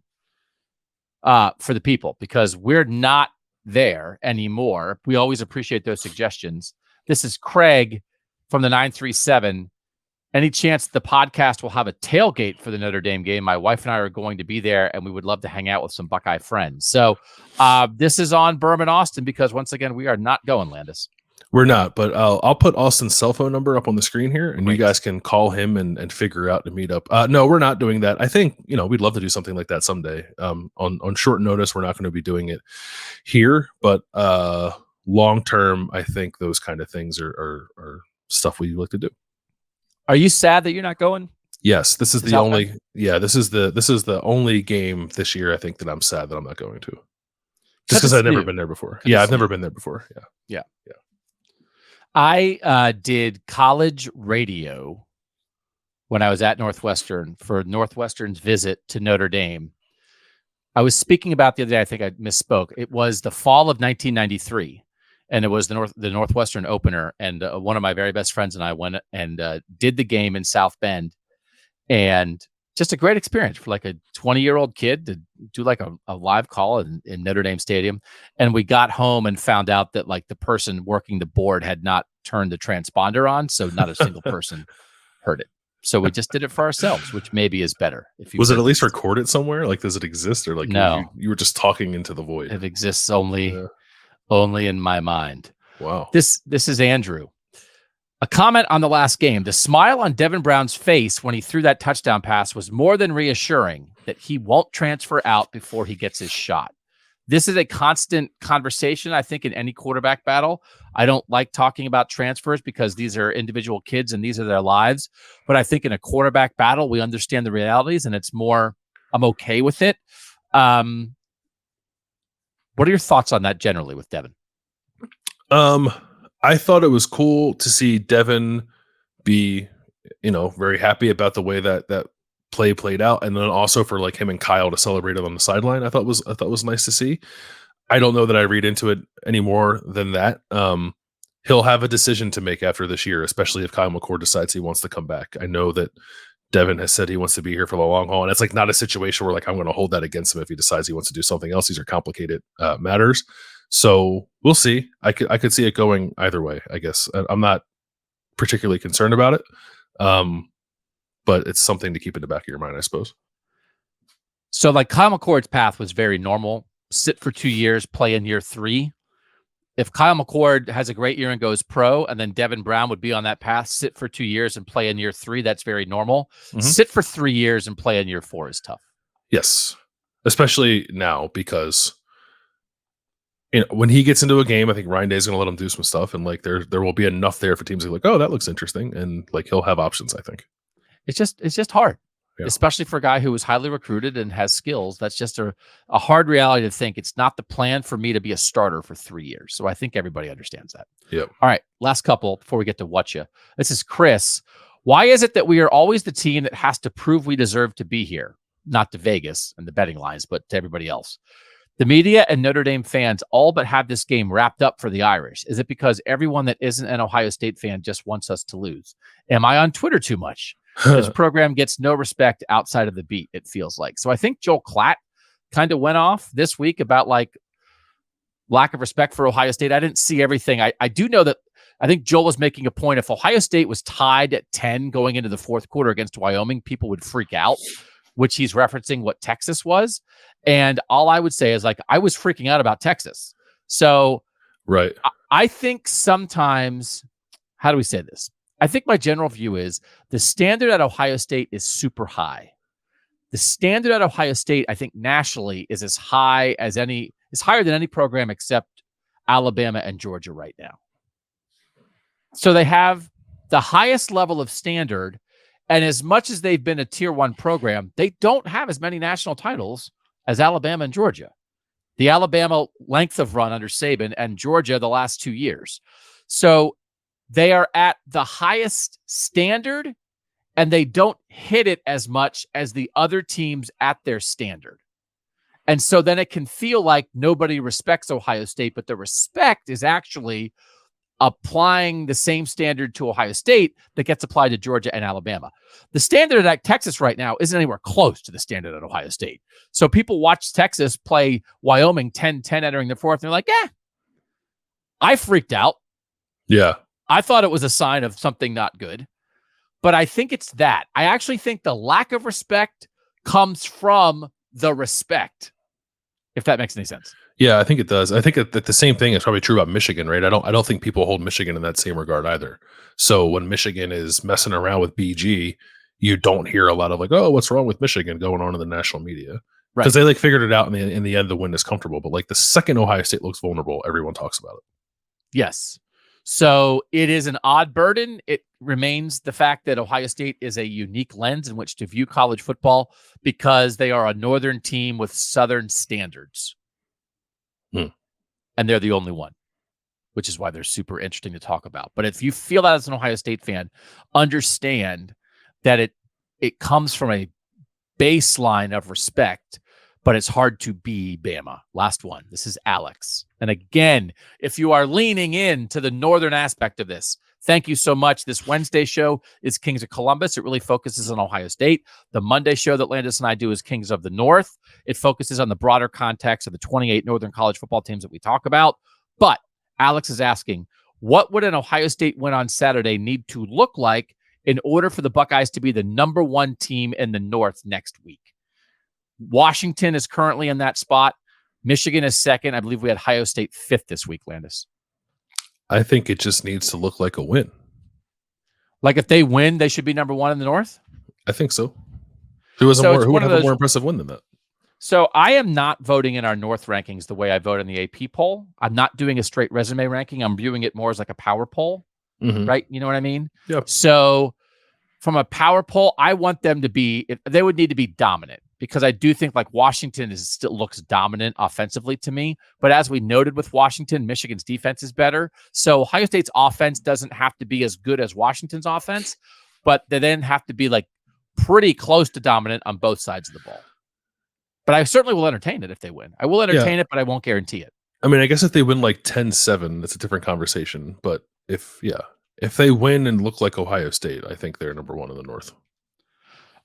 for the people, because we're not there anymore. We always appreciate those suggestions. This is Craig from the 937. Any chance the podcast will have a tailgate for the Notre Dame game? My wife and I are going to be there, and we would love to hang out with some Buckeye friends. So this is on Berman Austin, because once again, we are not going, Landis. We're not, but I'll put Austin's cell phone number up on the screen here, and Great. You guys can call him and figure out to meet up. No, we're not doing that. I think, we'd love to do something like that someday. On short notice, we're not going to be doing it here, but long term, I think those kind of things are stuff we like to do. Are you sad that you're not going? Yes, this is the only. Yeah, this is the only game this year I think that I'm sad that I'm not going to. Just because I've never been there before. Yeah, I've never been there before. Yeah. I did college radio when I was at Northwestern for Northwestern's visit to Notre Dame. I was speaking about the other day, I think I misspoke. It was the fall of 1993, and it was the Northwestern opener. And one of my very best friends and I went and did the game in South Bend, and just a great experience for like a 20-year-old kid to do like a live call in Notre Dame Stadium. And we got home and found out that like the person working the board had not turned the transponder on, so not a single person heard it. So we just did it for ourselves, which maybe is better. Was it at least recorded somewhere? Like, does it exist, or like no? You were just talking into the void. It exists only in my mind. Wow. This is Andrew. A comment on the last game. The smile on Devin Brown's face when he threw that touchdown pass was more than reassuring that he won't transfer out before he gets his shot. This is a constant conversation, I think, in any quarterback battle. I don't like talking about transfers because these are individual kids and these are their lives. But I think in a quarterback battle, we understand the realities, and it's more, I'm okay with it. What are your thoughts on that generally with Devin? I thought it was cool to see Devin be, very happy about the way that play played out, and then also for like him and Kyle to celebrate it on the sideline. I thought was nice to see. I don't know that I read into it any more than that. He'll have a decision to make after this year, especially if Kyle McCord decides he wants to come back. I know that Devin has said he wants to be here for the long haul, and it's like not a situation where like I'm going to hold that against him if he decides he wants to do something else. These are complicated matters. So we'll see. I could see it going either way, I guess. I'm not particularly concerned about it. But it's something to keep in the back of your mind, I suppose. So like Kyle McCord's path was very normal. Sit for 2 years, play in year 3. If Kyle McCord has a great year and goes pro, and then Devin Brown would be on that path, sit for 2 years and play in year 3, that's very normal. Mm-hmm. Sit for 3 years and play in year 4 is tough. Yes. Especially now, because when he gets into a game, I think Ryan Day is going to let him do some stuff, and like there will be enough there for teams to be like, oh, that looks interesting, and like he'll have options, I think. It's just hard, especially for a guy who was highly recruited and has skills. That's just a hard reality to think. It's not the plan for me to be a starter for 3 years. So I think everybody understands that. Yep. All right, last couple before we get to Whatcha. This is Chris. Why is it that we are always the team that has to prove we deserve to be here? Not to Vegas and the betting lines, but to everybody else. The media and Notre Dame fans all but have this game wrapped up for the Irish. Is it because everyone that isn't an Ohio State fan just wants us to lose? Am I on Twitter too much? This program gets no respect outside of the beat, it feels like. So I think Joel Klatt kind of went off this week about like lack of respect for Ohio State. I didn't see everything. I do know that I think Joel was making a point. If Ohio State was tied at 10 going into the fourth quarter against Wyoming, people would freak out, which he's referencing what Texas was. And all I would say is like, I was freaking out about Texas. So right. I think sometimes, how do we say this? I think my general view is the standard at Ohio State is super high. The standard at Ohio State, I think nationally, is as high as any, is higher than any program except Alabama and Georgia right now. So they have the highest level of standard, And as much as they've been a tier 1 program, they don't have as many national titles as Alabama and Georgia. The Alabama length of run under Saban and Georgia the last 2 years. So they are at the highest standard and they don't hit it as much as the other teams at their standard. And so then it can feel like nobody respects Ohio State, but the respect is actually applying the same standard to Ohio State that gets applied to Georgia and Alabama. The standard at Texas right now isn't anywhere close to the standard at Ohio State. So people watch Texas play Wyoming 10-10 entering the fourth, and they're like, I freaked out. Yeah. I thought it was a sign of something not good. But I think it's that. I actually think the lack of respect comes from the respect, if that makes any sense. Yeah, I think it does. I think that the same thing is probably true about Michigan, right? I don't think people hold Michigan in that same regard either. So when Michigan is messing around with BG, you don't hear a lot of like, oh, what's wrong with Michigan going on in the national media. Because they like figured it out in the end, the win is comfortable. But like the second Ohio State looks vulnerable, everyone talks about it. Yes. So it is an odd burden. It remains the fact that Ohio State is a unique lens in which to view college football because they are a northern team with southern standards. And they're the only one, which is why they're super interesting to talk about. But if you feel that as an Ohio State fan, understand that it comes from a baseline of respect, but it's hard to be Bama. Last one. This is Alex. And again, if you are leaning into the northern aspect of this, thank you so much. This Wednesday show is Kings of Columbus. It really focuses on Ohio State. The Monday show that Landis and I do is Kings of the North. It focuses on the broader context of the 28 Northern college football teams that we talk about. But Alex is asking, what would an Ohio State win on Saturday need to look like in order for the Buckeyes to be the number 1 team in the North next week? Washington is currently in that spot. Michigan is second. I believe we had Ohio State 5th this week, Landis. I think it just needs to look like a win. Like if they win, they should be number 1 in the North? I think so. Who would have a more impressive win than that? So I am not voting in our North rankings the way I vote in the AP poll. I'm not doing a straight resume ranking. I'm viewing it more as like a power poll, right? You know what I mean? Yeah. So from a power poll, I want them to be, they would need to be dominant because I do think like Washington still looks dominant offensively to me. But as we noted with Washington, Michigan's defense is better. So Ohio State's offense doesn't have to be as good as Washington's offense, but they then have to be like pretty close to dominant on both sides of the ball. But I certainly will entertain it if they win. I will entertain it, but I won't guarantee it. I mean, I guess if they win like 10-7, that's a different conversation. But if they win and look like Ohio State, I think they're number 1 in the North.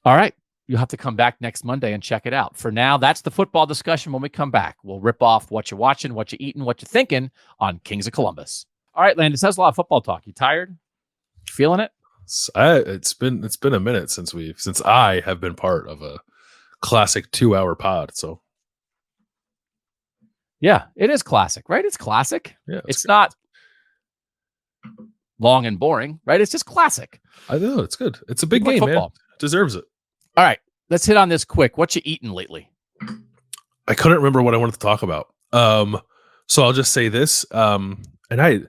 All right. You'll have to come back next Monday and check it out. For now, that's the football discussion. When we come back, we'll rip off what you're watching, what you're eating, what you're thinking on Kings of Columbus. All right, Landis, that's a lot of football talk. You tired? You feeling it? It's been a minute since I have been part of a classic 2-hour pod. So yeah, it is classic, right? It's classic. Yeah, it's not long and boring, right? It's just classic. I know it's good. It's a big game, football. Man. It deserves it. All right, let's hit on this quick. What you eating lately? I couldn't remember what I wanted to talk about. So I'll just say this. And I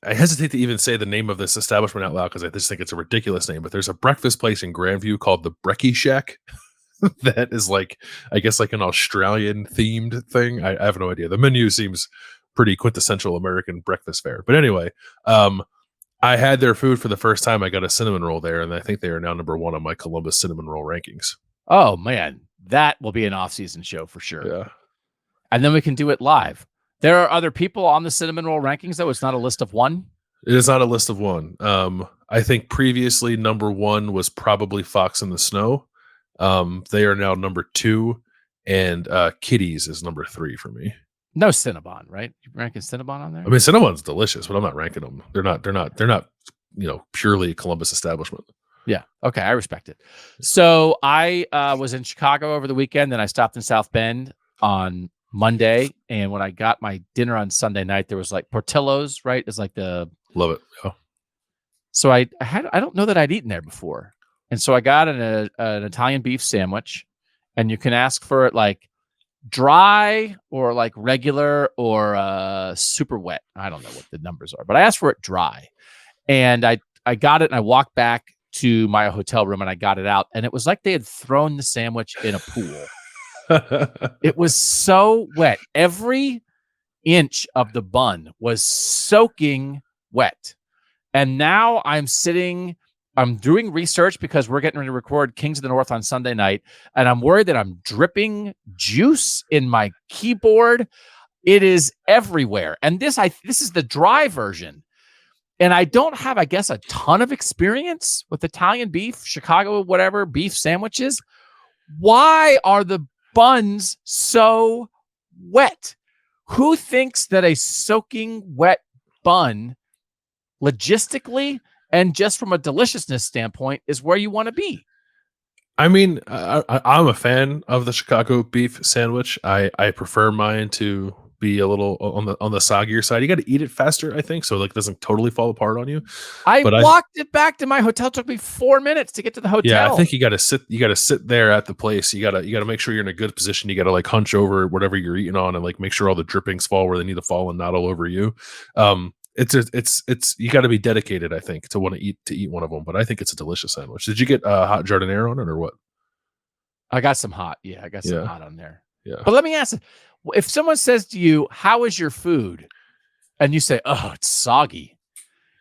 hesitate to even say the name of this establishment out loud because I just think it's a ridiculous name. But there's a breakfast place in Grandview called the Brekkie Shack. That is like, I guess, like an Australian themed thing. I have no idea. The menu seems pretty quintessential American breakfast fare. But anyway, I had their food for the first time. I got a cinnamon roll there, and I think they are now number 1 on my Columbus cinnamon roll rankings. Oh man, that will be an off-season show for sure. Yeah, and then we can do it live. There are other people on the cinnamon roll rankings, though. It's not a list of 1. It is not a list of 1. I think previously number 1 was probably Fox in the Snow. They are now number 2, and Kitty's is number 3 for me. No Cinnabon, right? You ranking Cinnabon on there? I mean, Cinnabon's delicious, but I'm not ranking them. They're not purely Columbus establishment. Yeah. Okay. I respect it. So I was in Chicago over the weekend, then I stopped in South Bend on Monday. And when I got my dinner on Sunday night, there was like Portillo's, right? It's like love it. Yeah. So I don't know that I'd eaten there before. And so I got an Italian beef sandwich, and you can ask for it like dry or like regular or super wet. I don't know what the numbers are, but I asked for it dry, and I got it, and I walked back to my hotel room and I got it out, and it was like they had thrown the sandwich in a pool. It was so wet. Every inch of the bun was soaking wet. And now I'm doing research because we're getting ready to record Kings of the North on Sunday night, and I'm worried that I'm dripping juice in my keyboard. It is everywhere. And this is the dry version. And I don't have, I guess, a ton of experience with Italian beef, Chicago, whatever, beef sandwiches. Why are the buns so wet? Who thinks that a soaking wet bun, logistically and just from a deliciousness standpoint, is where you want to be? I mean, I'm a fan of the Chicago beef sandwich. I prefer mine to be a little on the soggier side. You got to eat it faster, I think, so like it doesn't totally fall apart on you. I walked it back to my hotel. It took me 4 minutes to get to the hotel. Yeah, I think you got to sit there at the place. You got to make sure you're in a good position. You got to like hunch over whatever you're eating on and like make sure all the drippings fall where they need to fall and not all over you. It's you got to be dedicated, I think, to want to eat one of them. But I think it's a delicious sandwich. Did you get hot jardiniere on it or what? I got some hot. Yeah, I got some hot on there. Yeah. But let me ask, if someone says to you, "How is your food?" and you say, "Oh, it's soggy,"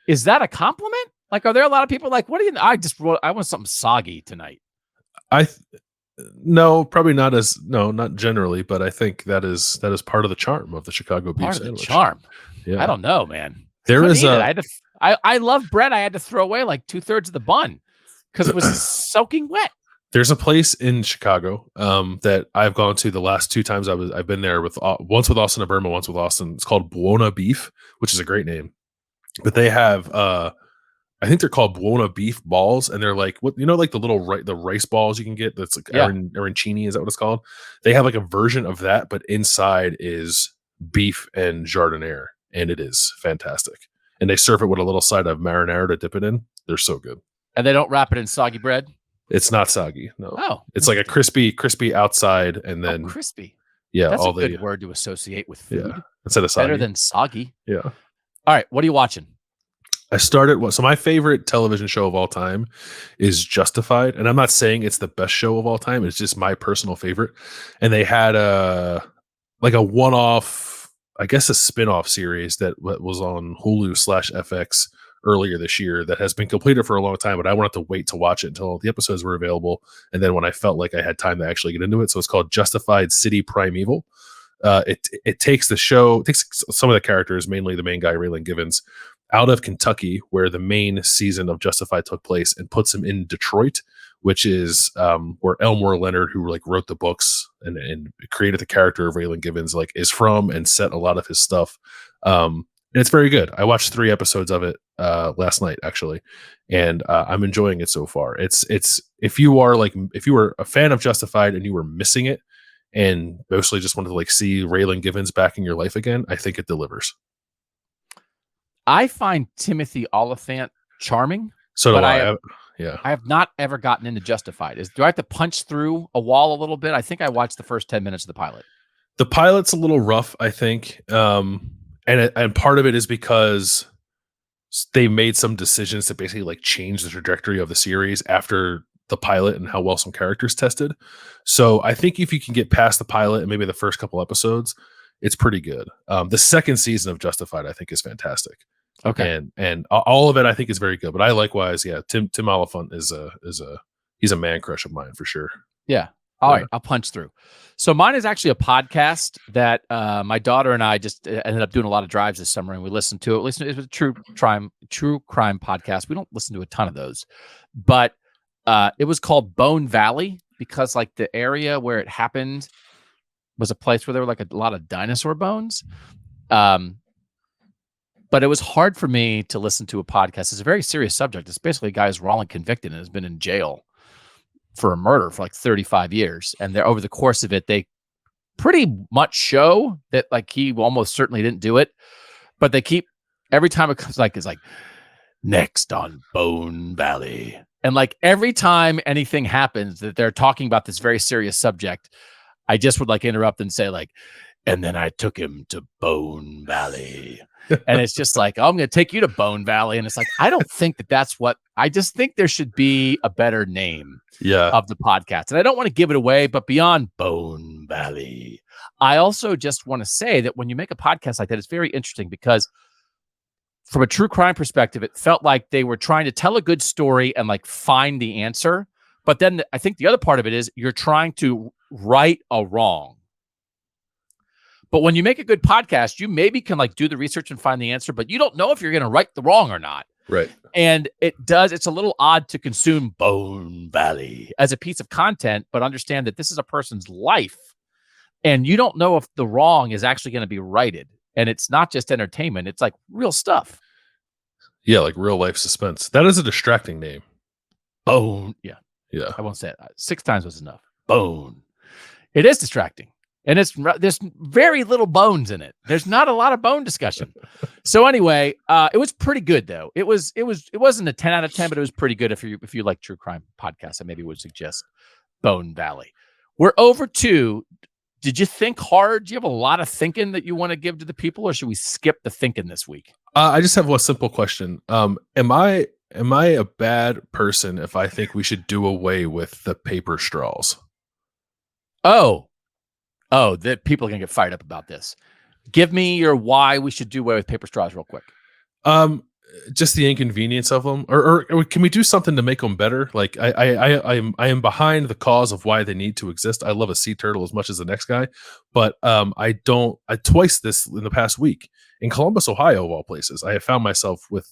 is that a compliment? Like, are there a lot of people like, "What do you? I want something soggy tonight." No, probably not not generally, but I think that is part of the charm of the Chicago beef sandwich. Part of the charm. Yeah. I don't know, man. There is I love bread. I had to throw away like 2/3 of the bun because it was soaking wet. There's a place in Chicago that I've gone to the last 2 times I've been there with once with Austin and Burma, once with Austin. It's called Buona Beef, which is a great name. But they have I think they're called Buona Beef balls, and they're like like the rice balls you can get. That's like arancini, is that what it's called? They have like a version of that, but inside is beef and jardiniere, and it is fantastic. And they serve it with a little side of marinara to dip it in. They're so good. And they don't wrap it in soggy bread. It's not soggy. No. Oh, it's like a crispy outside, and then crispy. Yeah, that's a good word to associate with food. Yeah, instead of soggy. Better than soggy. Yeah. All right, what are you watching? I started so my favorite television show of all time is Justified, and I'm not saying it's the best show of all time. It's just my personal favorite. And they had a one-off, I guess, a spin-off series that was on Hulu/FX earlier this year that has been completed for a long time, but I wanted to wait to watch it until the episodes were available, and then when I felt like I had time to actually get into it. So it's called Justified City Primeval. It takes some of the characters, mainly the main guy, Raylan Givens, out of Kentucky, where the main season of Justified took place, and puts him in Detroit, which is where Elmore Leonard, who like wrote the books and created the character of Raylan Givens, like is from, and set a lot of his stuff. And it's very good. I watched 3 episodes of it last night, actually, and I'm enjoying it so far. It's if you were a fan of Justified and you were missing it, and mostly just wanted to like see Raylan Givens back in your life again, I think it delivers. I find Timothy Oliphant charming. So do I. I have not ever gotten into Justified. Do I have to punch through a wall a little bit? I think I watched the first 10 minutes of the pilot. The pilot's a little rough, I think. And part of it is because they made some decisions to basically like change the trajectory of the series after the pilot and how well some characters tested. So I think if you can get past the pilot and maybe the first couple episodes, it's pretty good. The second season of Justified, I think, is fantastic. Okay. And all of it, I think, is very good. But I likewise, Tim Oliphant is he's a man crush of mine for sure. Yeah. All right, I'll punch through. So mine is actually a podcast that my daughter and I just ended up doing a lot of drives this summer, and we listened to it. It was a true crime podcast. We don't listen to a ton of those, but it was called Bone Valley because like the area where it happened was a place where there were like a lot of dinosaur bones. But it was hard for me to listen to a podcast. It's a very serious subject. It's basically a guy who's wrongly convicted and has been in jail for a murder for like 35 years. And they're over the course of it, they pretty much show that like he almost certainly didn't do it, but they keep every time it comes it's like next on Bone Valley. And like every time anything happens that they're talking about this very serious subject, I just would like interrupt and say like, and then I took him to Bone Valley. And it's just like, oh, I'm going to take you to Bone Valley. And it's like, I don't think that's what, I just think there should be a better name of the podcast. And I don't want to give it away, but beyond Bone Valley, I also just want to say that when you make a podcast like that, it's very interesting because from a true crime perspective, it felt like they were trying to tell a good story and like find the answer. But then I think the other part of it is you're trying to right a wrong. But when you make a good podcast, you maybe can like do the research and find the answer, but you don't know if you're going to right the wrong or not. Right. And it's a little odd to consume Bone Valley as a piece of content, but understand that this is a person's life and you don't know if the wrong is actually going to be righted. And it's not just entertainment. It's like real stuff. Yeah. Like real life suspense. That is a distracting name. Bone. Yeah. Yeah. I won't say it. 6 times was enough. Bone. It is distracting. And there's very little bones in it. There's not a lot of bone discussion. So anyway, it was pretty good though. It wasn't a 10 out of 10, but it was pretty good if you like true crime podcasts. I maybe would suggest Bone Valley. We're over to. Did you think hard? Do you have a lot of thinking that you want to give to the people, or should we skip the thinking this week? I just have one simple question. Am I a bad person if I think we should do away with the paper straws? Oh, that people are going to get fired up about this. Give me your why we should do away with paper straws real quick. Just the inconvenience of them, or can we do something to make them better? Like I am behind the cause of why they need to exist. I love a sea turtle as much as the next guy, but I twice this in the past week in Columbus, Ohio, of all places, I have found myself with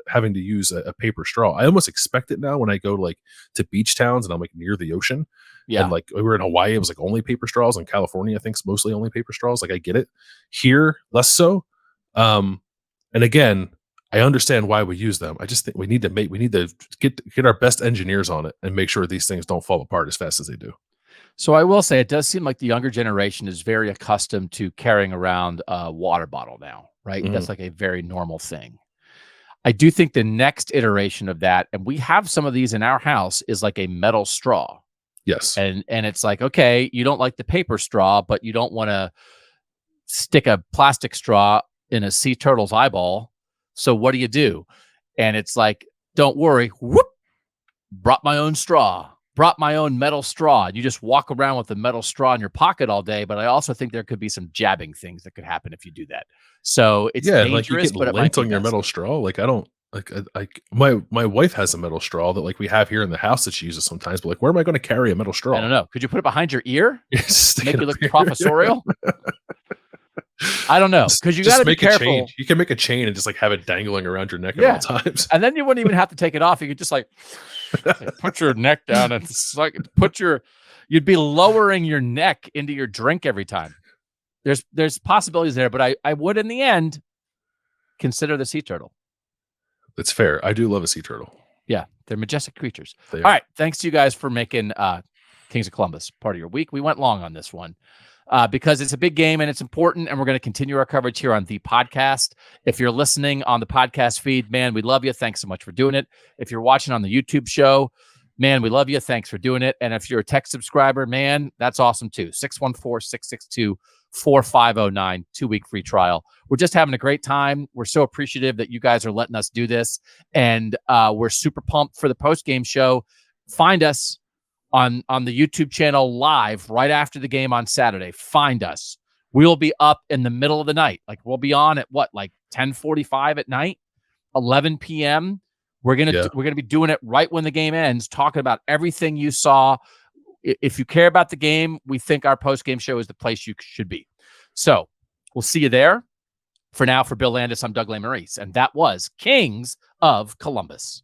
having to use a paper straw. I almost expect it now when I go to beach towns and I'm like near the ocean. Yeah. And like we were in Hawaii, it was like only paper straws. In California, I think it's mostly only paper straws. Like I get it. Here, less so. And again, I understand why we use them. I just think we need to get our best engineers on it and make sure these things don't fall apart as fast as they do. So I will say it does seem like the younger generation is very accustomed to carrying around a water bottle now, right? Mm-hmm. That's like a very normal thing. I do think the next iteration of that, and we have some of these in our house, is like a metal straw. Yes. And it's like, okay, you don't like the paper straw, but you don't want to stick a plastic straw in a sea turtle's eyeball. So what do? And it's like, don't worry. Whoop, brought my own straw, brought my own metal straw. And you just walk around with a metal straw in your pocket all day. But I also think there could be some jabbing things that could happen if you do that. So it's dangerous, like you get but lint on your metal straw. Like I don't like my wife has a metal straw that like we have here in the house that she uses sometimes. But like, where am I going to carry a metal straw? I don't know. Could you put it behind your ear? Make you look professorial? I don't know, because you got to be careful. You can make a chain and just like have it dangling around your neck at all times, and then you wouldn't even have to take it off. You could just like put your neck down and like you'd be lowering your neck into your drink every time. There's possibilities there, but I would in the end consider the sea turtle. That's fair. I do love a sea turtle. Yeah, they're majestic creatures. All right, thanks to you guys for making Kings of Columbus part of your week. We went long on this one. Because it's a big game and it's important, and we're going to continue our coverage here on the podcast. If you're listening on the podcast feed, man, we love you. Thanks so much for doing it. If you're watching on the YouTube show, man, we love you. Thanks for doing it. And if you're a tech subscriber, man, that's awesome too. 614-662-4509, 2-week free trial. We're just having a great time. We're so appreciative that you guys are letting us do this. And we're super pumped for the post-game show. Find us on the YouTube channel live right after the game on Saturday. Find us. We'll be up in the middle of the night. Like we'll be on at 10:45 at night, 11 p.m. We're gonna be doing it right when the game ends, talking about everything you saw. If you care about the game, we think our post-game show is the place you should be. So we'll see you there. For now, for Bill Landis, I'm Doug Lesmerises, and that was Kings of Columbus.